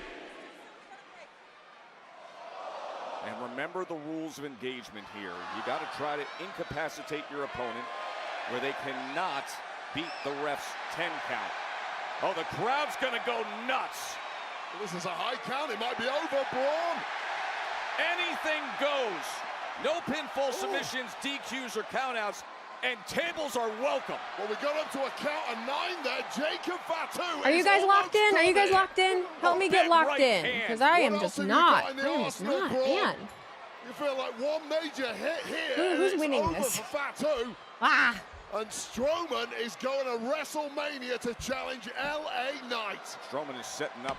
And remember the rules of engagement here. You got to try to incapacitate your opponent where they cannot beat the ref's 10 count. Oh, the crowd's going to go nuts. Well, this is a high count. It might be over, Braun. Anything goes. No pinfall submissions, DQs, or countouts, and tables are welcome. Well, we got up to a count of 9 there. Jacob Fatu. Are you guys locked in? Are you guys locked in? Help me get locked in, because I am just not. I am just not. Man. You feel like one major hit here. Who's winning this? For Fatu. Ah. And Strowman is going to WrestleMania to challenge LA Knight. Strowman is setting up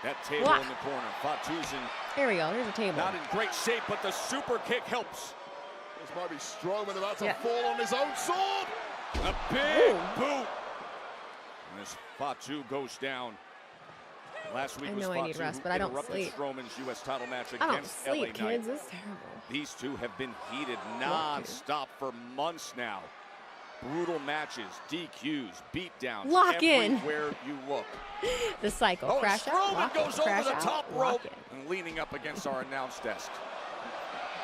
that table in the corner. Fatu's in. There we go. There's a table. Not in great shape, but the super kick helps. This might be Strowman about to fall on his own sword. A big boot. And as Fatu goes down. Last week was I know I need Fatu rest, but I don't interrupted sleep. Strowman's U.S. title match I don't against sleep, LA Knight. kids. This is terrible. These two have been heated non-stop for months now. Brutal matches, DQs, beatdowns, Lock in. everywhere you look. The cycle. Oh, Crash out. Strowman Lock goes in, crash over the out, top lock rope in. and leaning up against our announce desk.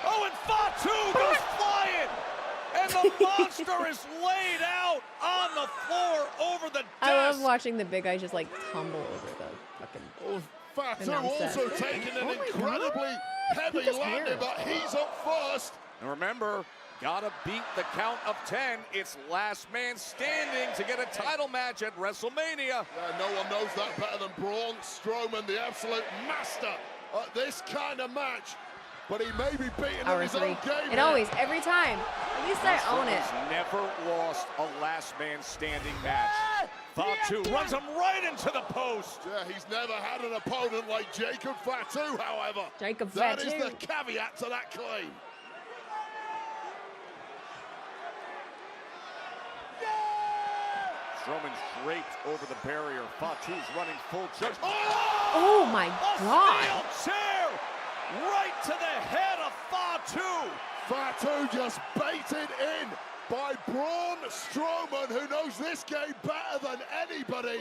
Oh, and Fatu goes flying! And the monster is laid out on the floor over the desk. I love watching the big guy just like tumble over the fucking. Oh, Fatu announce also desk. taking an Oh my incredibly God. heavy Look at his landing, hair. but he's up first. And remember, gotta beat the count of 10. It's last man standing to get a title match at WrestleMania. Yeah, no one knows that better than Braun Strowman, the absolute master at this kind of match. But he may be beaten in Hour his 3. own game. It always, every time. At least I own it. Strowman's never lost a last man standing match. Fatu runs him right into the post. Yeah, he's never had an opponent like Jacob Fatu, however. Jacob That Fatu. is the caveat to that claim. Strowman's draped over the barrier. Fatu's running full charge. Oh my God. Steel chair right to the head of Fatu. Fatu just baited in by Braun Strowman, who knows this game better than anybody.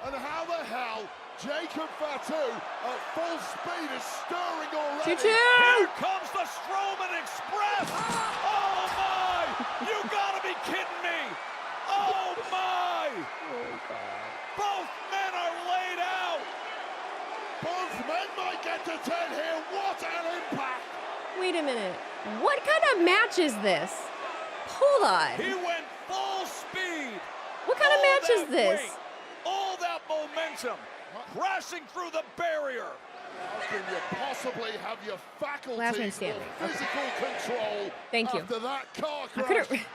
And how the hell Jacob Fatu at full speed is stirring already. Choo-choo! Here comes the Strowman Express. Oh my! You gotta be kidding me! Oh my! Both men are laid out. Both men might get to 10 here. What an impact! Wait a minute. What kind of match is this? Hold on. He went full speed. What kind of match is this? Weight, all that momentum, crashing through the barrier. How can you possibly have your Last man faculties standing. or physical control Thank you. after that car I crash? couldn't.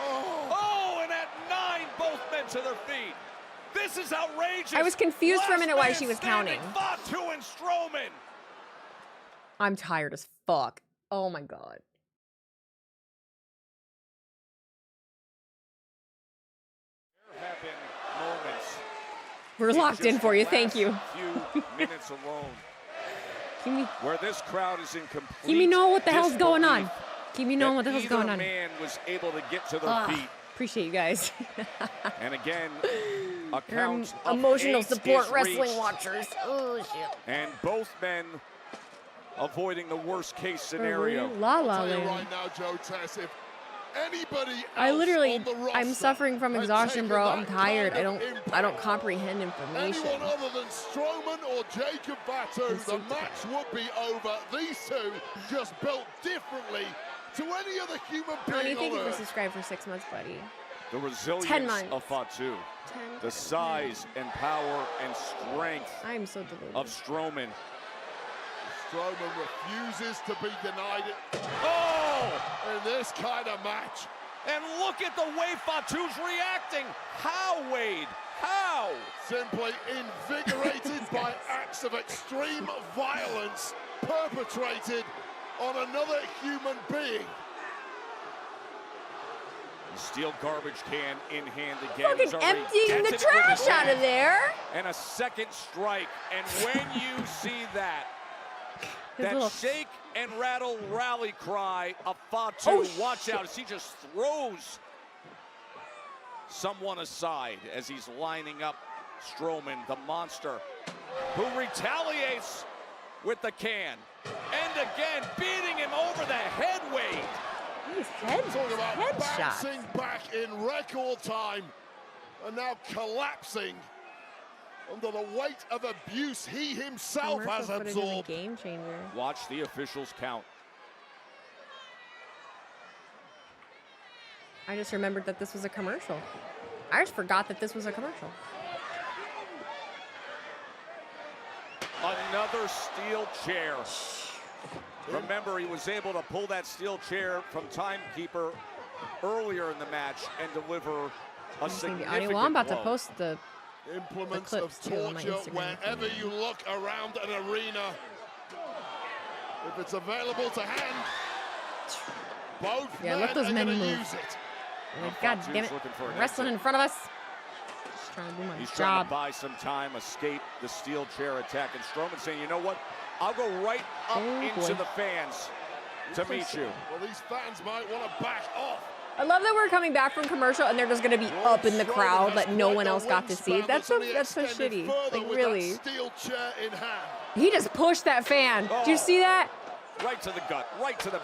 Oh, and at 9, both men to their feet. This is outrageous. I was confused for a minute why Last she was man standing, counting. Fatu and Strowman. I'm tired as fuck. Oh my God. There have been moments. We're locked in for you. Thank you. Few minutes alone. Give me, Where this crowd is in complete give me know what the hell's going on. disbelief Give me know that what the hell's going on. Either man was able to get to their Ah, feet. appreciate you guys. And again, a You're count of emotional 8 support is wrestling reached. watchers. Oh shit. And both men avoiding the worst case scenario. La La I'll tell you Land. right now, Joe Tess, if anybody I else literally, on the roster I'm suffering from had exhaustion, taken bro. that I'm tired. I kind don't, of I don't comprehend information. anyone other than Strowman or Jacob Fatu, the match would be over. These two just built differently to any other human Tony, being thank you on for earth. subscribing for 6 months, buddy. The resilience 10 months. of Fatu. 10. The size and power and strength I am so deluded. of Strowman. Strowman refuses to be denied it. Oh! In this kind of match. And look at the way Fatu's reacting. How, Wade? How? Simply invigorated by acts of extreme violence perpetrated on another human being. The steel garbage can in hand again. Fucking He's already emptying the dented it with trash his out of hand. there. And a second strike. And when you see that, His that little- shake and rattle rally cry of Fatu, Oh, watch shit. out as he just throws someone aside as he's lining up Strowman, the monster, who retaliates with the can. And again, beating him over the head, Wade. His head, Talk about headshot. bouncing back in record time and now collapsing under the weight of abuse he himself has Commercial footage is a absorbed. game changer. Watch the officials count. I just remembered that this was a commercial. I just forgot that this was a commercial. Another steel chair. Remember, he was able to pull that steel chair from Timekeeper earlier in the match and deliver a significant Well, I'm about to blow. post the Implements clips of too on my torture Instagram. wherever you look around an arena. If it's available to hand, both Yeah, men let those are men going to move. use it. Like, God damn it. looking for an Wrestling in front of us. Just trying to do my He's trying job. to buy some time, escape the steel chair attack. And Strowman saying, you know what? I'll go right up into the fans to meet you. Well, these fans might want to back off. I love that we're coming back from commercial and they're just gonna be up in the crowd that no one else got to see. That's so shitty. Like really. Steel chair in hand. He just pushed that fan. Did you see that? Right to the gut, right to the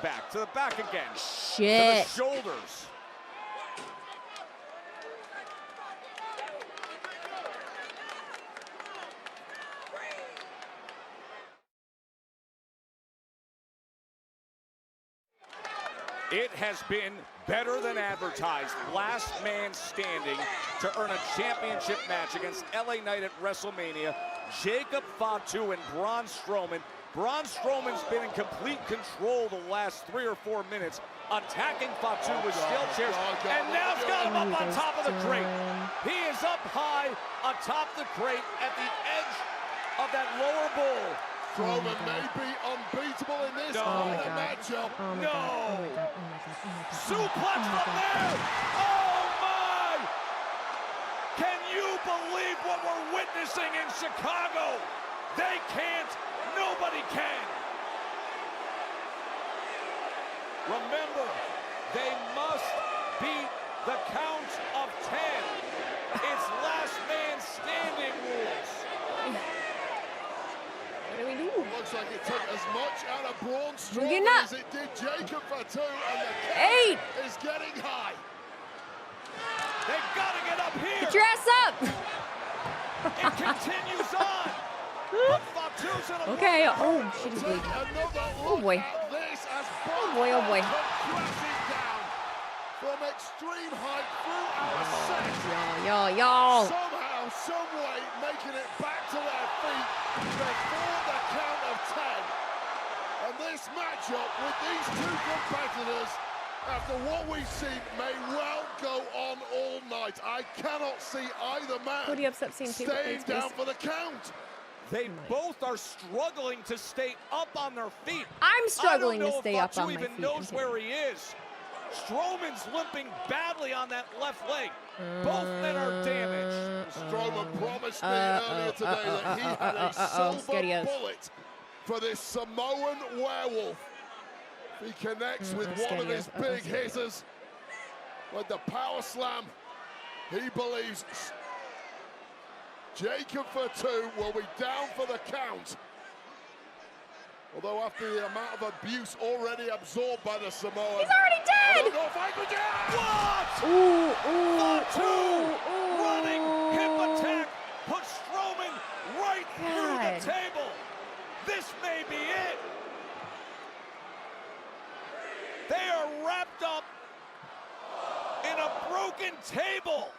back again. Shit. To the shoulders. It has been better than advertised. Last man standing to earn a championship match against LA Knight at WrestleMania. Jacob Fatu and Braun Strowman. Braun Strowman's been in complete control the last 3 or 4 minutes, attacking Fatu with steel chairs, and now he's got him up on top of the crate. He is up high atop the crate at the edge of that lower bowl. Strowman may be unbeatable in this kind of matchup. Suplex from there! Oh my! Can you believe what we're witnessing in Chicago? They can't, nobody can. Remember, they must beat the count of 10. It's last man standing rules. What do we do? Looks like it took as much out of Braun We're getting Strowman up. as it did Jacob Fatu, and the Hey! count is getting high. They gotta get up here. Get your ass up! It continues on. But Fatu's in a Okay. Oh, shit is big. Oh boy. Oh boy. Oh boy. Crashing down from extreme height through our set. Y'all. Somehow, some way, making it back to their feet before the count of 10. And this matchup with these two competitors, after what we've seen, may well go on all night. I cannot see either man Pretty upset seeing paper staying plates, down please. for the count. They both are struggling to stay up on their feet. I'm struggling I don't to know stay if up on Fatu my even feet. knows where he is. Strowman's limping badly on that left leg. Both men are damaged. Strowman promised me earlier today that he had a silver bullet for this Samoan werewolf. If he connects with one of his big hitters with the power slam, he believes Jacob Fatu will be down for the count. Although after the amount of abuse already absorbed by the Samoan, He's already I dead! don't know if I could What? Ooh, Fatu running hip attack puts Strowman right through God. the table. This may be it. They are broken table.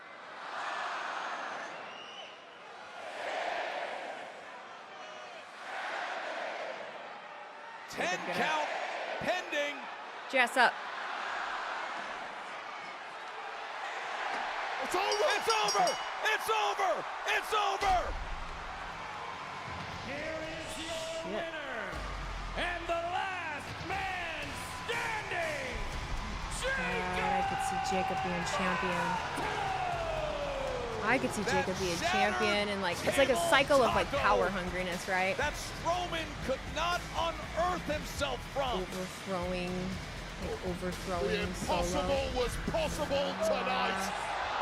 Ten count pending. Jess up. It's over! It's over! It's over! It's over! Here is your winner and the last man standing, I could see Jacob being champion. I could see Jacob being champion, and like it's like a cycle of like power hungriness, right? That Strowman could not unearth himself from. Overthrowing The impossible was possible tonight.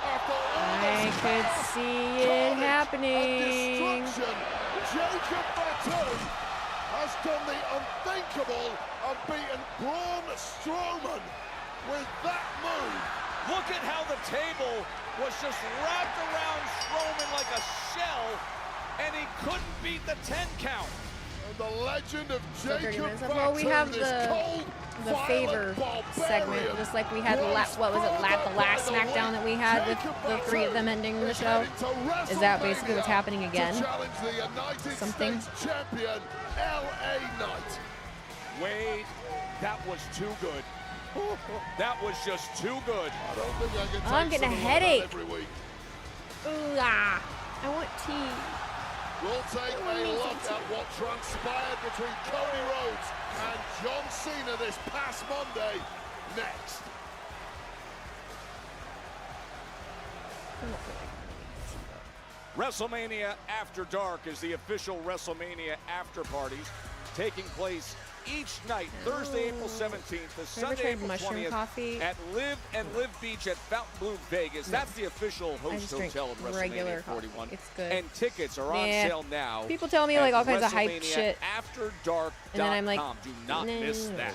After all I could see it happening. Jacob Batum has done the unthinkable and beaten Braun Strowman with that move. Look at how the table was just wrapped around Strowman like a shell, and he couldn't beat the 10 count. And the legend of So 30 Jacob minutes Batum, left. Well, we have this cold, the favor segment, just like we had the last Smackdown that we had with the three of them ending the show. Is that basically what's happening again? Something. Champion LA Knight. Wade, that was too good. That was just too good. I don't think I can I'm getting a headache. every week. Ooh, I want tea. We'll take a look at what transpired between Cody Rhodes and John Cena this past Monday next. WrestleMania After Dark is the official WrestleMania after parties taking place each night, Thursday, April 17th, to Sunday, April 20th, at Live and Live Beach at Fontainebleau, Vegas. That's the official host hotel of WrestleMania 41. It's good. And tickets are on sale now. People tell me like all kinds of hype shit. WrestleManiaAfterdark.com. And then I'm like, do not miss that.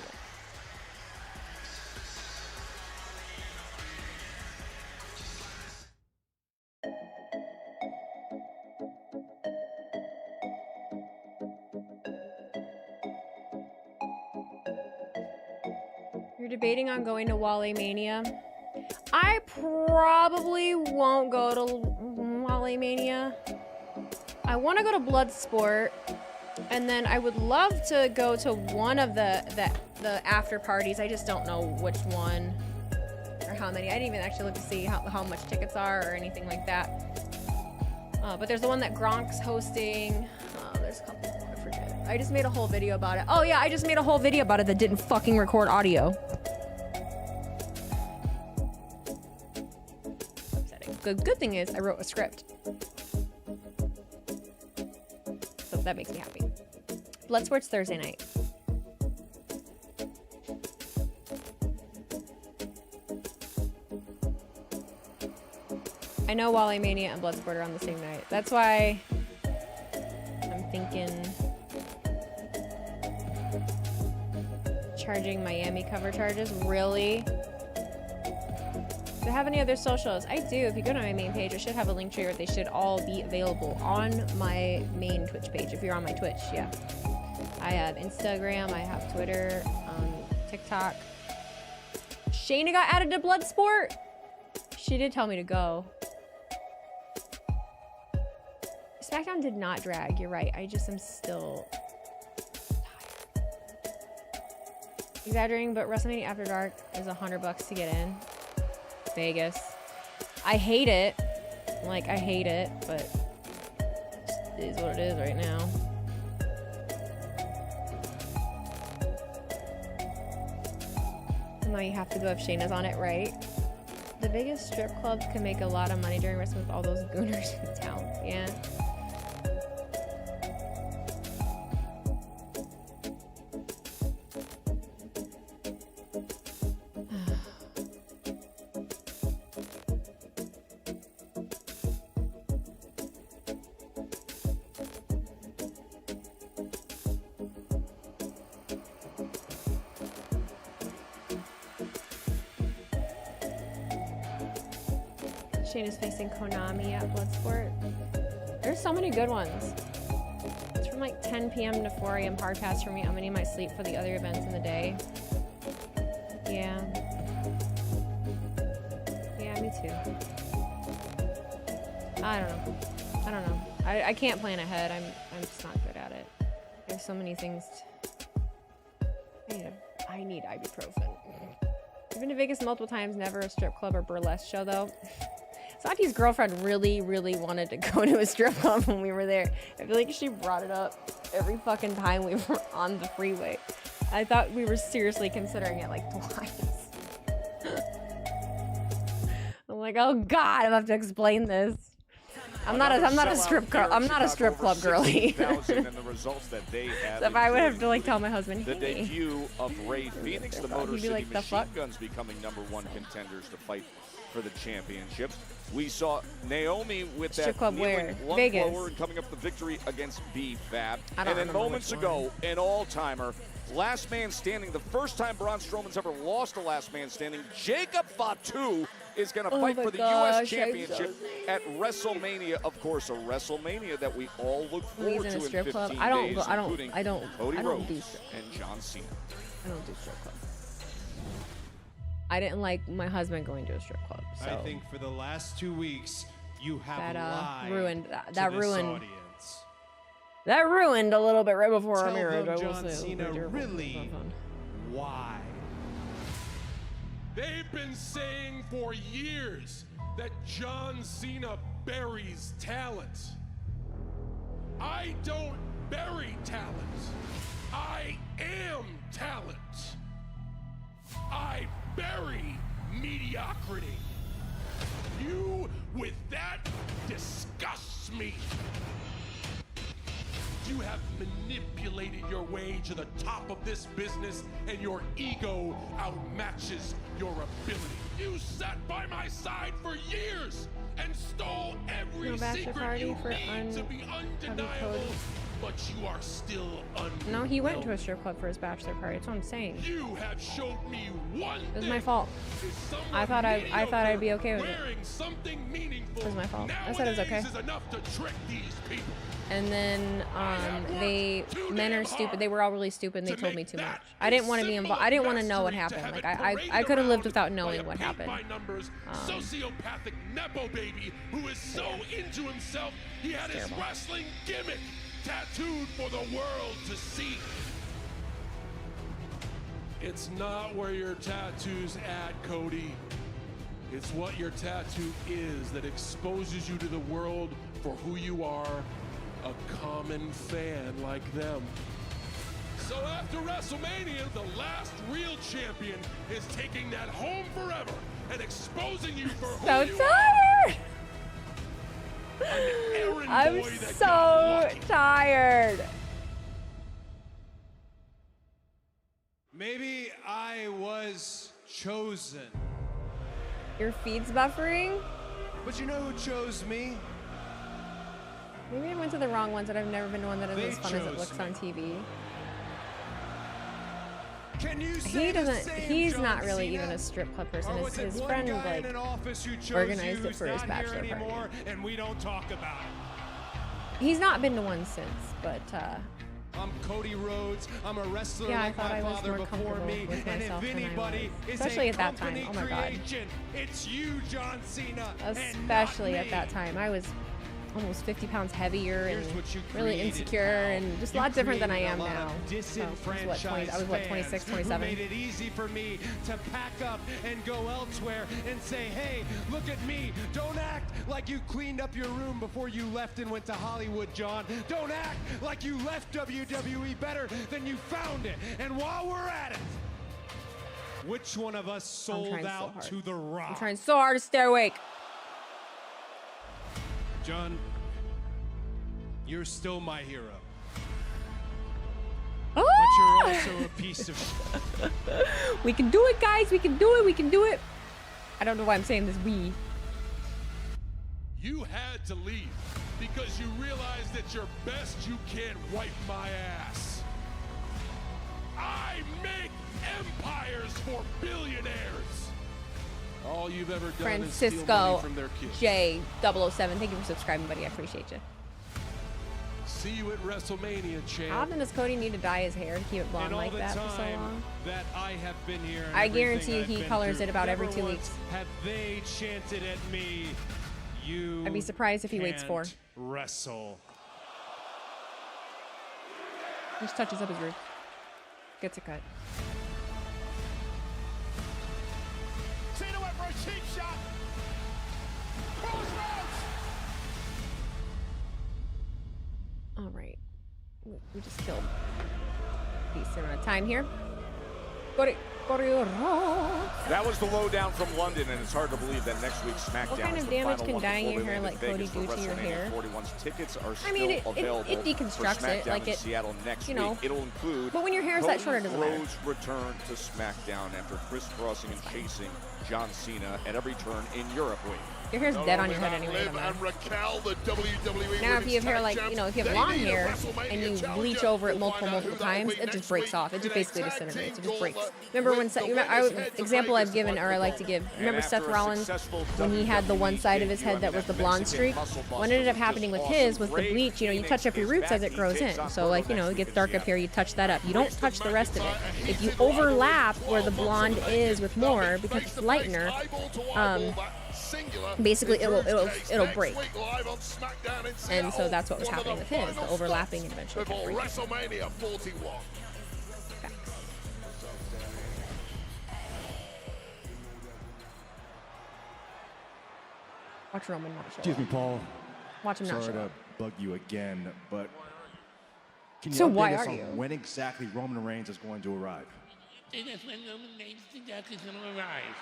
You're debating on going to Wale Mania. I probably won't go to Wale Mania. I want to go to Bloodsport, and then I would love to go to one of the after parties. I just don't know which one or how many. I didn't even actually look to see how much tickets are or anything like that. But there's the one that Gronk's hosting. There's a couple more, I forget. I just made a whole video about it. Oh yeah, I just made a whole video about it that didn't fucking record audio. Upsetting. Good thing is I wrote a script. So that makes me happy. Bloodsport's Thursday night. I know Wale Mania and Bloodsport are on the same night. That's why I'm thinking charging Miami cover charges. Really? Do I have any other socials? I do. If you go to my main page, I should have a link tree, or they should all be available on my main Twitch page. If you're on my Twitch, yeah. I have Instagram, I have Twitter, TikTok. Shayna got added to Bloodsport. She did tell me to go. Smackdown did not drag, you're right. I just am still tired. Exaggerating, but WrestleMania After Dark is $100 to get in. Vegas. I hate it. Like, I hate it, but it is what it is right now. Now you have to go if Shayna's on it, right? The biggest strip clubs can make a lot of money during wrestling with all those gooners in town. Yeah. Shayna's facing Konami at Bloodsport. There's so many good ones. It's from like 10 p.m. to 4 a.m. hard pass for me. I'm gonna need my sleep for the other events in the day. Yeah. Yeah, me Me too. I don't know. I can't plan ahead. I'm just not good at it. There's so many things. I need ibuprofen. I've been to Vegas multiple times, never a strip club or burlesque show though. Sati's girlfriend really wanted to go to a strip club when we were there. I feel like she brought it up every fucking time we were on the freeway. I thought we were seriously considering it like twice. I'm like, oh God, I'm gonna have to explain this. I'm not a strip girl. I'm not a strip club girly. And the results that they had. So if I would have to like tell my husband, the hey. debut of Rey Fenix, the Motor He'd be City like, the Machine fuck? Guns becoming #1 contenders to fight for the championship. We saw Naomi with Strip that club kneeling where? lung Vegas. blower and coming up the victory against B-Fab. I don't And then remember moments which ago, an all-timer, last man standing, the first time Braun Strowman's ever lost a last man standing, Jacob Fatu is going to Oh fight my for the gosh, U.S. Championship at WrestleMania. Of course, a WrestleMania that we all look When he's forward in to a in strip 15 club, days, I don't including Cody do Rhodes strip- and John Cena. I don't do strip clubs. I didn't like my husband going to a strip club. So I think for the last 2 weeks, you have lied ruined to that this ruined audience. that ruined a little bit right before our Tell marriage. them I will John say. Cena really why. They've been saying for years that John Cena buries talent. I don't bury talent. I am talent. I bury mediocrity. You with that disgusts me. You have manipulated your way to the top of this business, and your ego outmatches your ability. You sat by my side for years and stole every No bachelor secret party you for need to be undeniable, but you are still unwilling. No, he went to a strip club for his bachelor party. That's what I'm saying. You have showed me one It was thing. my fault. Is someone I thought I'd be okay with it. wearing something meaningful. It was my fault. I said it was okay. Nowadays is enough to trick these people. And then men are stupid. They were all really stupid and they told me too much. I didn't want to be involved. I didn't want to know what happened. Like I could have lived without knowing what happened. Sociopathic nepo baby who is so into himself he had his wrestling gimmick tattooed for the world to see. It's not where your tattoo's at, Cody. It's what your tattoo is that exposes you to the world for who you are, a common fan like them. So after WrestleMania, the last real champion is taking that home forever and exposing you for who So you tired. are. I'm so tired. Maybe I was chosen. Your feed's buffering? But you know who chose me? Maybe I went to the wrong ones, and I've never been to one that is They as fun as it chose looks me. on TV. Can you He say the doesn't. same, He's John not really Cena? even a strip club person. Or was His it one friend guy like in an office who chose organized you it for who's his not here bachelor party. anymore, and we don't talk about it? He's not been to one since, but I'm Cody Rhodes. I'm a wrestler yeah, I like thought my I was father more before comfortable me. with And myself if than I anybody was. is Especially a at that time. company Oh my god. creation, it's you, John Cena. Especially and at not that time, I was almost 50 pounds heavier and Here's what you really created, insecure pal. and just a You lot different than I created am a lot now. of So, I disenfranchised was what, 26, fans 27? Who made it easy for me to pack up and go elsewhere and say, hey, look at me. Don't act like you cleaned up your room before you left and went to Hollywood, John. Don't act like you left WWE better than you found it. And while we're at it, which one of us sold trying so out hard. to the Rock? I'm trying so hard to stay awake. John, you're still my hero. Ah! But you're also a piece of We can do it, guys. We can do it. We can do it. I don't know why I'm saying this. We. You had to leave because you realized that your best you can't wipe my ass. I make empires for billionaires. All you've ever done is steal money Francisco from their kids. J007. Thank you for subscribing, buddy. I appreciate you. see you at WrestleMania, champ. How often does Cody need to dye his hair to keep it blonde like that for so long? That I have been here. I guarantee you he colors it about every 2 weeks. Have they chanted at me? You. I'd be surprised if he waits 4. Wrestle. Just touches up his roof. Gets a cut. Cena went for a cheap shot. Crossroads. All right. We just killed a decent amount of time here. That was the lowdown from London, and it's hard to believe that next week's SmackDown What kind is of the damage final can one dyeing before your hair we like leave Cody Vegas do for to your WrestleMania hair? 41's tickets are I mean, still it available deconstructs for SmackDown it, like in it, Seattle next you know. week. It'll include But when your hair's that short, it doesn't matter. Rhodes' return to SmackDown after crisscrossing and chasing John Cena at every turn in Europe week. Your hair's dead on your head anyway. Liv and Raquel, the WWE Now, if you have hair like, you know, if you have long hair and you bleach over it multiple times, it just breaks off. It just basically disintegrates. It just breaks. Remember when example I've given, or I like to give. Remember Seth Rollins when he had the one side of his head that was the blonde streak? What ended up happening with his was the bleach. You know, you touch up your roots as it grows in. So like, you know, it gets dark up here. You touch that up. You don't touch the rest of it. If you overlap where the blonde is with more, because it's lightener, basically it'll break. And so that's what was happening with his, the overlapping and eventually kept breaking. WrestleMania 41. Watch Roman not show Excuse up. me, Paul. Watch him not Sorry show to up. bug you again, but can you So update why us are on you? when exactly Roman Reigns is going to arrive? That's when Roman Reigns is going to arrive.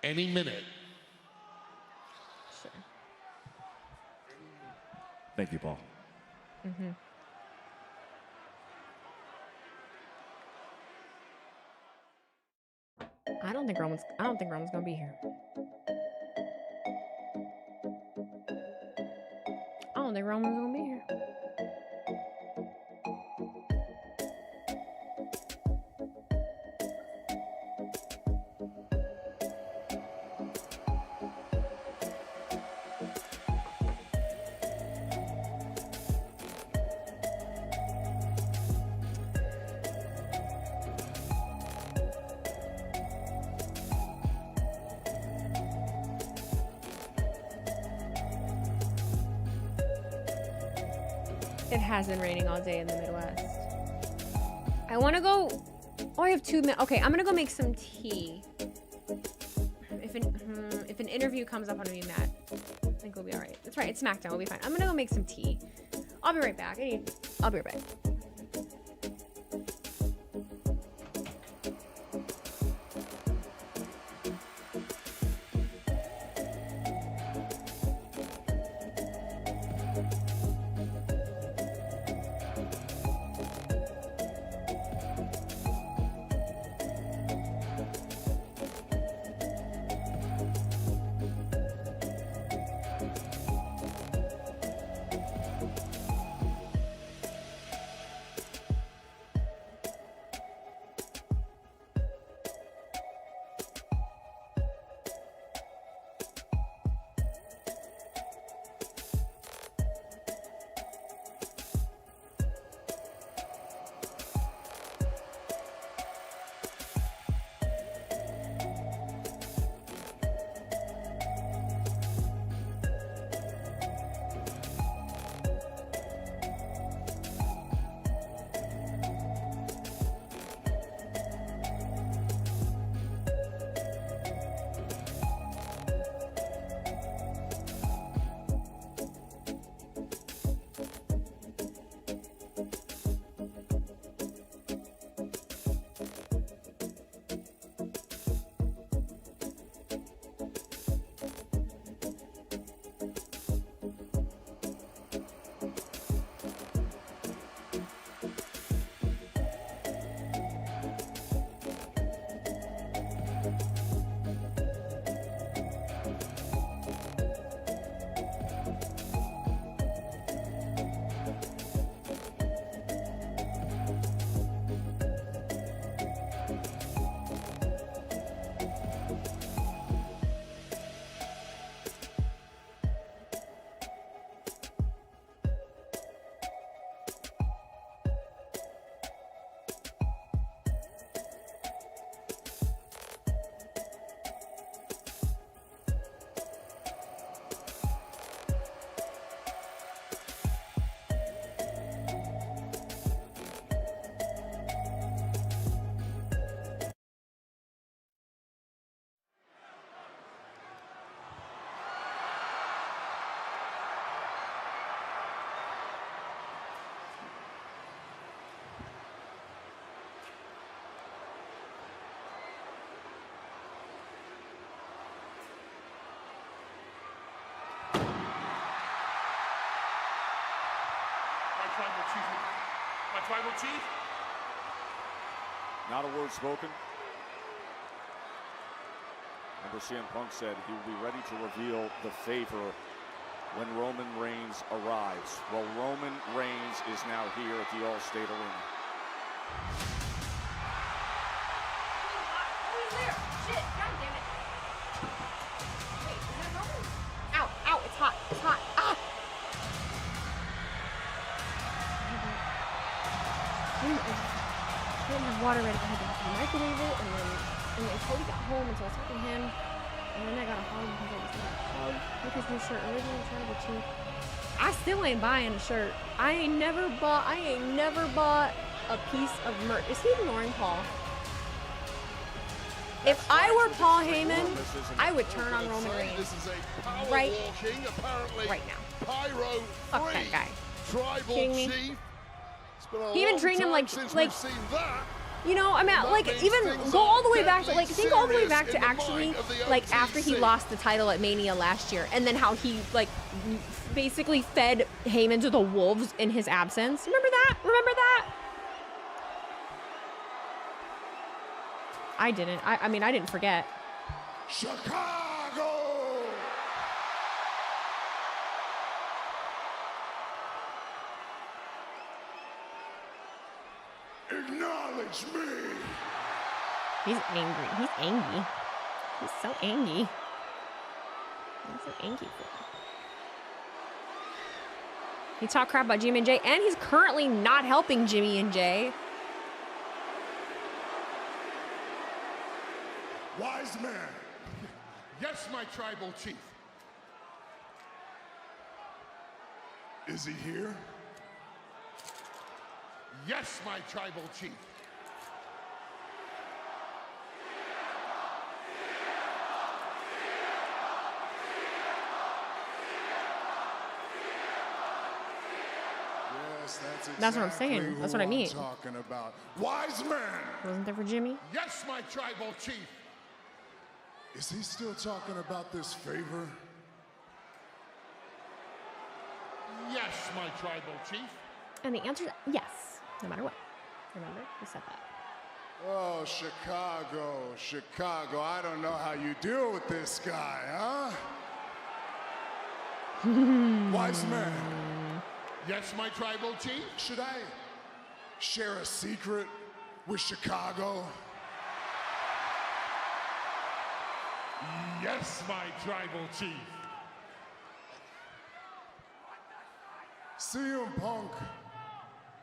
Any minute. Sure. Thank you, Paul. Mm-hmm. I don't think Roman's gonna be here. I don't think Roman's gonna be here. It has been raining all day in the Midwest. I want to go. Oh, I have 2 minutes. Okay, I'm gonna go make some tea. If an interview comes up, I'm gonna be mad. I think we'll be all right. That's right. It's SmackDown. We'll be fine. I'm gonna go make some tea. I'll be right back. I'll be right back. Tribal Chief? Not a word spoken. Remember, CM Punk said he will be ready to reveal the favor when Roman Reigns arrives. Well, Roman Reigns is now here at the All-State Arena. Who's there? Shit, god damn it. Wait, is that Roman? Ow, ow, it's hot, it's hot. Ah! I didn't have water ready. I had to microwave it, and then Cody got home, and so I was talking to him, and then I got a hug because I was like, hug, look at this shirt, original Tribal Chief. I still ain't buying a shirt. I ain't never bought a piece of merch. Is he ignoring Paul? If I were Paul Heyman, I would turn on Roman Reigns right now. Pyro Fuck that guy. Tribal Kidding me? Chief. He even treated him like seen that. you know, I mean, like, even go all the way back to, like, think all the way back to actually, like, after he lost the title at Mania last year, and then how he, like, basically fed Heyman to the wolves in his absence. Remember that? Remember that? I didn't. I mean, I didn't forget. Chicago! Acknowledge me! He's angry. He's angry. He's so angry. I'm so angry for him. He talked crap about Jimmy and Jay, and he's currently not helping Jimmy and Jay. Wise man. Yes, my tribal chief. Is he here? Yes, my tribal chief. Yes, That's what I'm saying. That's what I mean. Talking about wise man. Wasn't there for Jimmy? Yes, my tribal chief. Is he still talking about this favor? Yes, my tribal chief. And the answer is yes, no matter what. Remember, we said that. Oh, Chicago. I don't know how you deal with this guy, huh? Wise man. Yes, my tribal chief. Should I share a secret with Chicago? Yes, my tribal chief. CM Punk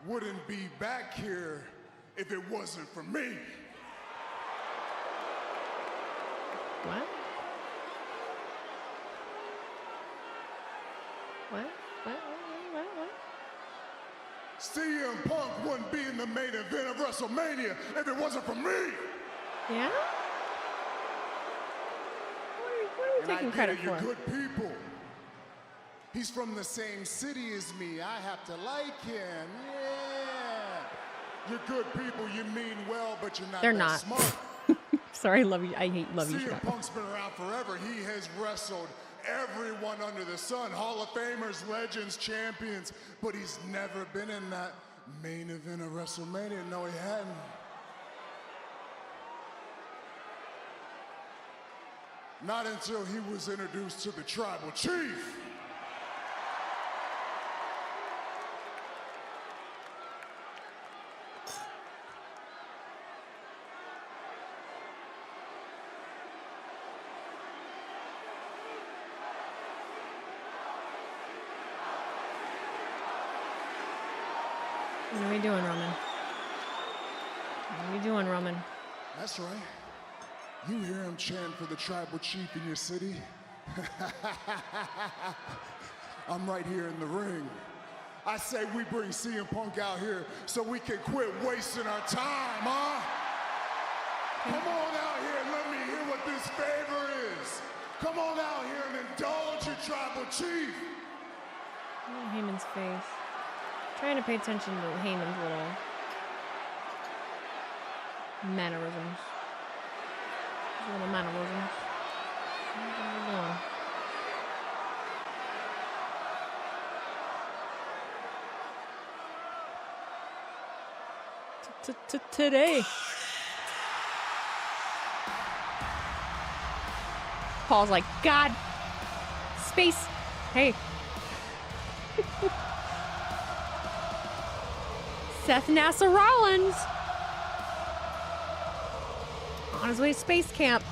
wouldn't be back here if it wasn't for me. What? What? CM Punk wouldn't be in the main event of WrestleMania if it wasn't for me. Yeah? What are we taking credit for? You're good people. He's from the same city as me. I have to like him. Yeah. You're good people. You mean well, but you're not They're that not. smart. Sorry, love you. I love you. CM Punk's been around forever. He has wrestled everyone under the sun. Hall of Famers, legends, champions. But he's never been in that main event of WrestleMania. No, he hadn't. Not until he was introduced to the Tribal Chief. What are we doing, Roman? What are we doing, Roman? That's right. You hear him chant for the Tribal Chief in your city? I'm right here in the ring. I say we bring CM Punk out here so we can quit wasting our time, huh? Come on out here and let me hear what this favor is. Come on out here and indulge your Tribal Chief. Look at Heyman's face. Trying to pay attention to Heyman's little mannerisms. His little mannerisms. What are we doing? Today. Paul's like, God, space. Hey. Seth Nasser Rollins on his way to space camp.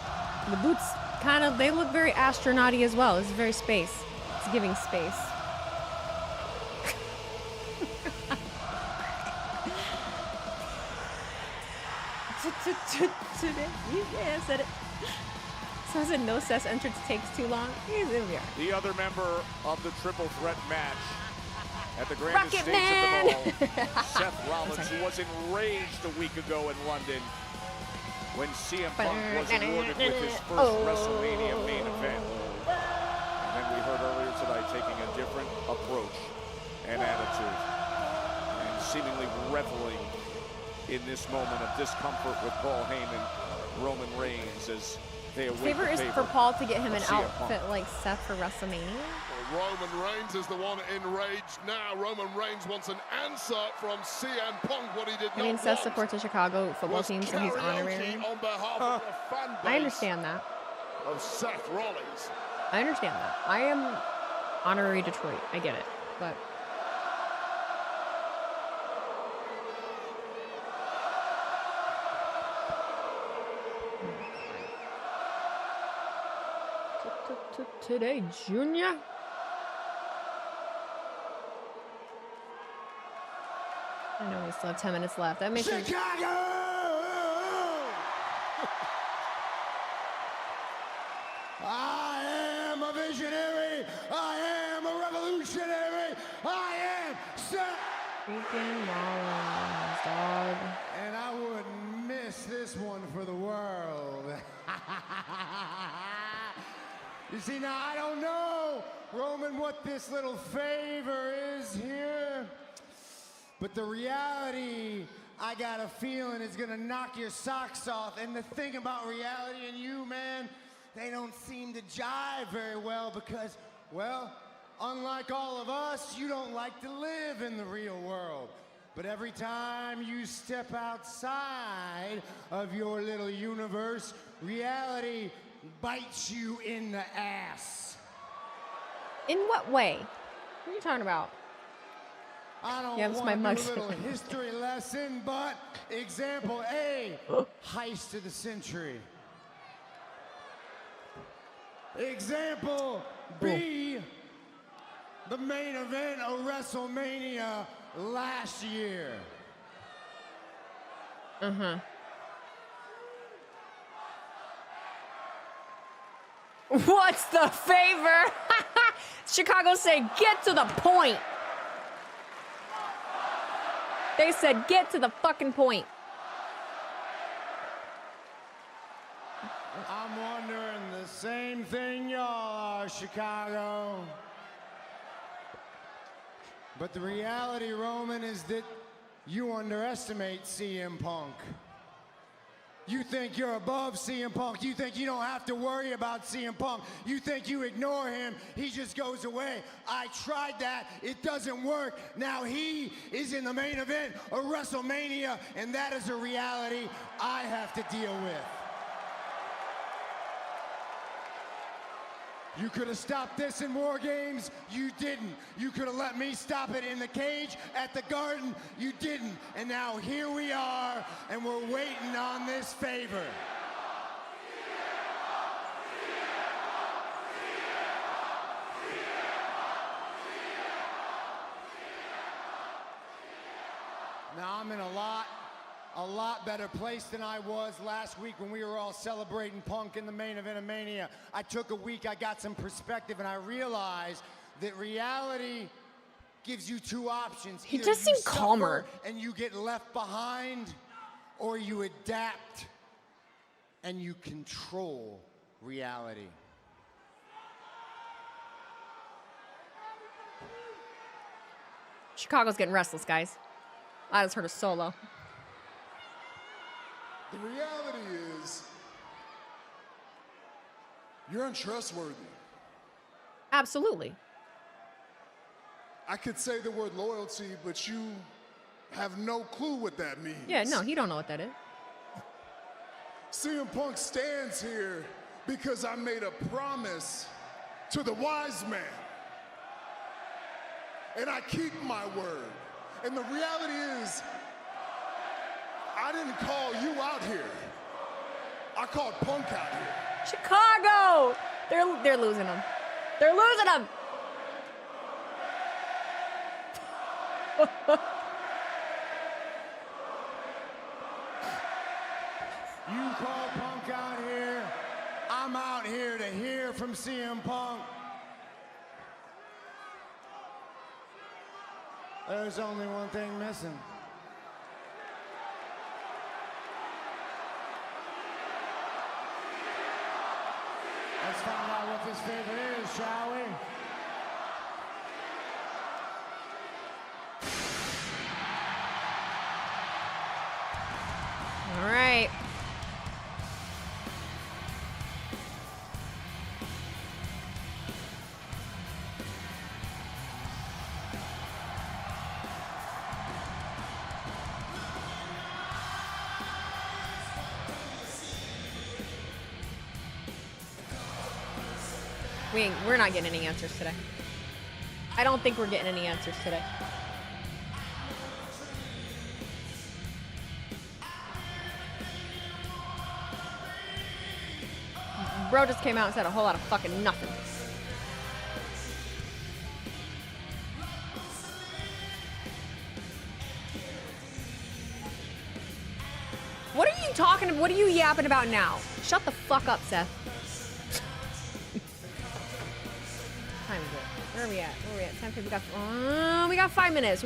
The boots kind of, they look very astronaut-y as well. It's very space. It's giving space. Today, yeah, I said it. So I said no Seth's entrance takes too long. Here we are. The other member of the triple threat match at the grandest Rocket stage Man. of them all, Seth Rollins, who was enraged a week ago in London when CM Punk was awarded with his first WrestleMania main event. And then we heard earlier tonight taking a different approach and attitude and seemingly reveling in this moment of discomfort with Paul Heyman, Roman Reigns, as they await Favor the is favor for Paul to get him an of CM outfit Punk. like Seth for WrestleMania. Roman Reigns is the one enraged now. Roman Reigns wants an answer from CM Punk. What he did I mean, not Seth want supports the Chicago football team, so he's honorary. on behalf of the fan base I understand that. of Seth Rollins. I understand that. I am honorary Detroit. I get it. But today, Junior. I know we still have 10 minutes left. That makes Chicago! I am a visionary. I am a revolutionary. I am Seth freaking Rollins, dog. And I wouldn't miss this one for the world. You see, now I don't know, Roman, what this little favor is here, but the reality, I got a feeling, is gonna knock your socks off. And the thing about reality and you, man, they don't seem to jive very well because, well, unlike all of us, you don't like to live in the real world. But every time you step outside of your little universe, reality bites you in the ass. In what way? What are you talking about? I don't Yeah, it's my want mug. to do a little history lesson, but example A, heist of the century. Example B, the main event of WrestleMania last year. Uh-huh. What's the favor? Chicago said, get to the point. They said, get to the fucking point. I'm wondering the same thing y'all are, Chicago. But the reality, Roman, is that you underestimate CM Punk. You think you're above CM Punk. You think you don't have to worry about CM Punk. You think you ignore him, he just goes away. I tried that, it doesn't work. Now he is in the main event of WrestleMania, and that is a reality I have to deal with. You could have stopped this in War Games, you didn't. You could have let me stop it in the cage at the Garden, you didn't. And now here we are, and we're waiting on this favor. Now I'm in a lot better place than I was last week when we were all celebrating Punk in the main event of Mania. I took a week, I got some perspective, and I realized that reality gives you two options. He Either does you seem calmer. suffer and you get left behind, or you adapt and you control reality. Chicago's getting restless, guys. I just heard a solo. The reality is, you're untrustworthy. Absolutely. I could say the word loyalty, but you have no clue what that means. Yeah, no, he don't know what that is. CM Punk stands here because I made a promise to the wise man. And I keep my word. And the reality is, I didn't call you out here. I called Punk out here. Chicago! They're losing him. They're losing him! You call Punk out here. I'm out here to hear from CM Punk. There's only one thing missing. Let's find out what this favorite is, shall we? All right. We're not getting any answers today. I don't think we're getting any answers today. Bro just came out and said a whole lot of fucking nothing. What are you talking about? What are you yapping about now? Shut the fuck up, Seth. Time is it? Where are we at? Where are we at? Time for we got 5 minutes.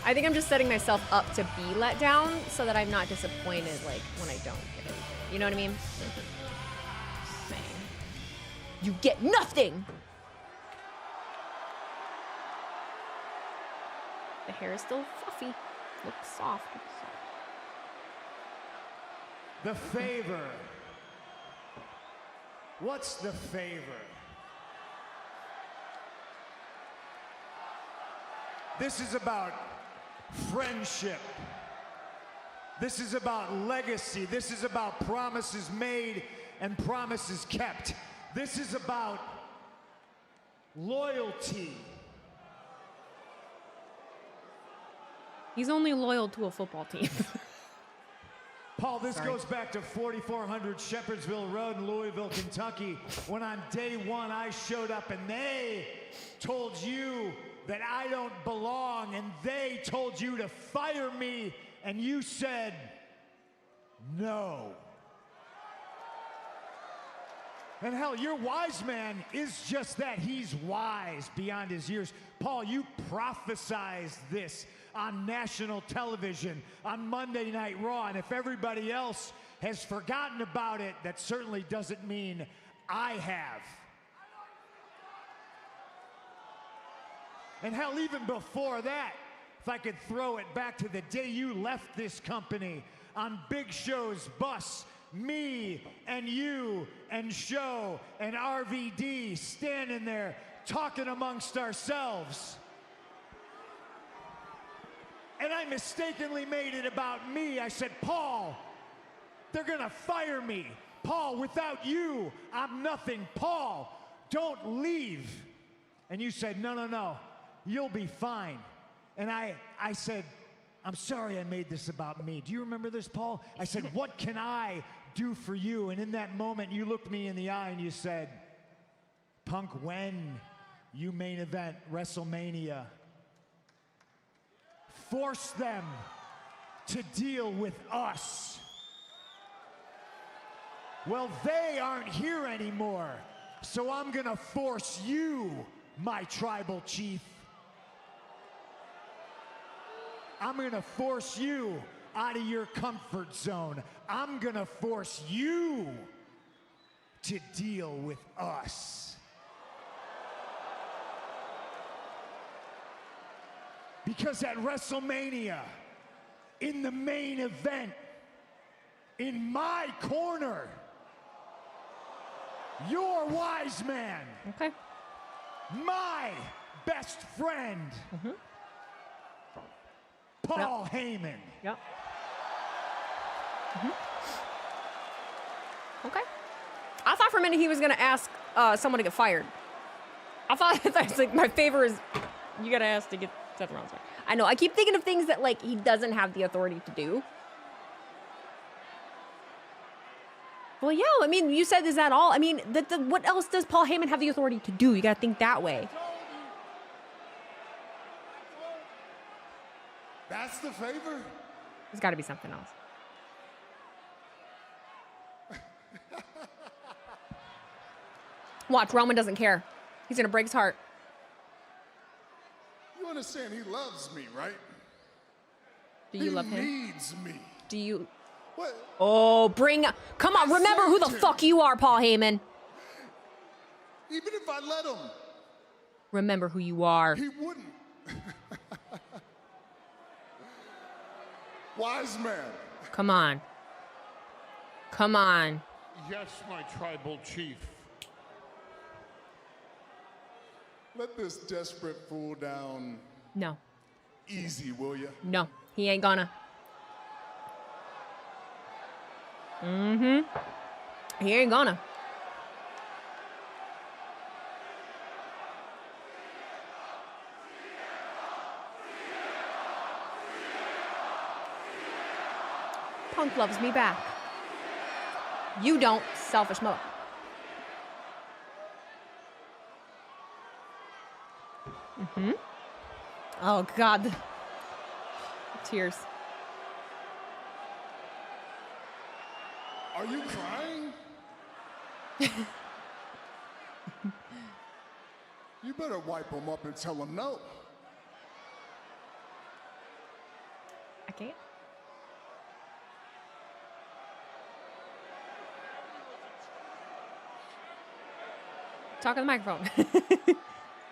I think I'm just setting myself up to be let down so that I'm not disappointed like when I don't get it. You know what I mean? Same. You get nothing. The hair is still fluffy. Looks soft. The favor. What's the favor? This is about friendship. This is about legacy. This is about promises made and promises kept. This is about loyalty. He's only loyal to a football team. Paul, this Sorry. goes back to 4400 Shepherdsville Road in Louisville, Kentucky, when on day one I showed up and they told you that I don't belong, and they told you to fire me, and you said no. And hell, your wise man is just that. He's wise beyond his years. Paul, you prophesized this on national television on Monday Night Raw, and if everybody else has forgotten about it, that certainly doesn't mean I have. And hell, even before that, if I could throw it back to the day you left this company on Big Show's bus, me and you and Show and RVD standing there talking amongst ourselves. And I mistakenly made it about me. I said, Paul, they're gonna fire me. Paul, without you, I'm nothing. Paul, don't leave. And you said, no, no, no. You'll be fine. And I said, I'm sorry I made this about me. Do you remember this, Paul? I said, what can I do for you? And in that moment, you looked me in the eye and you said, Punk, when you main event WrestleMania, force them to deal with us. Well, they aren't here anymore, so I'm gonna force you, my tribal chief. I'm gonna force you out of your comfort zone. I'm gonna force you to deal with us. Because at WrestleMania, in the main event, in my corner, your wise man. Okay. My best friend. Paul Heyman. Yep. Okay. I thought for a minute he was gonna ask someone to get fired. I thought it's like my favor is you gotta ask to get Seth Rollins fired. I know. I keep thinking of things that like he doesn't have the authority to do. Well, yeah. I mean, you said is that all? I mean, what else does Paul Heyman have the authority to do? You gotta think that way. That's the favor? There's got to be something else. Watch, Roman doesn't care. He's gonna break his heart. You understand he loves me, right? Do you love him? He needs me. Do you? What? Oh, come on, remember who the fuck you are, Paul Heyman. Even if I let him. Remember who you are. He wouldn't. Wise man. Come on. Come on. Yes, my tribal chief. Let this desperate fool down No. easy, will ya? No, he ain't gonna. He ain't gonna. Punk loves me back. You don't, selfish mother. Oh, God. Tears. Are you crying? You better wipe him up and tell him no. I can't. Talk on the microphone.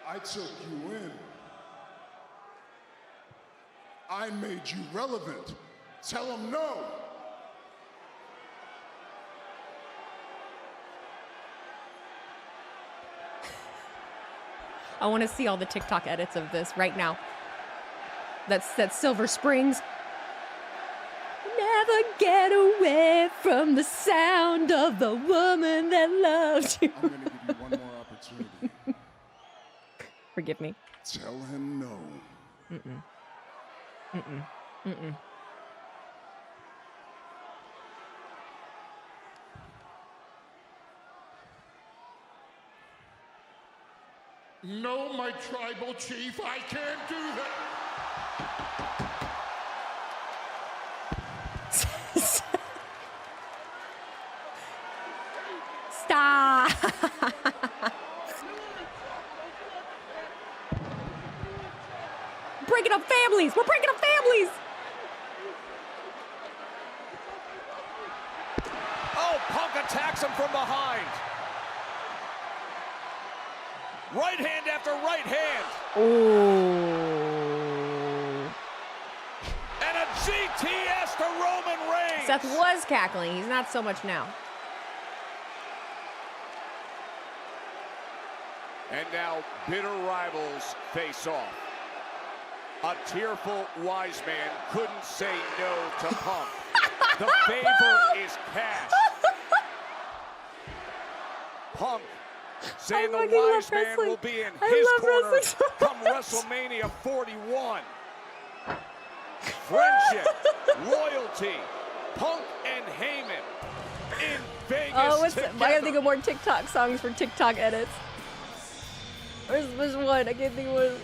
I took you in. I made you relevant. Tell him no. I want to see all the TikTok edits of this right now. That's Silver Springs. Never get away from the sound of the woman that loved you. I'm going to give you one more opportunity. Forgive me. Tell him no. No, my tribal chief, I can't do that. Stop. Breaking up families. We're breaking up families. Oh, Punk attacks him from behind. Right hand after right hand. Oh. And a GTS to Roman Reigns. Seth was cackling. He's not so much now. And now bitter rivals face off. A tearful wise man couldn't say no to Punk. The favor is cast. Punk saying the wise man will be in his corner come WrestleMania 41. Friendship, loyalty, Punk and Heyman in Vegas. Oh, I gotta think together. of more TikTok songs for TikTok edits. Where's one? I can't think of one.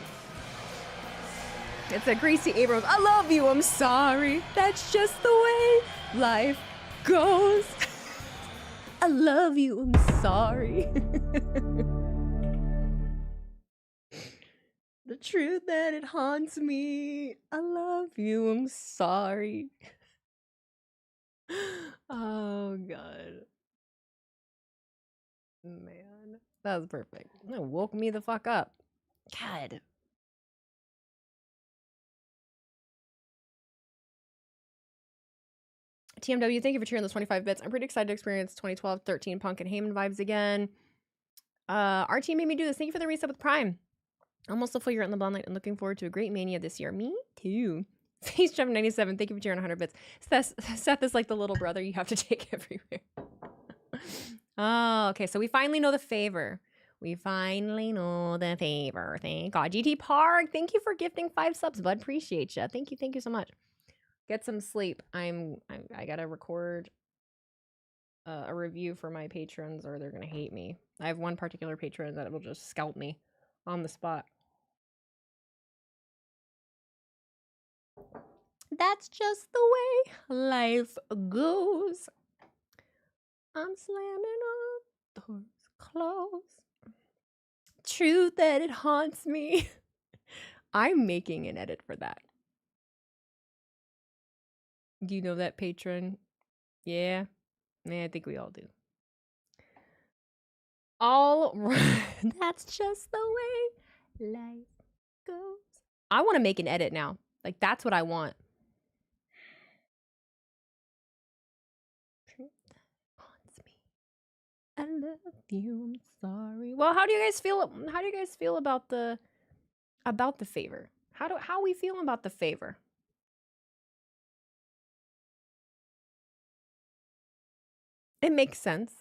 It's a Greasy Abrams. I love you. I'm sorry. That's just the way life goes. I love you. I'm sorry. The truth that it haunts me. I love you. I'm sorry. Oh, God. Man, that was perfect. That woke me the fuck up. God. TMW, thank you for cheering those 25 bits. I'm pretty excited to experience 2012, 13 Punk and Heyman vibes again. Our team made me do this. Thank you for the reset with Prime. Almost a full year in the Bloodline and looking forward to a great Mania this year. Me too. Face Jump 97, thank you for cheering 100 bits. Seth is like the little brother you have to take everywhere. Oh, okay. So we finally know the favor. We finally know the favor. Thank God. GT Park, thank you for gifting 5 subs, bud. Appreciate you. Thank you so much. Get some sleep. I gotta record a review for my patrons or they're gonna hate me. I have one particular patron that will just scalp me on the spot. That's just the way life goes. I'm slamming on doors closed. Truth that it haunts me. I'm making an edit for that. Do you know that patron? Yeah. I think we all do. All right. That's just the way life goes. I want to make an edit now. Like, that's what I want. I love you. I'm sorry. Well, how do you guys feel? How do you guys feel about the favor? How we feeling about the favor? It makes sense.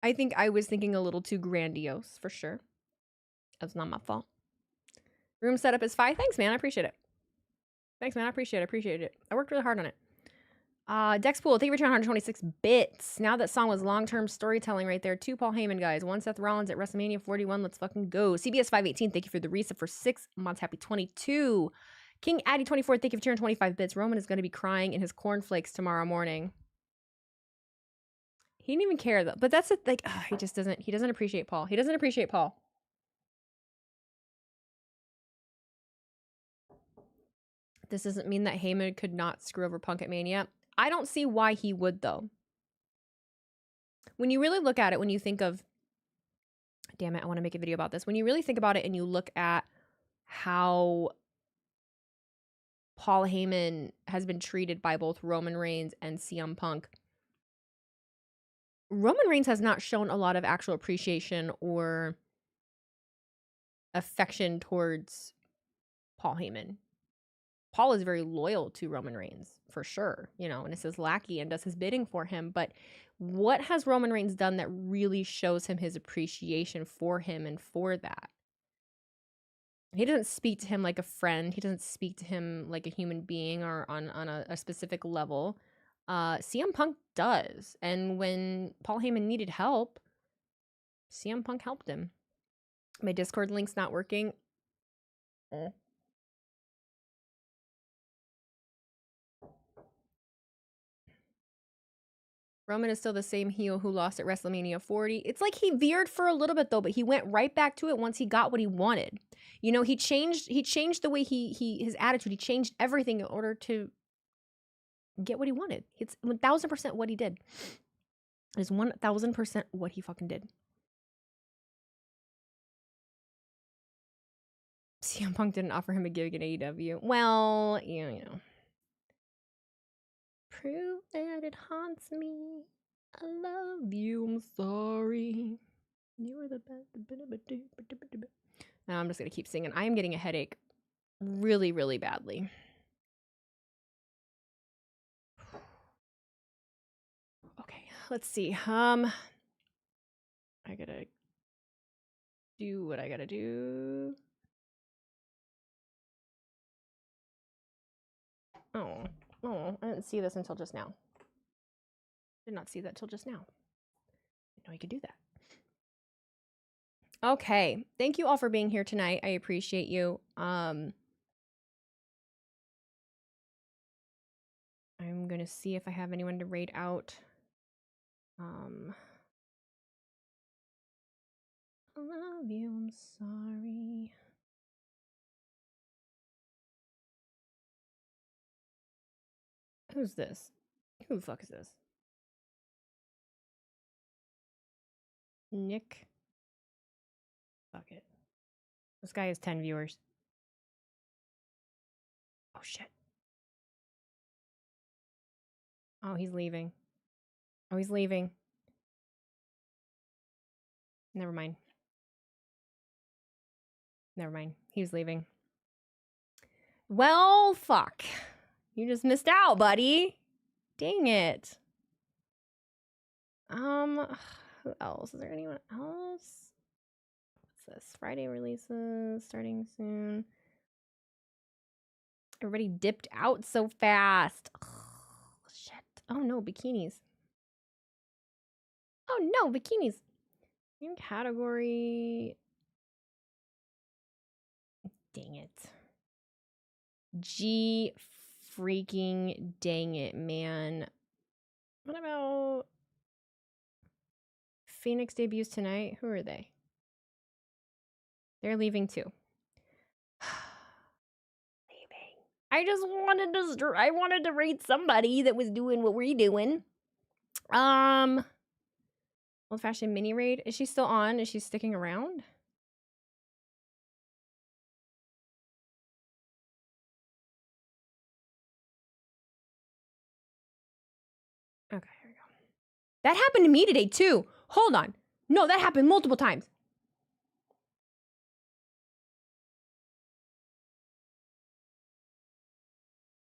I think I was thinking a little too grandiose, for sure. That's not my fault. Room setup is 5. Thanks, man. I appreciate it. Thanks, man. I appreciate it. I worked really hard on it. Dexpool, thank you for 126 bits. Now that song was long-term storytelling right there. 2 Paul Heyman guys. 1 Seth Rollins at WrestleMania 41. Let's fucking go. CBS 518, thank you for the reset for 6 months. Happy 22. King Addy 24, thank you for 225 bits. Roman is going to be crying in his cornflakes tomorrow morning. He didn't even care though. But that's it. Like, he doesn't appreciate Paul. He doesn't appreciate Paul. This doesn't mean that Heyman could not screw over Punk at Mania. I don't see why he would, though. When you really look at it, when you think of... Damn it, I want to make a video about this. When you really think about it and you look at how Paul Heyman has been treated by both Roman Reigns and CM Punk, Roman Reigns has not shown a lot of actual appreciation or affection towards Paul Heyman. Paul is very loyal to Roman Reigns, for sure, you know, and is his lackey and does his bidding for him. But what has Roman Reigns done that really shows him his appreciation for him and for that? He doesn't speak to him like a friend. He doesn't speak to him like a human being or on a specific level. CM Punk does. And when Paul Heyman needed help, CM Punk helped him. My Discord link's not working. Roman is still the same heel who lost at WrestleMania 40. It's like he veered for a little bit though, but he went right back to it once he got what he wanted. You know, he changed the way his attitude. He changed everything in order to get what he wanted. It's 1000% what he did. It is 1000% what he fucking did. CM Punk didn't offer him a gig in AEW. Well, you know. Prove that it haunts me. I love you. I'm sorry. You were the best. Now I'm just going to keep singing. I am getting a headache really, really badly. Okay, let's see. I gotta do what I gotta do. Oh, I didn't see this until just now. Did not see that till just now. Didn't know I could do that. Okay, thank you all for being here tonight. I appreciate you. I'm gonna see if I have anyone to raid out. I love you, I'm sorry. Who's this? Who the fuck is this? Nick. Fuck it. This guy has 10 viewers. Oh shit. Oh, he's leaving. Oh, he's leaving. Never mind. Never mind. He was leaving. Well, fuck. You just missed out, buddy. Dang it. Who else? Is there anyone else? What's this? Friday releases starting soon. Everybody dipped out so fast. Oh, shit. Oh no, bikinis. Oh no, bikinis. New category. Dang it. G freaking dang it, man. What about Phoenix debuts tonight? Who are they? They're leaving too. Leaving. I just wanted to rate somebody that was doing what we're doing. Old fashioned mini raid. Is she still on? Is she sticking around? Okay, here we go. That happened to me today too. Hold on. No, that happened multiple times.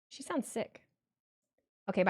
She sounds sick.